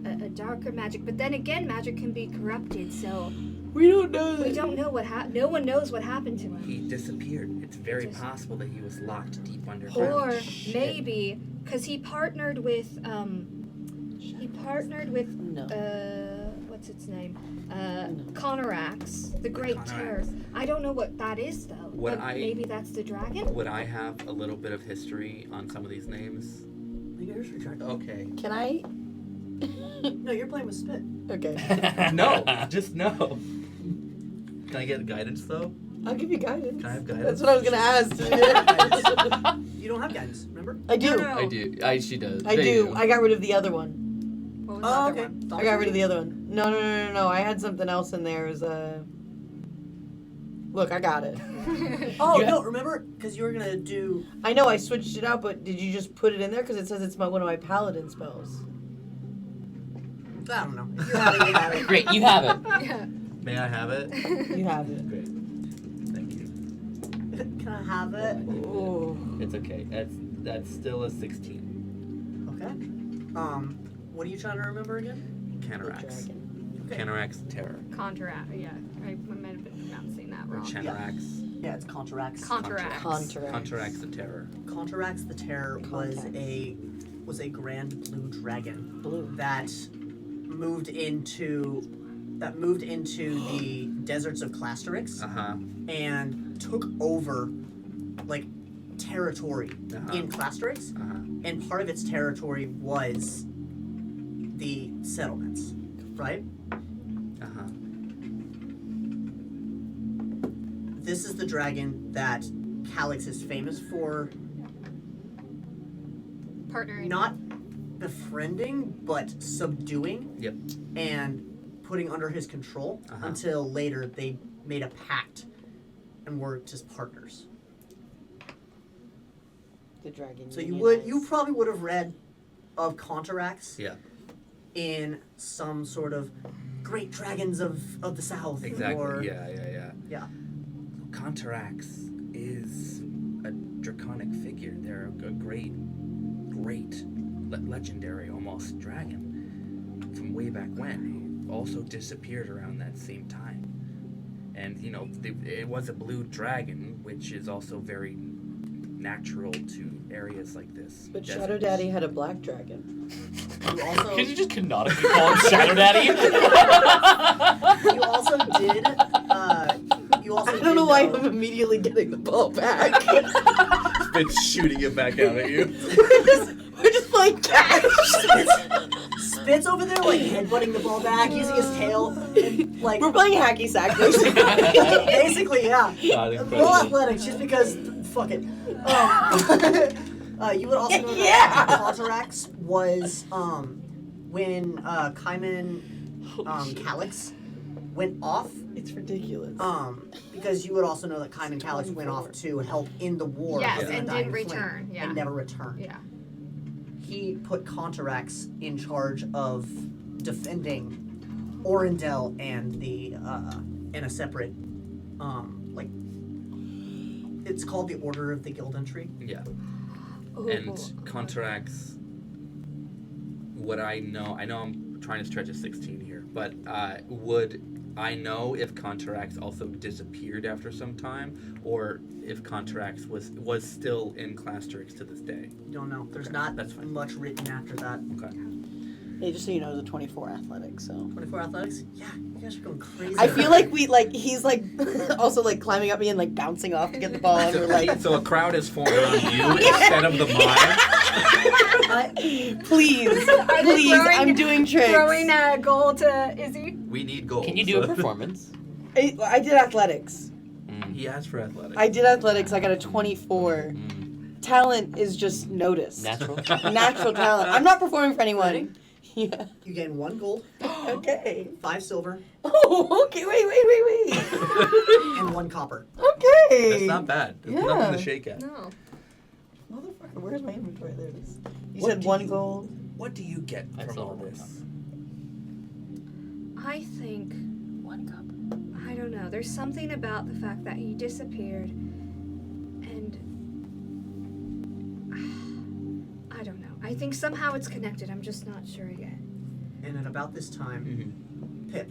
a darker magic, but then again, magic can be corrupted. So We don't know We don't know what happened. No one knows what happened to him. He disappeared. It's very Just- possible that he was locked deep underground. Or shit. maybe because he partnered with No. what's its name? Conorax, the Great Terror. Conorax. I don't know what that is though. Would but I- maybe that's the dragon. Would I have a little bit of history on some of these names? Make a history check. Okay. Can I? No, you're playing with Spit. Okay. No, just no. Can I get guidance though? I'll give you guidance. Can I have guidance? That's what I was gonna ask. You don't have guidance, remember? I do. No. I do. She does. I They do. I got rid of the other one. What was Oh, the other okay. one? I got rid of the other one. No. I had something else in there. It was Look, I got it. Oh, Yeah. no, remember? Because you were going to do... I know I switched it out, but did you just put it in there? Because it says it's one of my paladin spells. I don't know. If you have it, you have it. Great, you have it. Yeah. May I have it? You have it. Great. Thank you. Can I have it? Oh. It's okay. That's still a 16. Okay. What are you trying to remember again? Canarax. Dragon. Okay. Canarax Terror. Contract. Yeah, I might have been pronouncing that Or wrong. Canarax. Yeah, it's Contrax. Contract. Contrax the Terror. Contrax the Terror was Contax. a grand blue dragon Blue. that moved into the deserts of Clasterix Uh-huh. and took over like territory Uh-huh. in Clasterix, Uh-huh. and part of its territory was the settlements, right? Uh-huh. This is the dragon that Calix is famous for Partnering. not befriending but subduing. Yep. And putting under his control Uh-huh. until later they made a pact and were just partners. The dragon. So you unionize. probably would have read of Contrax Yeah. in some sort of great dragons of the south. Exactly. Or, Yeah. Yeah. Contrax is a draconic figure. They're a great, legendary almost dragon from way back when. He also disappeared around that same time. And, it was a blue dragon, which is also very natural to areas like this. But Desert. Shadow Daddy had a black dragon. You also Could you just canonically call him Shadow Daddy? you also did I don't know why I'm immediately getting the ball back. It's shooting it back out at you. We're just playing catch. Spit's over there like headbutting the ball back, using his tail, and like We're playing hacky sack. Basically. basically, yeah. God, Roll incredible. athletics just because fuck it. You would also know Yeah. that Contrax was when Kaiman Calix went off. It's ridiculous. Because you would also know that Kaiman Calix went off to help in the war. Yes, with the and Undying didn't Flame, return, yeah. And never returned. Yeah. He put Contrax in charge of defending Orendel and the in a separate like it's called the Order of the Guild Entry. Yeah. Ooh, And ooh. Contrax, what I know I'm trying to stretch a 16 here, but would I know if Contrax also disappeared after some time, or if Contrax was still in Clasterix to this day? You don't know. There's Okay, not that's fine. much written after that. Okay. Hey, just so you know, it was a 24 athletics, so. 24 athletics? Yeah, you guys are going crazy. I feel like he's also like climbing up me and like bouncing off to get the ball, and we're like, So a crowd is formed around you instead of the mime. please, Are they please, throwing- I'm doing tricks. Throwing a goal to Izzy. We need goals. Can you do a performance? I did athletics. He asked for athletics. I did athletics. I got a 24. Mm. Talent is just noticed. Natural? Natural talent. I'm not performing for anyone. Yeah. You gain 1 gold, Okay. 5 silver, Oh, okay. Wait. and 1 copper. Okay. That's not bad. There's Yeah. nothing to shake at. No. Motherfucker, where's my inventory? There it is. You What said do 1 you- gold. What do you get I from still all have one this? I think 1 copper. I don't know. There's something about the fact that he disappeared, and I don't know. I think somehow it's connected. I'm just not sure yet. And at about this time, Mm-hmm. Pip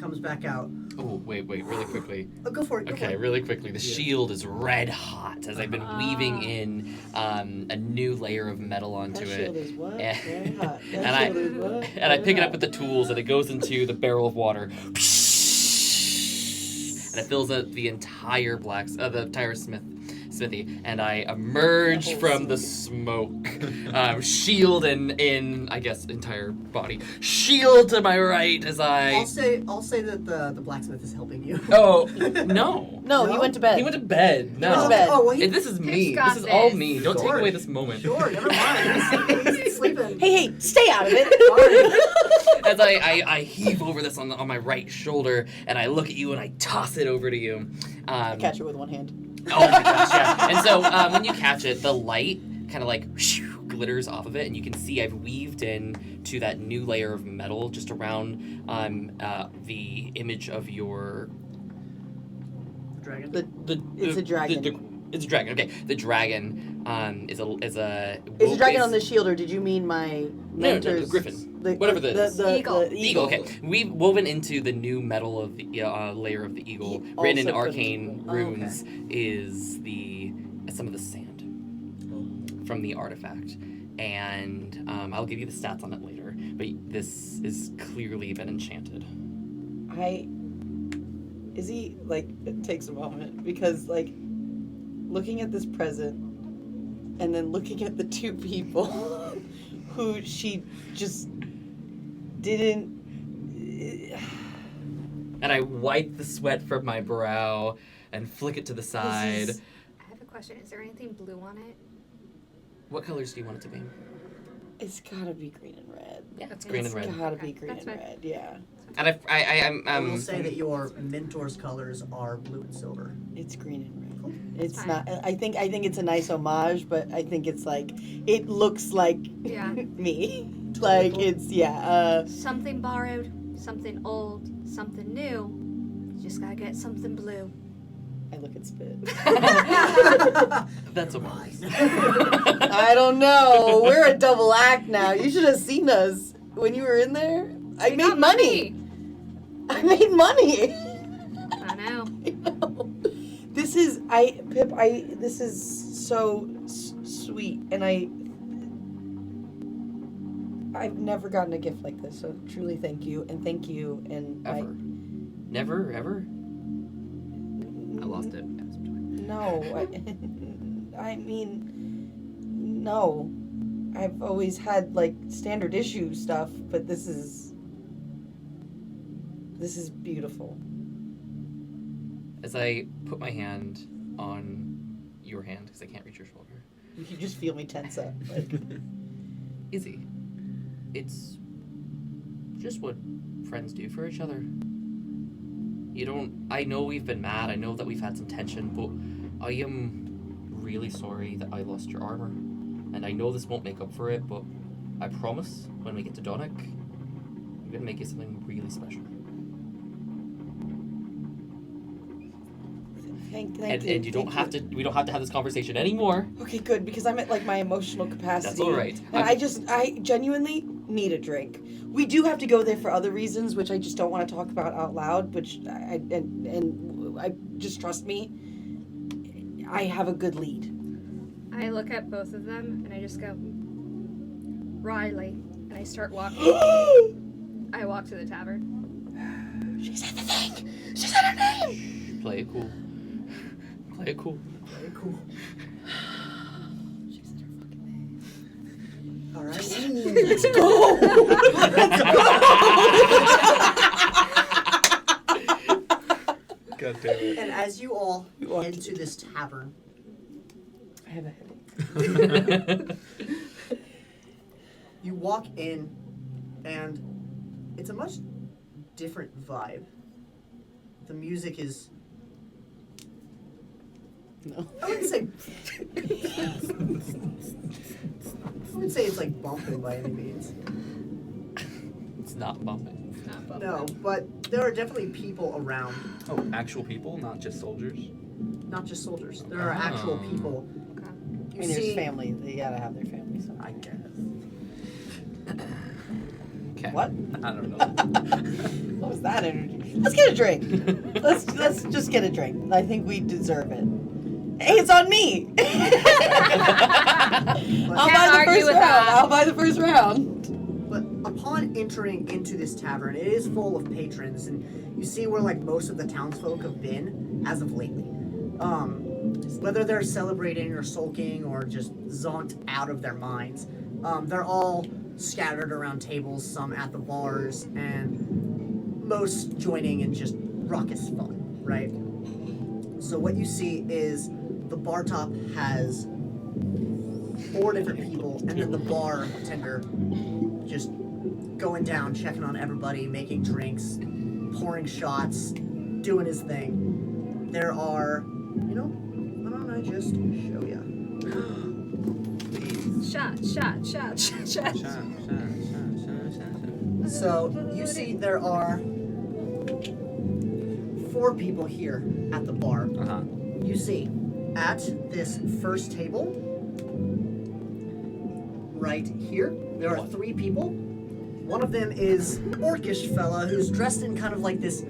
comes back out. Oh, wait, really quickly. Oh, go for it. Go for Okay, it. really quickly. The shield is red hot as I've been weaving in a new layer of metal onto That it. shield is what? And- Very hot. That and I- shield is what? And I Very pick it up hot. with the tools, and it goes into the barrel of water, and it fills up the entire smithy, and I emerge The whole from the smoke, shield in I guess entire body, shield to my right as I'll say that the blacksmith is helping you. Oh no! No, he went to bed. He went to bed. No. went to bed. Oh, well, he, This is me. got This is all this. me. Don't take Sure. away this moment. Sure, never mind. He's sleeping. Hey, stay out of it. As I heave over this on my right shoulder, and I look at you and I toss it over to you. Catch it with one hand. Oh my gosh, yeah. And so when you catch it, the light kind of like glitters off of it, and you can see I've weaved in to that new layer of metal just around the image of your Dragon. It's a dragon. It's a dragon. Okay, the dragon is a It's a dragon on the shield, or did you mean my No, mentor's... the griffin. Whatever that is. Eagle. The The eagle. Okay, we've woven into the new metal of the layer of the eagle, He written in also put an arcane eagle. runes, is some of the sand from the artifact, and I'll give you the stats on it later. But this is clearly been enchanted. Is he, like, it takes a moment, because, like, looking at this present, and then looking at the two people who she just didn't... And I wipe the sweat from my brow and flick it to the side. I have a question. Is there anything blue on it? What colors do you want it to be? It's gotta be green and red. Yeah, it's green and red. It's gotta be green That's and fine. red, yeah. And I will say that your mentor's colors are blue and silver. It's green and red. Cool. It's Fine. not... I think it's a nice homage, but I think it's like... It looks like Yeah. me. Like, it's... Yeah, Something borrowed, something old, something new. You just gotta get something blue. I look at Spit. That's a mess. I don't know. We're a double act now. You should have seen us when you were in there. I We made got money. I made money. I know. I know. This is this is so sweet, and I've never gotten a gift like this. So truly, thank you, and Ever. Never, ever? I lost it. I mean, no. I've always had like standard issue stuff, but this is beautiful. As I put my hand on your hand, because I can't reach your shoulder. You can just feel me tense up. Like, Izzy, it's just what friends do for each other. I know we've been mad, I know that we've had some tension, but I am really sorry that I lost your armor. And I know this won't make up for it, but I promise when we get to Donick, I'm gonna make you something really special. thank And you. you don't thank have to. We don't have to have this conversation anymore. Okay, good, because I'm at like my emotional capacity. That's all right. And I genuinely need a drink. We do have to go there for other reasons, which I just don't want to talk about out loud. Which I just trust me. I have a good lead. I look at both of them and I just go, Riley, and I start walking. I walk to the tavern. She said the thing. She said her name. Play it cool. Play it cool. Very cool. She said her fucking name. All right. Let's go. God damn it. And as you all You walk head to this tavern, I have a headache. you walk in, and it's a much different vibe. The music is, No. I wouldn't say it's like bumping by any means. It's not bumping. Not bumping. No, but there are definitely people around, Oh, actual people, not just soldiers. not just soldiers. There are actual Oh. people. Okay. I You mean, there's see, family. They gotta have their family. So. I guess. Okay. What? I don't know. What was that energy? Let's get a drink. Let's just get a drink. I think we deserve it. Hey, it's on me. I'll buy the argue first with round. that. I'll buy the first round. But upon entering into this tavern, it is full of patrons, and you see where like most of the townsfolk have been as of lately. Whether they're celebrating or sulking or just zonked out of their minds, they're all scattered around tables, some at the bars, and most joining in just raucous fun, right? So what you see is the bar top has 4 different people, and then the bartender just going down, checking on everybody, making drinks, pouring shots, doing his thing. There are, why don't I just show ya? Shot. So you see there are 4 people here at the bar. Uh-huh. You see, at this first table, right here, there are 3 people. One of them is an orcish fella who's dressed in kind of like this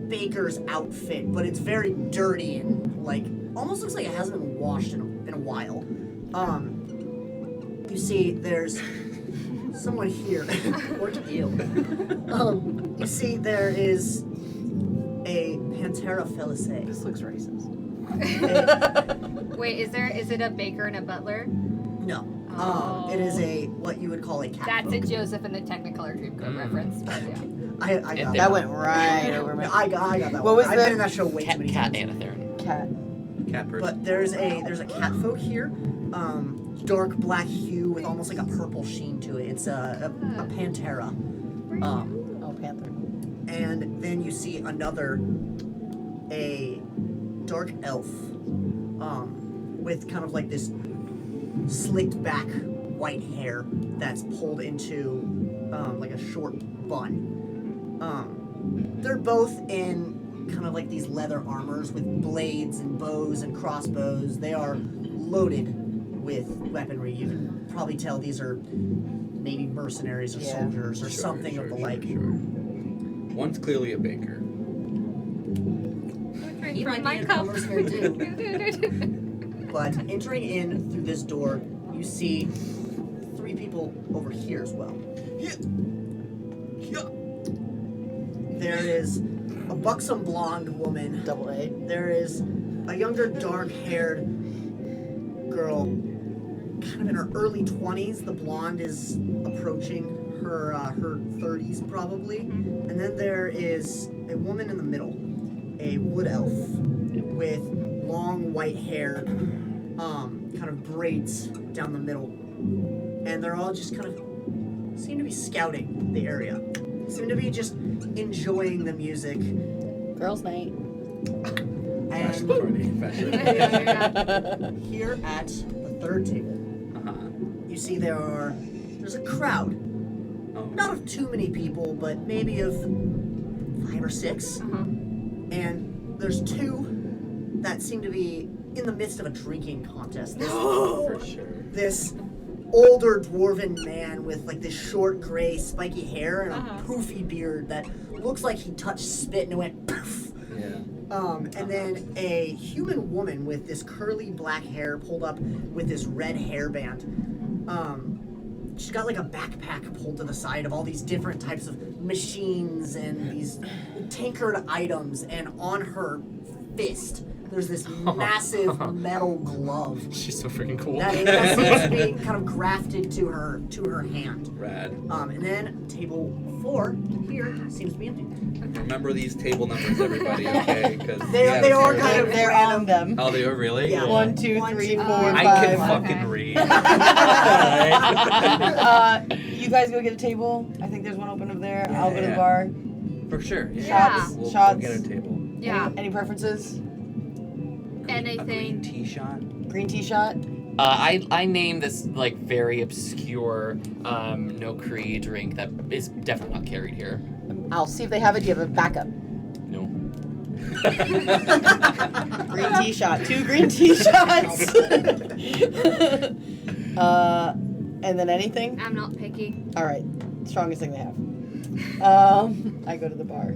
baker's outfit, but it's very dirty and like almost looks like it hasn't been washed in a while. You see, there's someone here. You see, there is a Pantera Felice. This looks racist. Wait, is it a baker and a butler? No. Oh. It is what you would call a cat. That's folk. a Joseph and the Technicolor Dreamcoat reference. But yeah. I got That went right over my I got that What one. was I've the- been in that show way too many Cat times. Anathern. cat. Cat person. But there's a cat folk here, dark black hue with almost like a purple sheen to it. It's a Pantera. Oh, panther. And then you see a dark elf, with kind of like this slicked back white hair that's pulled into like a short bun. They're both in kind of like these leather armors with blades and bows and crossbows. They are loaded with weaponry. You can probably tell these are maybe mercenaries or Yeah. soldiers or something of the like. One's clearly a baker. He From might my be a cup. mercenary too. But entering in through this door, you see 3 people over here as well. There is a buxom blonde woman. Double A. There is a younger dark-haired girl, kind of in her early 20s. The blonde is approaching her 30s probably. And then there is a woman in the middle, a wood elf with long white hair, kind of braids down the middle. And they're all just kind of seem to be scouting the area. Seem to be just enjoying the music. Girls' night. And here at the 3rd table, you see there's a crowd. Not of too many people, but maybe of 5 or 6. And there's 2 that seem to be in the midst of a drinking contest. For sure. This older dwarven man with like this short gray spiky hair and a poofy beard that looks like he touched spit and it went poof. Yeah. And then a human woman with this curly black hair pulled up with this red hairband. She's got like a backpack pulled to the side of all these different types of machines and these tinkered items, and on her fist there's this massive metal glove She's so freaking cool. that seems to be kind of grafted to her hand. Rad. And then table 4 here seems to be empty. Remember these table numbers, everybody, okay? Because They are kind of They're on them. Oh, they are really? Yeah. 1, 2, 3, 4, 5. I can fucking read. You guys go get a table. I think there's one open over there. I'll go to the Yeah. bar. For sure. Yeah. Shots. We'll Shots. get a table. Yeah. Any preferences? A green Anything. tea shot. Green tea shot. I named this like very obscure no Cree drink that is definitely not carried here. I'll see if they have it. Do you have a backup? No. Green tea shot. 2 green tea shots. And then anything? I'm not picky. All right. strongest thing they have. I go to the bar.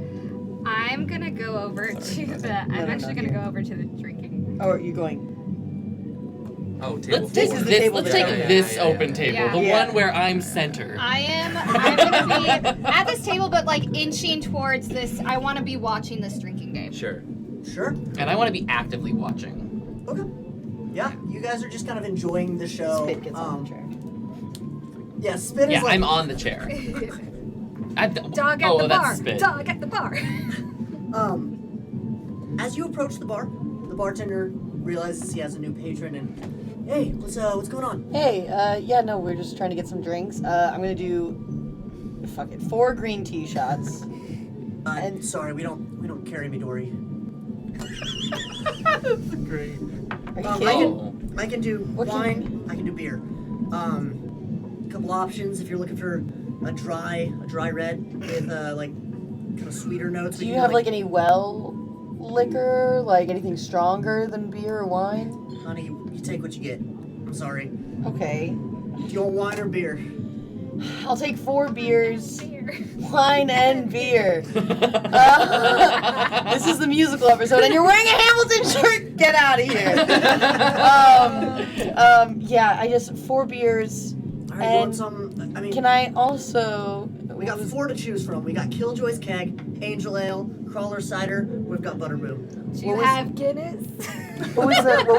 I'm gonna go over to the. I'm actually gonna go over to the drinking. Oh, are you going? Oh, table Let's take four. is the this. table Let's that take I- this yeah, open yeah. table, Yeah. the Yeah. one where I'm center. I'm gonna be at this table, but like inching towards this. I want to be watching this drinking game. Sure. Sure. And I want to be actively watching. Okay. Yeah, you guys are just kind of enjoying the show. Spit gets on the chair. Yeah, Spit Yeah, is like I'm on the chair. Dog at oh, the that's bar. spit. Dog at the bar. As you approach the bar, the bartender realizes he has a new patron and, hey, what's going on? Hey, yeah, no, we're just trying to get some drinks. I'm gonna do, 4 green tea shots. And sorry, we don't carry Midori. That's great. Are you kidding? Oh. I can do What can wine. I can do beer. Couple options if you're looking for a dry red with like kind of sweeter notes. Do we you can have do, like any well liquor, like anything stronger than beer or wine? Honey, you take what you get. I'm sorry. Okay. Do you want wine or beer? I'll take 4 beers, Beer. wine and beer. This is the musical episode, and you're wearing a Hamilton shirt. Get out of here. Yeah, I just 4 beers. All right, you want And some? I mean, Can I also? we got 4 to choose from. We got Killjoy's Keg, Angel Ale, Crawler Cider. We've got Butterboom. Do you What was- have Guinness? What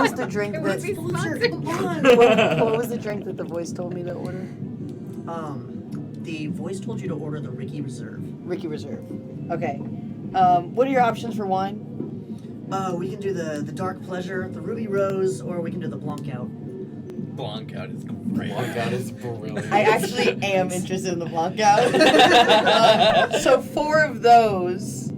was the drink It would that? be sponsored. What was the drink that the voice told me to order? The voice told you to order the Ricky Reserve. Ricky Reserve. Okay. What are your options for wine? We can do the Dark Pleasure, the Ruby Rose, or we can do the Blanc Out. Blanc out is great. Oh god, it's brilliant. I actually am interested in the Blanco. So 4 of those,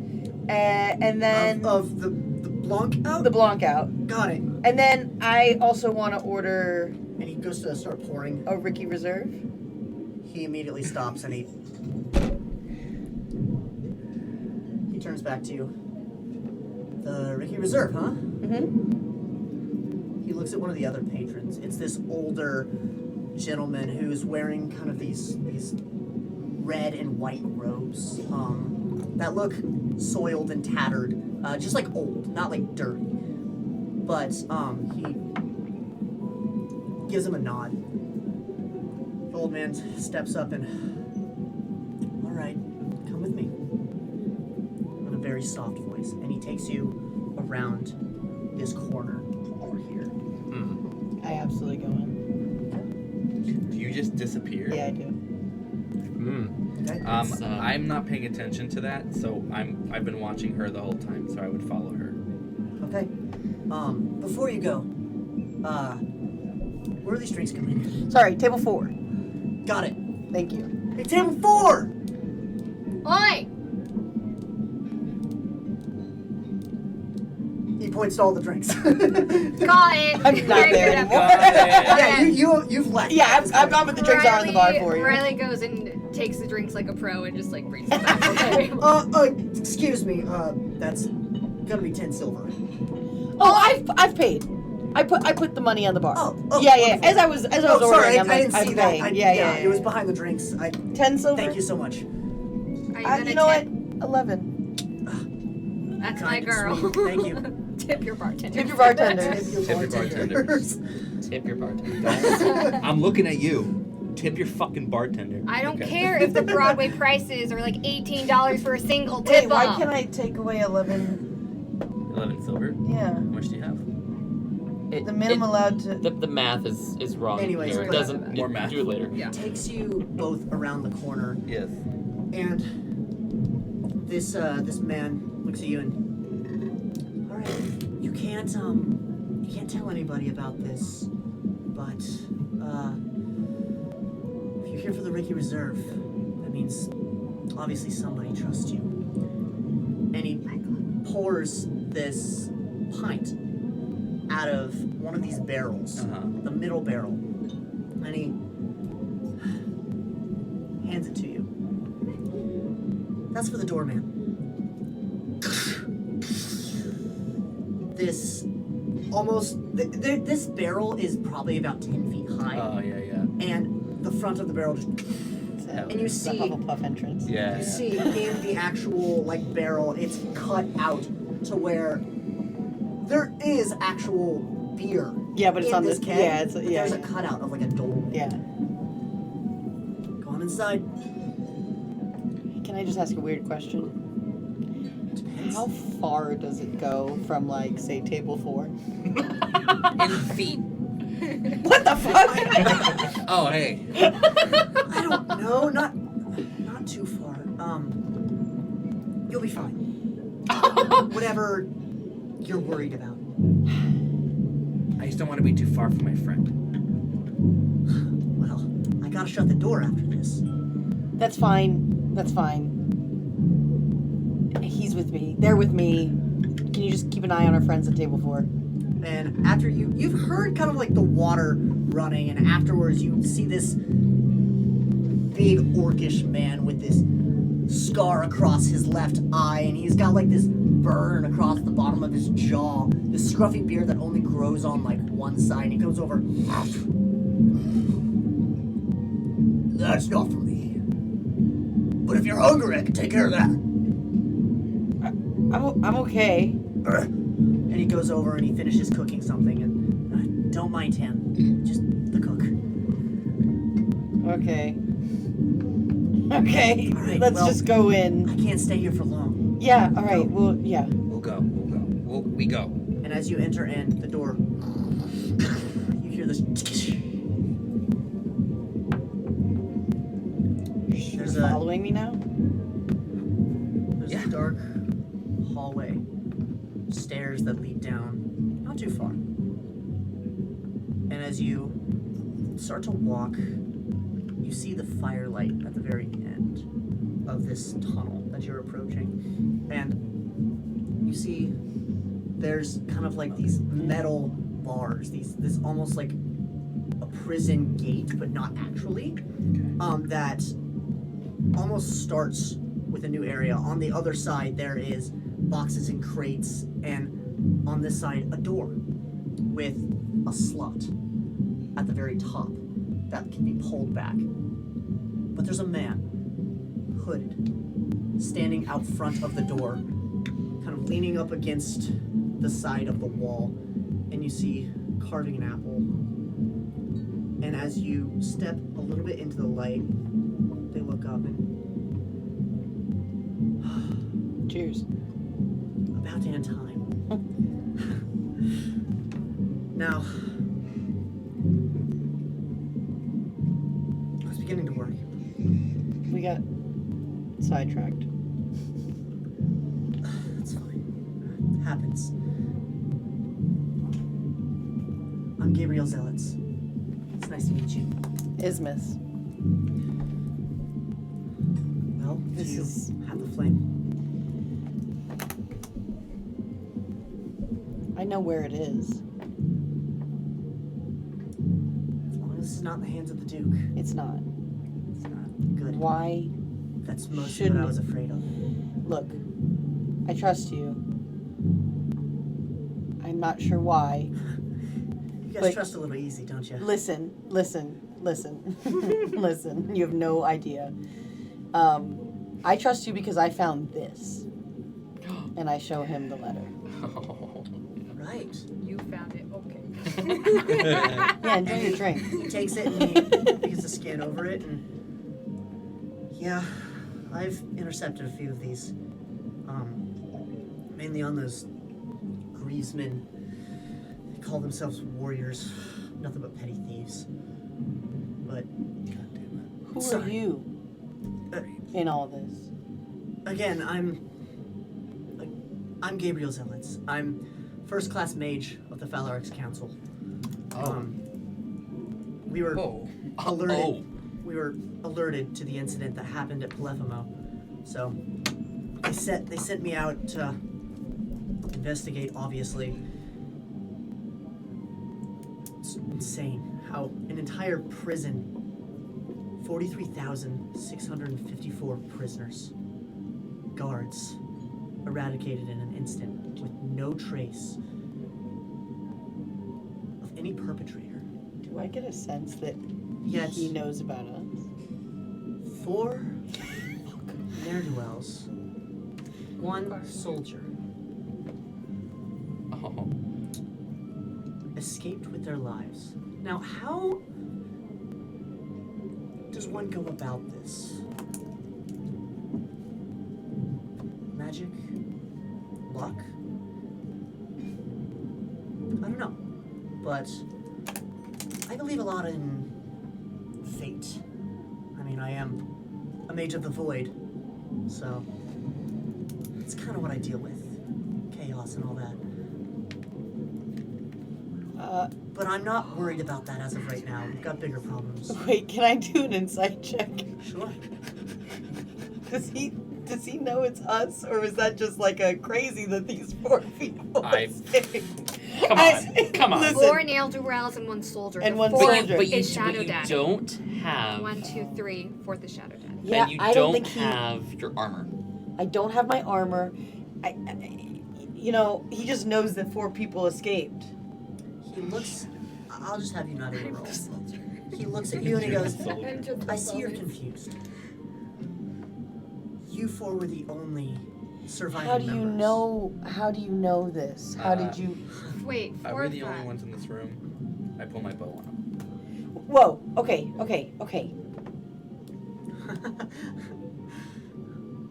and then Of the Blanc Out? the Blanc out, Got it. and then I also want to order And he goes to start pouring. a Ricky Reserve. He immediately stops and he turns back to you. The Ricky Reserve, huh? Mm-hmm. He looks at one of the other patrons. It's this older gentleman who's wearing kind of these red and white robes that look soiled and tattered, just like old, not like dirty. But he gives him a nod. The old man steps up and, all right, come with me. In a very soft voice, and he takes you around this corner over here. I absolutely go in. Do you just disappear? Yeah, I do. Okay? I'm not paying attention to that, so I've been watching her the whole time, so I would follow her. Okay. Before you go, where are these drinks coming in? Sorry, table 4. Got it. Thank you. Hey, table 4! Oi! He points to all the drinks. Got it. I'm not Very there good. anymore. Yeah, you've left. Yeah, I've gone, but the drinks are on the bar for you. Riley goes and takes the drinks like a pro and just like brings them back to the table. Excuse me. That's gonna be 10 silver. Oh, I've paid. I put the money on the bar. Oh, yeah. wonderful. As I was Sorry, ordering, I'm I like, didn't I'm see that. paying. Yeah. It was behind the drinks. 10 silver. Thank you so much. Are you You gonna know tip? what? 11. That's my Kind and girl. sweet. Thank you. Tip your bartender. Tip your bartender. Tip your Tip your bartenders. Tip your bartender. I'm looking at you. Tip your fucking bartender. I don't Okay. care if the Broadway prices are like $18 for a single Wait, tip why off. can't I take away 11? 11 silver. Yeah. How much do you have? It- The minimum allowed to. The math is wrong. Anyways, here. It but- doesn't. More math. Do it later. Yeah. Takes you both around the corner, Yes. and this man looks at you and, all right, you can't tell anybody about this, but if you're here for the Ricky Reserve, that means obviously somebody trusts you. And he pours this pint out of one of these barrels, the middle barrel, and he hands it to you. That's for the doorman. This this barrel is probably about 10 feet high, Oh, yeah. and the front of the barrel just Hell And you The see, Hufflepuff entrance. Yeah. you see in the actual like barrel, it's cut out to where there is actual beer. Yeah, but it's in on this the keg, yeah, it's but yeah. there's a cutout of like a door. Yeah. Go on inside. Can I just ask a weird question? Depends. How far does it go from like say table 4? In feet. What the fuck? Oh, hey. I don't know. Not too far. You'll be fine. Whatever you're worried about. I just don't want to be too far from my friend. Well, I gotta shut the door after this. That's fine. That's fine. He's with me. They're with me. Can you just keep an eye on our friends at table 4? And after you've heard kind of like the water running, and afterwards you see this big orcish man with this scar across his left eye, and he's got like this burn across the bottom of his jaw, this scruffy beard that only grows on like one side. And he comes over. That's not for me. But if you're hungry, I can take care of that. I'm okay. And he goes over and he finishes cooking something, and don't mind him, just the cook. Okay. Okay. All right, Let's well, just go in. I can't stay here for long. Yeah. All right. Well, yeah. We'll go. We go. And as you enter in the door, you hear this. There's You're a following me now? a dark hallway, stairs that lead down, not too far. And as you start to walk, you see the firelight at the very end of this tunnel that you're approaching. And you see there's kind of like these metal bars, this almost like a prison gate, but not actually, that almost starts with a new area. On the other side there is boxes and crates, and on this side a door with a slot at the very top that can be pulled back. But there's a man, hooded, standing out front of the door, kind of leaning up against the side of the wall, and you see carving an apple. And as you step a little bit into the light, they look up and Cheers. about to end time. Now, I was beginning to worry. We got sidetracked. That's fine. It happens. I'm Gabriel Zealots. It's nice to meet you. Isthmus. Well, This do you is- have the flame? I know where it is. As long as it's not in the hands of the Duke. It's not. It's not good. Why? That's most of Shouldn't what I it? was afraid of. Look, I trust you. I'm not sure why. You guys But- trust a little easy, don't you? Listen. Listen. You have no idea. I trust you because I found this. And I show him the letter. Right. You found it. Okay. Yeah, enjoy your drink. He takes it and he begins to scan over it, and yeah, I've intercepted a few of these. Mainly on those Griezmen. They call themselves warriors. Nothing but petty thieves. But Who are Sorry. you in all this? again, I'm Gabriel Zealots. I'm first class mage of the Phalarix Council. We were alerted. We were alerted to the incident that happened at Polefimo. So they sent me out to investigate, obviously. It's insane how an entire prison, 43,654 prisoners, guards, eradicated in an instant with no trace of any perpetrator. Do I get a sense that Yet, he knows about us? 4 ne'er-do-wells, 1 soldier Oh. escaped with their lives. Now, how does one go about this? Magic? Luck? I don't know. But I believe a lot in fate. I mean, I am a mage of the void, so it's kind of what I deal with. Chaos and all that. But I'm not worried about that as of right now. We've got bigger problems. Wait, can I do an insight check? Sure. Does he know it's us, or is that just like a crazy that these 4 people escaped? Come on. Listen, 4 ne'er-do-wells and 1 soldier. And The 1 fourth soldier. is Shadow Daddy. don't have. 1, 2, 3. 4th is Shadow Daddy. Yeah, and you I don't think have your armor. I don't have my armor. You know, he just knows that 4 people escaped. He looks. I'll just have you not even roll. He looks at you and he goes, I see you're confused. You 4 were the only surviving How do you members. know? How do you know this? How did you? Wait, 4 Are we or the 5? only ones in this room? I pull my bow on him. Whoa. Okay.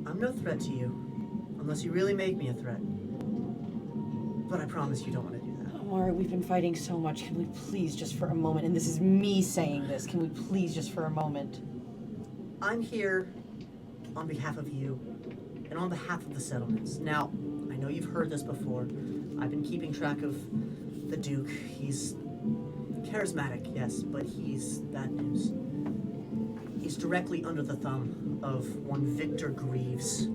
I'm no threat to you, unless you really make me a threat. But I promise you don't want to do that. Omaru, we've been fighting so much. Can we please, just for a moment? And this is me saying this. Can we please, just for a moment? I'm here on behalf of you and on behalf of the settlements. Now, I know you've heard this before. I've been keeping track of the Duke. He's charismatic, yes, but he's bad news. He's directly under the thumb of one Victor Greaves.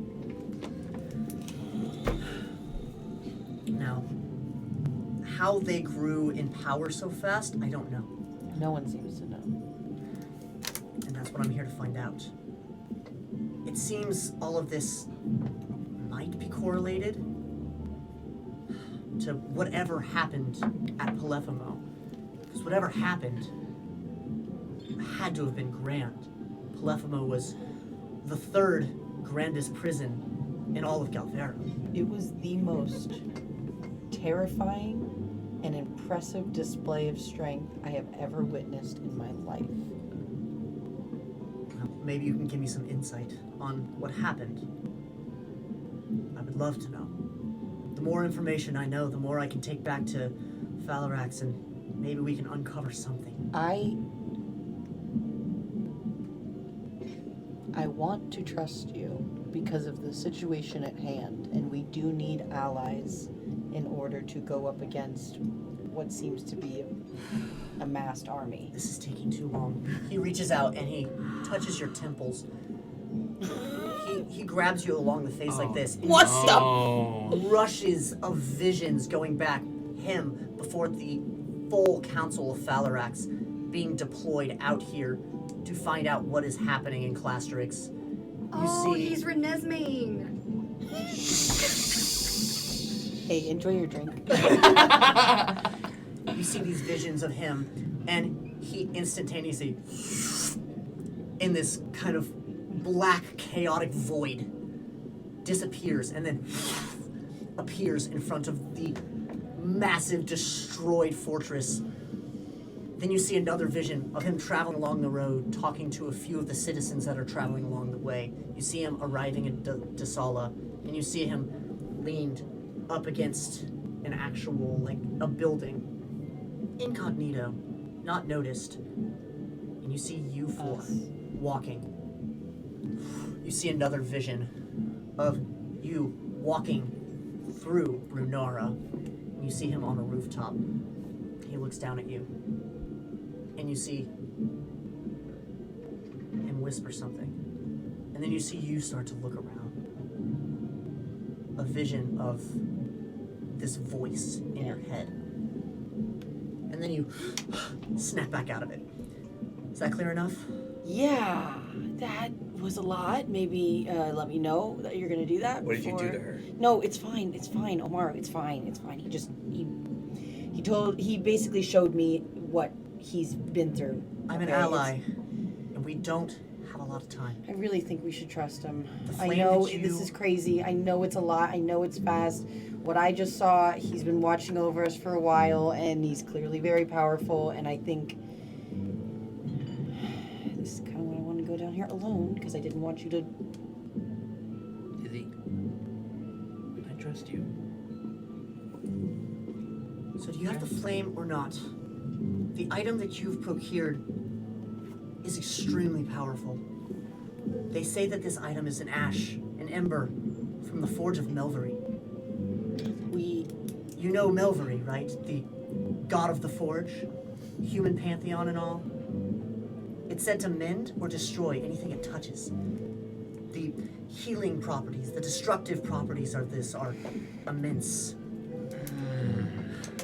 Now, how they grew in power so fast, I don't know. No one seems to know. And that's what I'm here to find out. It seems all of this might be correlated to whatever happened at Polefemo. Because whatever happened had to have been grand. Polefemo was the 3rd grandest prison in all of Galvera. It was the most terrifying and impressive display of strength I have ever witnessed in my life. Well, maybe you can give me some insight on what happened. I would love to know. The more information I know, the more I can take back to Falarax, and maybe we can uncover something. I want to trust you because of the situation at hand, and we do need allies in order to go up against what seems to be a massed army. This is taking too long. He reaches out and he touches your temples. He grabs you along the face like this. And What you the? see rushes of visions going back him before the full council of Falarax being deployed out here to find out what is happening in Clastrix. He's Renesmane. Hey, enjoy your drink. You see these visions of him, and he instantaneously, in this kind of black, chaotic void, disappears and then appears in front of the massive, destroyed fortress. Then you see another vision of him traveling along the road, talking to a few of the citizens that are traveling along the way. You see him arriving in Dasala, and you see him leaned up against an actual, a building, incognito, not noticed. And you see you 4 walking. You see another vision of you walking through Brunara, and you see him on a rooftop. He looks down at you, and you see him whisper something. And then you see you start to look around. A vision of this voice in your head. And then you snap back out of it. Is that clear enough? Yeah, that was a lot. Maybe let me know that you're gonna do that. What did you do to her? No, it's fine. It's fine, Omaru. It's fine. It's fine. He basically showed me what he's been through. I'm an okay? ally, and we don't have a lot of time. I really think we should trust him. The I flame know that this you- is crazy. I know it's a lot. I know it's fast. What I just saw, he's been watching over us for a while, and he's clearly very powerful. And I think this is kind of what I want to go down here alone because I didn't want you to. Izzy, I trust you. So do you have the flame or not? The item that you've procured is extremely powerful. They say that this item is an ash, an ember, from the forge of Melvery. You know Melvery, right? The god of the forge, human pantheon and all. It's said to mend or destroy anything it touches. The healing properties, the destructive properties of this are immense.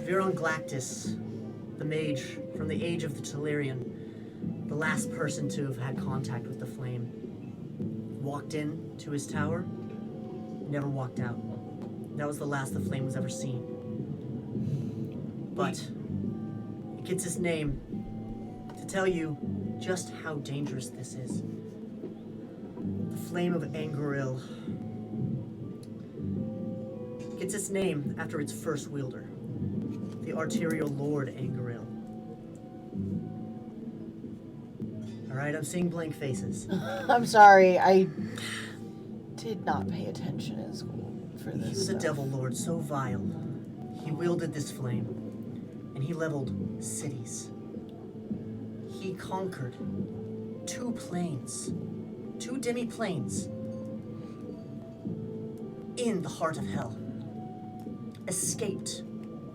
Viron Galactus, the mage from the age of the Telerian, the last person to have had contact with the flame, walked in to his tower, never walked out. That was the last the flame was ever seen. But it gets its name to tell you just how dangerous this is. The flame of Angoril gets its name after its first wielder, the arterial lord Angoril. Alright, I'm seeing blank faces. I'm sorry. I did not pay attention in school for this. He was a stuff. devil lord so vile. He wielded this flame, and he leveled cities. He conquered 2 planes, 2 demi-planes, in the heart of hell. Escaped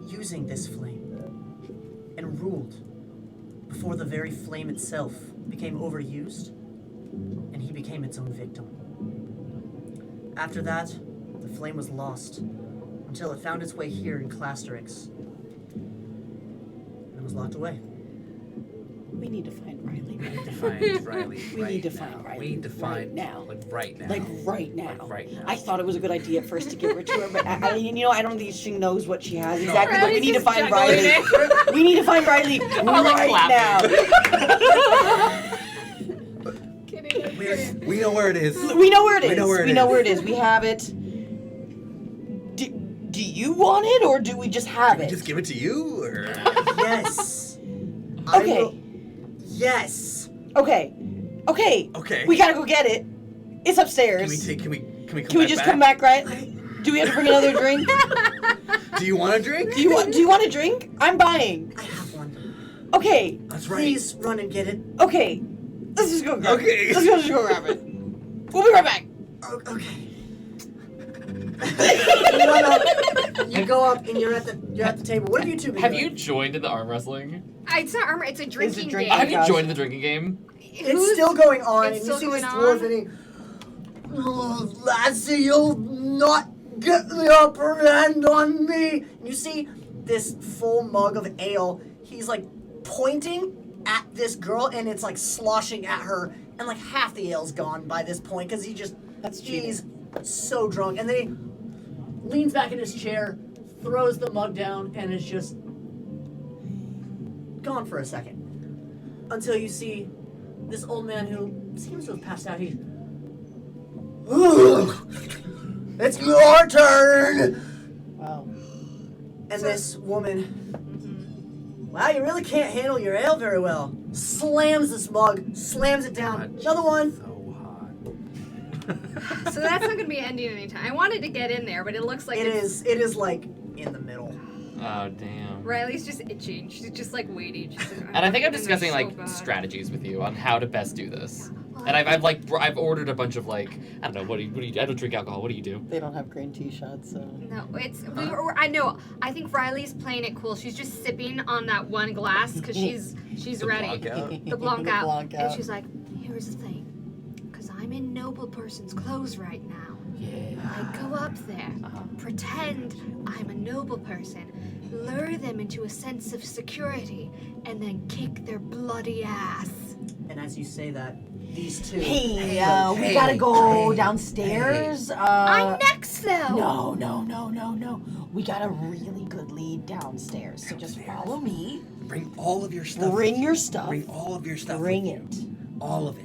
using this flame, and ruled before the very flame itself became overused, and he became its own victim. After that, the flame was lost, until it found its way here in Clasterix, and was locked away. We need to find Riley. We need to find Riley. We right need to now. find Riley. We need to find right now. Like right now. Like right now. Like right now. I thought it was a good idea at first to give her to her, but I don't think she knows what she has exactly. But we need to find Riley. We need to find Riley right now. We know where it is. We know where it is. We know where it We know is. where it is. We have it. Do you want it, or do we just have it? Just give it to you, or Yes. Okay. Yes. Okay. Okay. Okay. We gotta go get it. It's upstairs. Can we come Can we back just come back, right? Do we have to bring another drink? Do you want a drink? Do you want a drink? I'm buying. I have one. Okay. That's right. Please run and get it. Okay. Let's just go grab Okay. it. Let's just go grab it. We'll be right back. Okay. You run up. You go up and you're at the table. What have you two been Have doing? you joined in the arm wrestling? It's not armor, it's a drinking drink- game. Have you gosh. joined in the drinking game? It's still going on, it's and you see still this going dwarf, on? and he, "Oh, Lassie, you'll not get the upper hand on me." And you see this full mug of ale. He's like pointing at this girl, and it's like sloshing at her, and like half the ale's gone by this point because he's so drunk. And then he leans back in his chair, throws the mug down, and is just gone for a second. Until you see this old man who seems to have passed out. He's, "Ugh, it's your turn!" Wow. And this woman, "Wow, you really can't handle your ale very well." Slams this mug, slams it down. Another one. So hot. So that's not going to be ending anytime. I wanted to get in there, but it looks like It is like in the middle. Oh, damn. Riley's just itching. She's just like waiting. She's like, And I think I'm "This is discussing so like bad." strategies with you on how to best do this. And I've ordered a bunch of like, I don't know, what do you I don't drink alcohol. What do you do? They don't have green tea shots, so. No, I know. I think Riley's playing it cool. She's just sipping on that one glass because she's ready. The Blanc The out. Blanc And out. she's like, here's the thing. Because I'm in noble person's clothes right now. I go up there, pretend I'm a noble person, lure them into a sense of security, and then kick their bloody ass. And as you say that, these two. Hey, we gotta go downstairs. I'm next, though. No. We got a really good lead downstairs. So just follow me. Bring all of your stuff. Bring your stuff. Bring all of your stuff. Bring with you. it. All of it.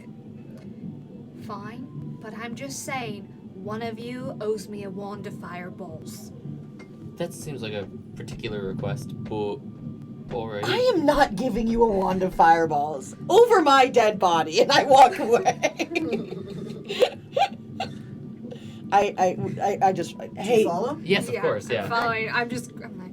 fine, but I'm just saying, one of you owes me a wand of fireballs. That seems like a particular request, but alright. I am not giving you a wand of fireballs over my dead body, and I walk away. I just Do hey. you follow? Yes, of course, I'm yeah. following. I'm like,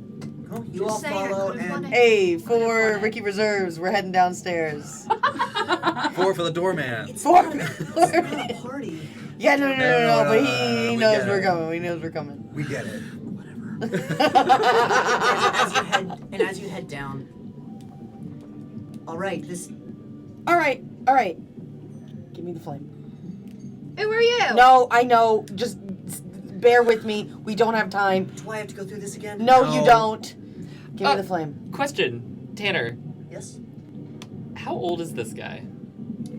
Oh, you Just all saying, I follow could've won and it. Hey, Could've for won it. Ricky Reserves, we're heading downstairs. 4 for the doorman. it's For- not a party. Yeah, no, No, but no, he we knows get we're it. coming. He knows we're coming. We get it. Whatever. As you head down. All right, All right. Give me the flame. Who are you? No, I know. Just bear with me. We don't have time. do I have to go through this again? No, No. you don't. Give me the flame. Question, Tanner, Yes. how old is this guy?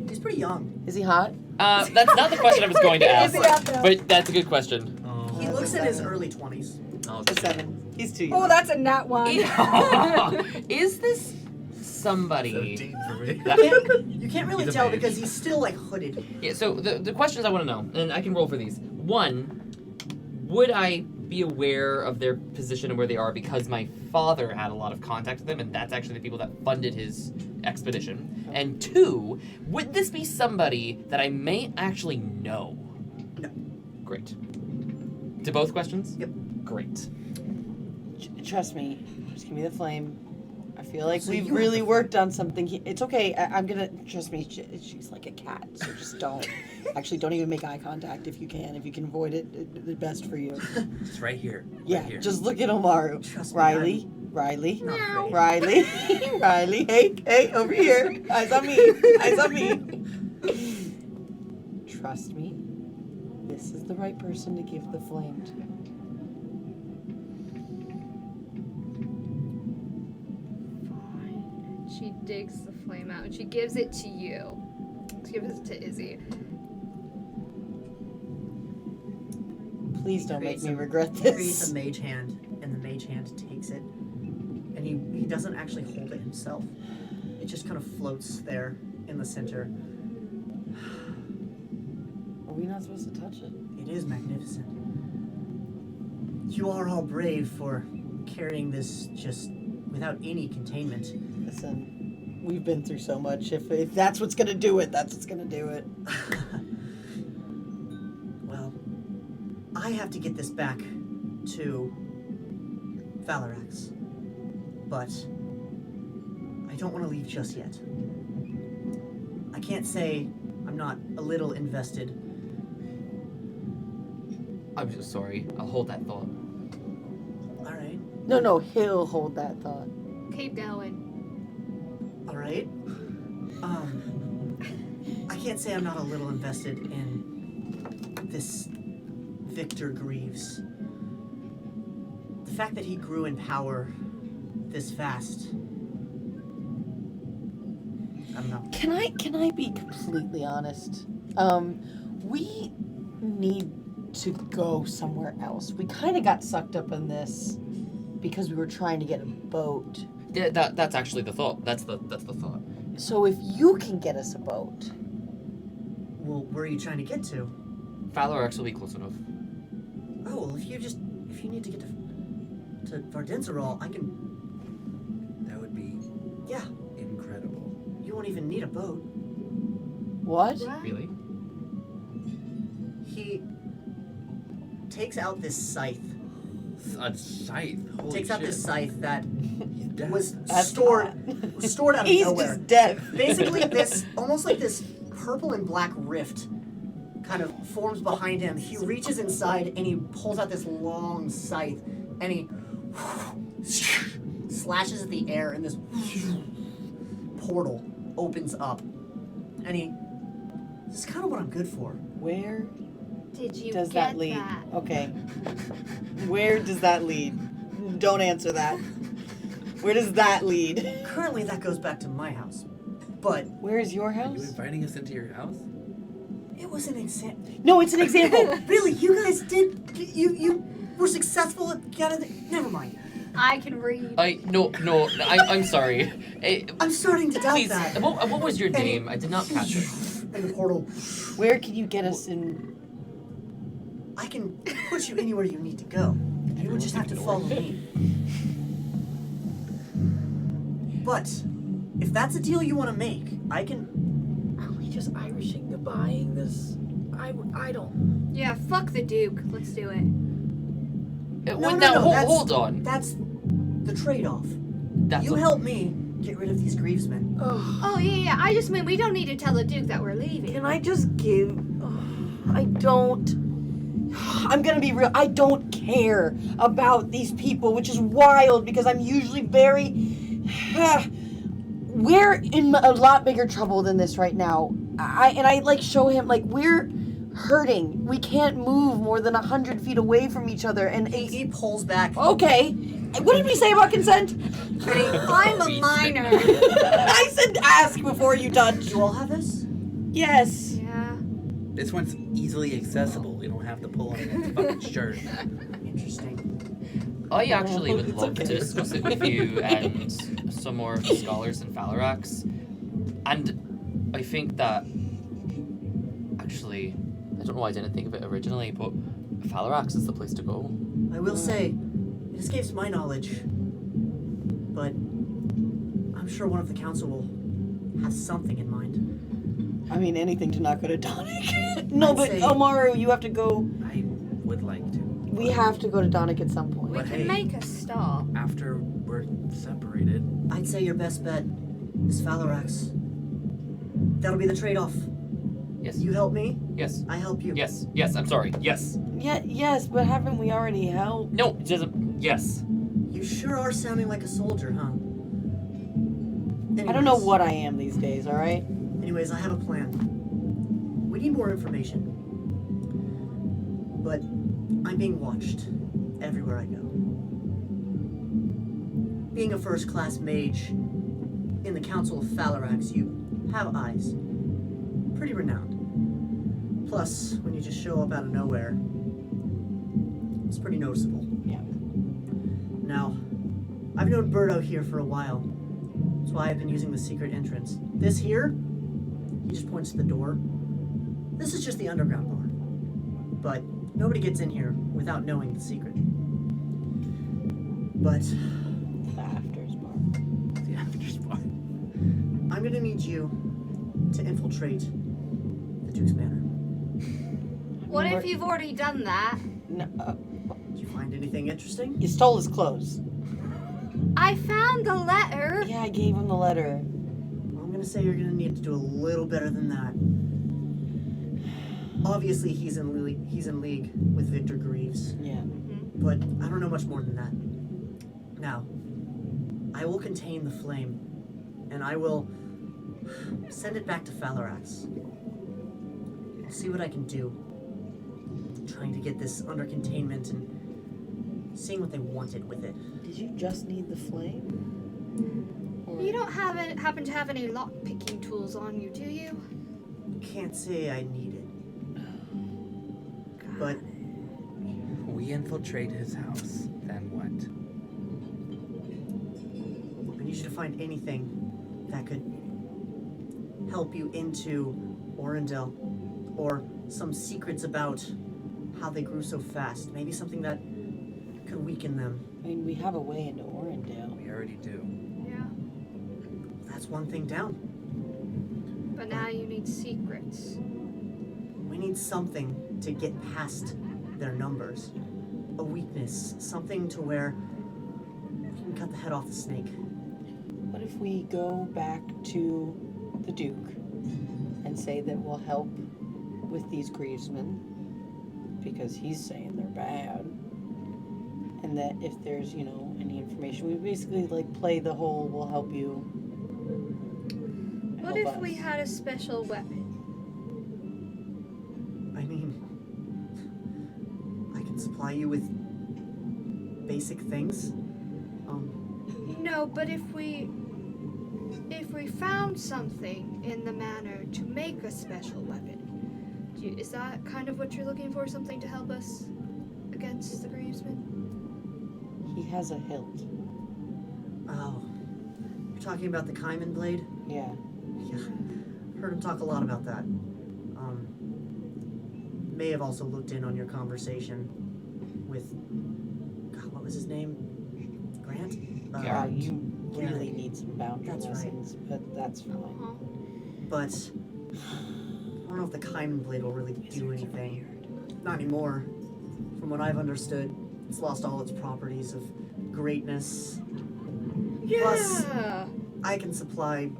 He's pretty young. Is he hot? That's not the question I was going to ask, Is he out there? but that's a good question. Oh. He looks in his early 20s. Oh, A 7. He's too young. Oh, that's a nat one. Is this somebody? 17 for me. You can't really He's a tell mage. because he's still like hooded. Yeah, so the questions I want to know, and I can roll for these. One, would I be aware of their position and where they are because my father had a lot of contact with them, and that's actually the people that funded his expedition? And two, would this be somebody that I may actually know? No. Great. To both questions? Yep. Great. Trust me. Just give me the flame. I feel like So we've you have really the worked on something. It's okay. I'm gonna trust me. She's like a cat, so just don't. Actually, don't even make eye contact if you can. If you can avoid it, the best for you. It's right here. Yeah, Right here. just look at Omaru. Trust me, Riley. Not afraid. Riley. Riley. Hey, over here. Eyes on me. Eyes on me. Trust me. This is the right person to give the flame to. She digs the flame out and she gives it to you. She gives it to Izzy. Please don't make Creates me a- regret Creates this. a mage hand, and the mage hand takes it, and he doesn't actually hold it himself. It just kind of floats there in the center. Are we not supposed to touch it? It is magnificent. You are all brave for carrying this just without any containment. Listen, we've been through so much. If that's what's gonna do it, that's what's gonna do it. Well, I have to get this back to Valarax, but I don't want to leave just yet. I can't say I'm not a little invested. I'm so sorry. I'll hold that thought. All right, No, he'll hold that thought. Keep going. all right. I can't say I'm not a little invested in this Victor Greaves. The fact that he grew in power this fast. I don't know. Can I be completely honest? We need to go somewhere else. We kind of got sucked up in this because we were trying to get a boat. Yeah, that's actually the thought. That's the thought. So if you can get us a boat, Well, where are you trying to get to? Valarax will be close enough. Oh, well, if you need to get to Vardenzerol, I can. That would be Yeah, incredible. you won't even need a boat. what? Really? He takes out this scythe. A scythe. Holy Takes out shit. this scythe that He's dead. was That's stored hot. was stored out of He's nowhere. just dead. Basically, this almost like this purple and black rift kind of forms behind him. He reaches inside and he pulls out this long scythe and he slashes at the air and this portal opens up. And he, this is kind of what I'm good for. Where Did you does get that lead? that? Okay. Where does that lead? Don't answer that. Where does that lead? Currently, that goes back to my house. But Where is your Are you house? inviting us into your house? it was an example. No, it's an example. Really, you guys did, you were successful at getting, never mind. I can read. No, I'm sorry. I'm starting to doubt Please, that. what was your name? I did not catch it. And the portal. Where can you get us in? I can put you anywhere you need to go. You would just have to follow me. But if that's a deal you want to make, I can. Are we just Irishing goodbying this? I don't. Yeah, fuck the Duke. Let's do it. Hold on. That's the trade-off. That's You help me get rid of these Grievesmen. Oh, yeah. I just mean we don't need to tell the Duke that we're leaving. Can I just give? I don't. I'm gonna be real. I don't care about these people, which is wild because I'm usually very. We're in a lot bigger trouble than this right now. I like show him like we're hurting. We can't move more than 100 feet away from each other, and He pulls back. okay. What did we say about consent? I'm a minor. I said ask before you touch. You all have this? Yes. Yeah. This one's easily accessible. We don't have to pull on his fucking shirt. Interesting. I actually would It's love okay. to discuss it with you and some more of the scholars in Falarax. And I think that actually, I don't know why I didn't think of it originally, but Falarax is the place to go. I will say, it escapes my knowledge, but I'm sure one of the council will have something in mind. I mean, anything to not go to Donic. No, I'd but say- Omaru, you have to go. I would like to. We have to go to Donic at some point. We But can hey. make a stop. After we're separated, I'd say your best bet is Falarax. That'll be the trade-off. Yes. You help me, Yes. I help you. Yes. Yes. I'm sorry. Yes. Yeah, yes, but haven't we already helped? No. It doesn't. Yes. You sure are sounding like a soldier, huh? I don't know what I am these days, alright? Anyways, I have a plan. We need more information. But I'm being watched everywhere I go. Being a first-class mage in the Council of Falarax, you have eyes. Pretty renowned. Plus, when you just show up out of nowhere, it's pretty noticeable. Yeah. Now, I've known Birdo here for a while. That's why I've been using the secret entrance. This here, he just points to the door. This is just the underground bar. But nobody gets in here without knowing the secret. But The afters bar. the after spot. I'm gonna need you to infiltrate the Duke's Manor. What if you've already done that? No, Did you find anything interesting? you stole his clothes. I found the letter. Yeah, I gave him the letter. Well, I'm gonna say you're gonna need to do a little better than that. Obviously, he's in league with Victor Greaves, Yeah. but I don't know much more than that. Now, I will contain the flame, and I will send it back to Falarax. I'll see what I can do. Trying to get this under containment and seeing what they wanted with it. Did you just need the flame? Or- You don't happen to have any lock-picking tools on you, do you? Can't say I need it, but We infiltrate his house. Then what? I need you to find anything that could help you into Orendel, or some secrets about how they grew so fast. Maybe something that could weaken them. I mean, we have a way into Orendale. We already do. Yeah. That's one thing down. But now you need secrets. We need something to get past their numbers. A weakness, something to where we can cut the head off the snake. What if we go back to the Duke and say that we'll help with these Grievesmen because he's saying they're bad, and that if there's, any information, we basically like play the whole we'll help you. What help if we us. had a special weapon? I mean, I can supply you with basic things. No, but if we found something in the manor to make a special weapon, is that kind of what you're looking for? Something to help us against the Grievesmen? He has a hilt. Oh, you're talking about the Kaiman blade? Yeah. Yeah. Heard him talk a lot about that. May have also looked in on your conversation with, God, what was his name? Grant? You really Garrett. need some boundary That's right. lessons, but that's fine. But I don't know if the Kaiman Blade will really do anything. Not anymore. From what I've understood, it's lost all its properties of greatness. Plus, I can supply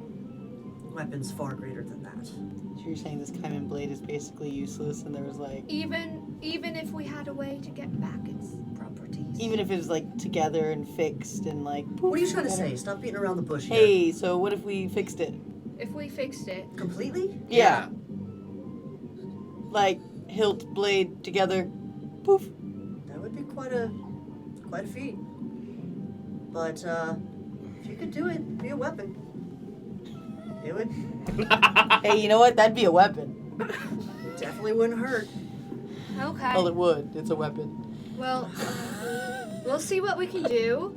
weapons far greater than that. So you're saying this Kaiman Blade is basically useless, and there was like... Even if we had a way to get back its properties. Even if it was like together and fixed and like... What are you trying to better. say? Stop beating around the bush here. Hey, so what if we fixed it? If we fixed it, Completely? Yeah. Like hilt, blade together. Poof. That would be quite a feat. But if you could do it, it'd be a weapon. It would Hey, you know what? That'd be a weapon. definitely wouldn't hurt. okay. Well, it would. It's a weapon. Well, we'll see what we can do.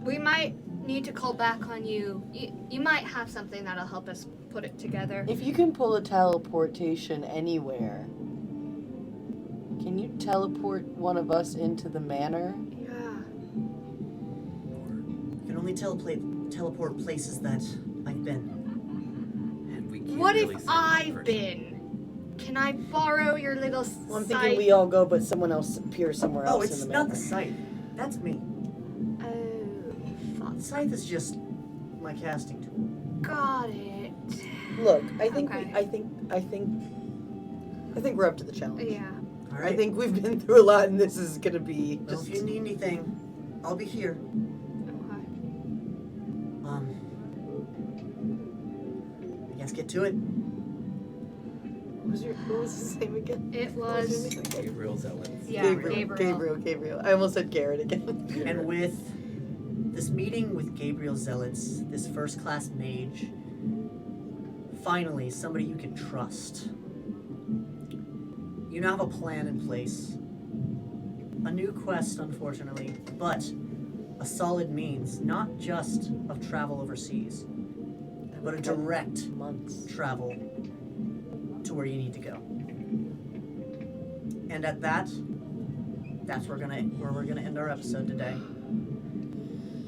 We might need to call back on you. You might have something that'll help us put it together. If you can pull a teleportation anywhere, can you teleport one of us into the manor? Yeah. You can only teleport places that I've been. And we can't What really if send one I've person. been? Can I borrow your little Well, I'm scythe? thinking we all go, but someone else appears somewhere else Oh, it's in the not manor. the scythe. That's me. Oh, The scythe is just my casting tool. got it. Look, I think Okay. I think we're up to the challenge. Yeah. All I right. think we've been through a lot, and this is gonna be Well, just. if you need anything, I'll be here. Okay. I guess get to it. What was his name again? It was. Gabriel Zealots. Yeah, Gabriel. I almost said Garrett again. And with this meeting with Gabriel Zealots, this first-class mage, finally somebody you can trust. You now have a plan in place. A new quest, unfortunately, but a solid means, not just of travel overseas, but a direct Months. travel to where you need to go. And at that, that's where we're gonna end our episode today.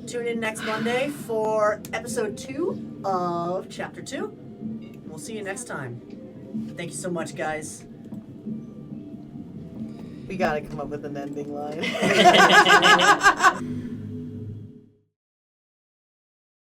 Tune in next Monday for episode 2 of chapter 2. We'll see you next time. Thank you so much, guys. We gotta come up with an ending line.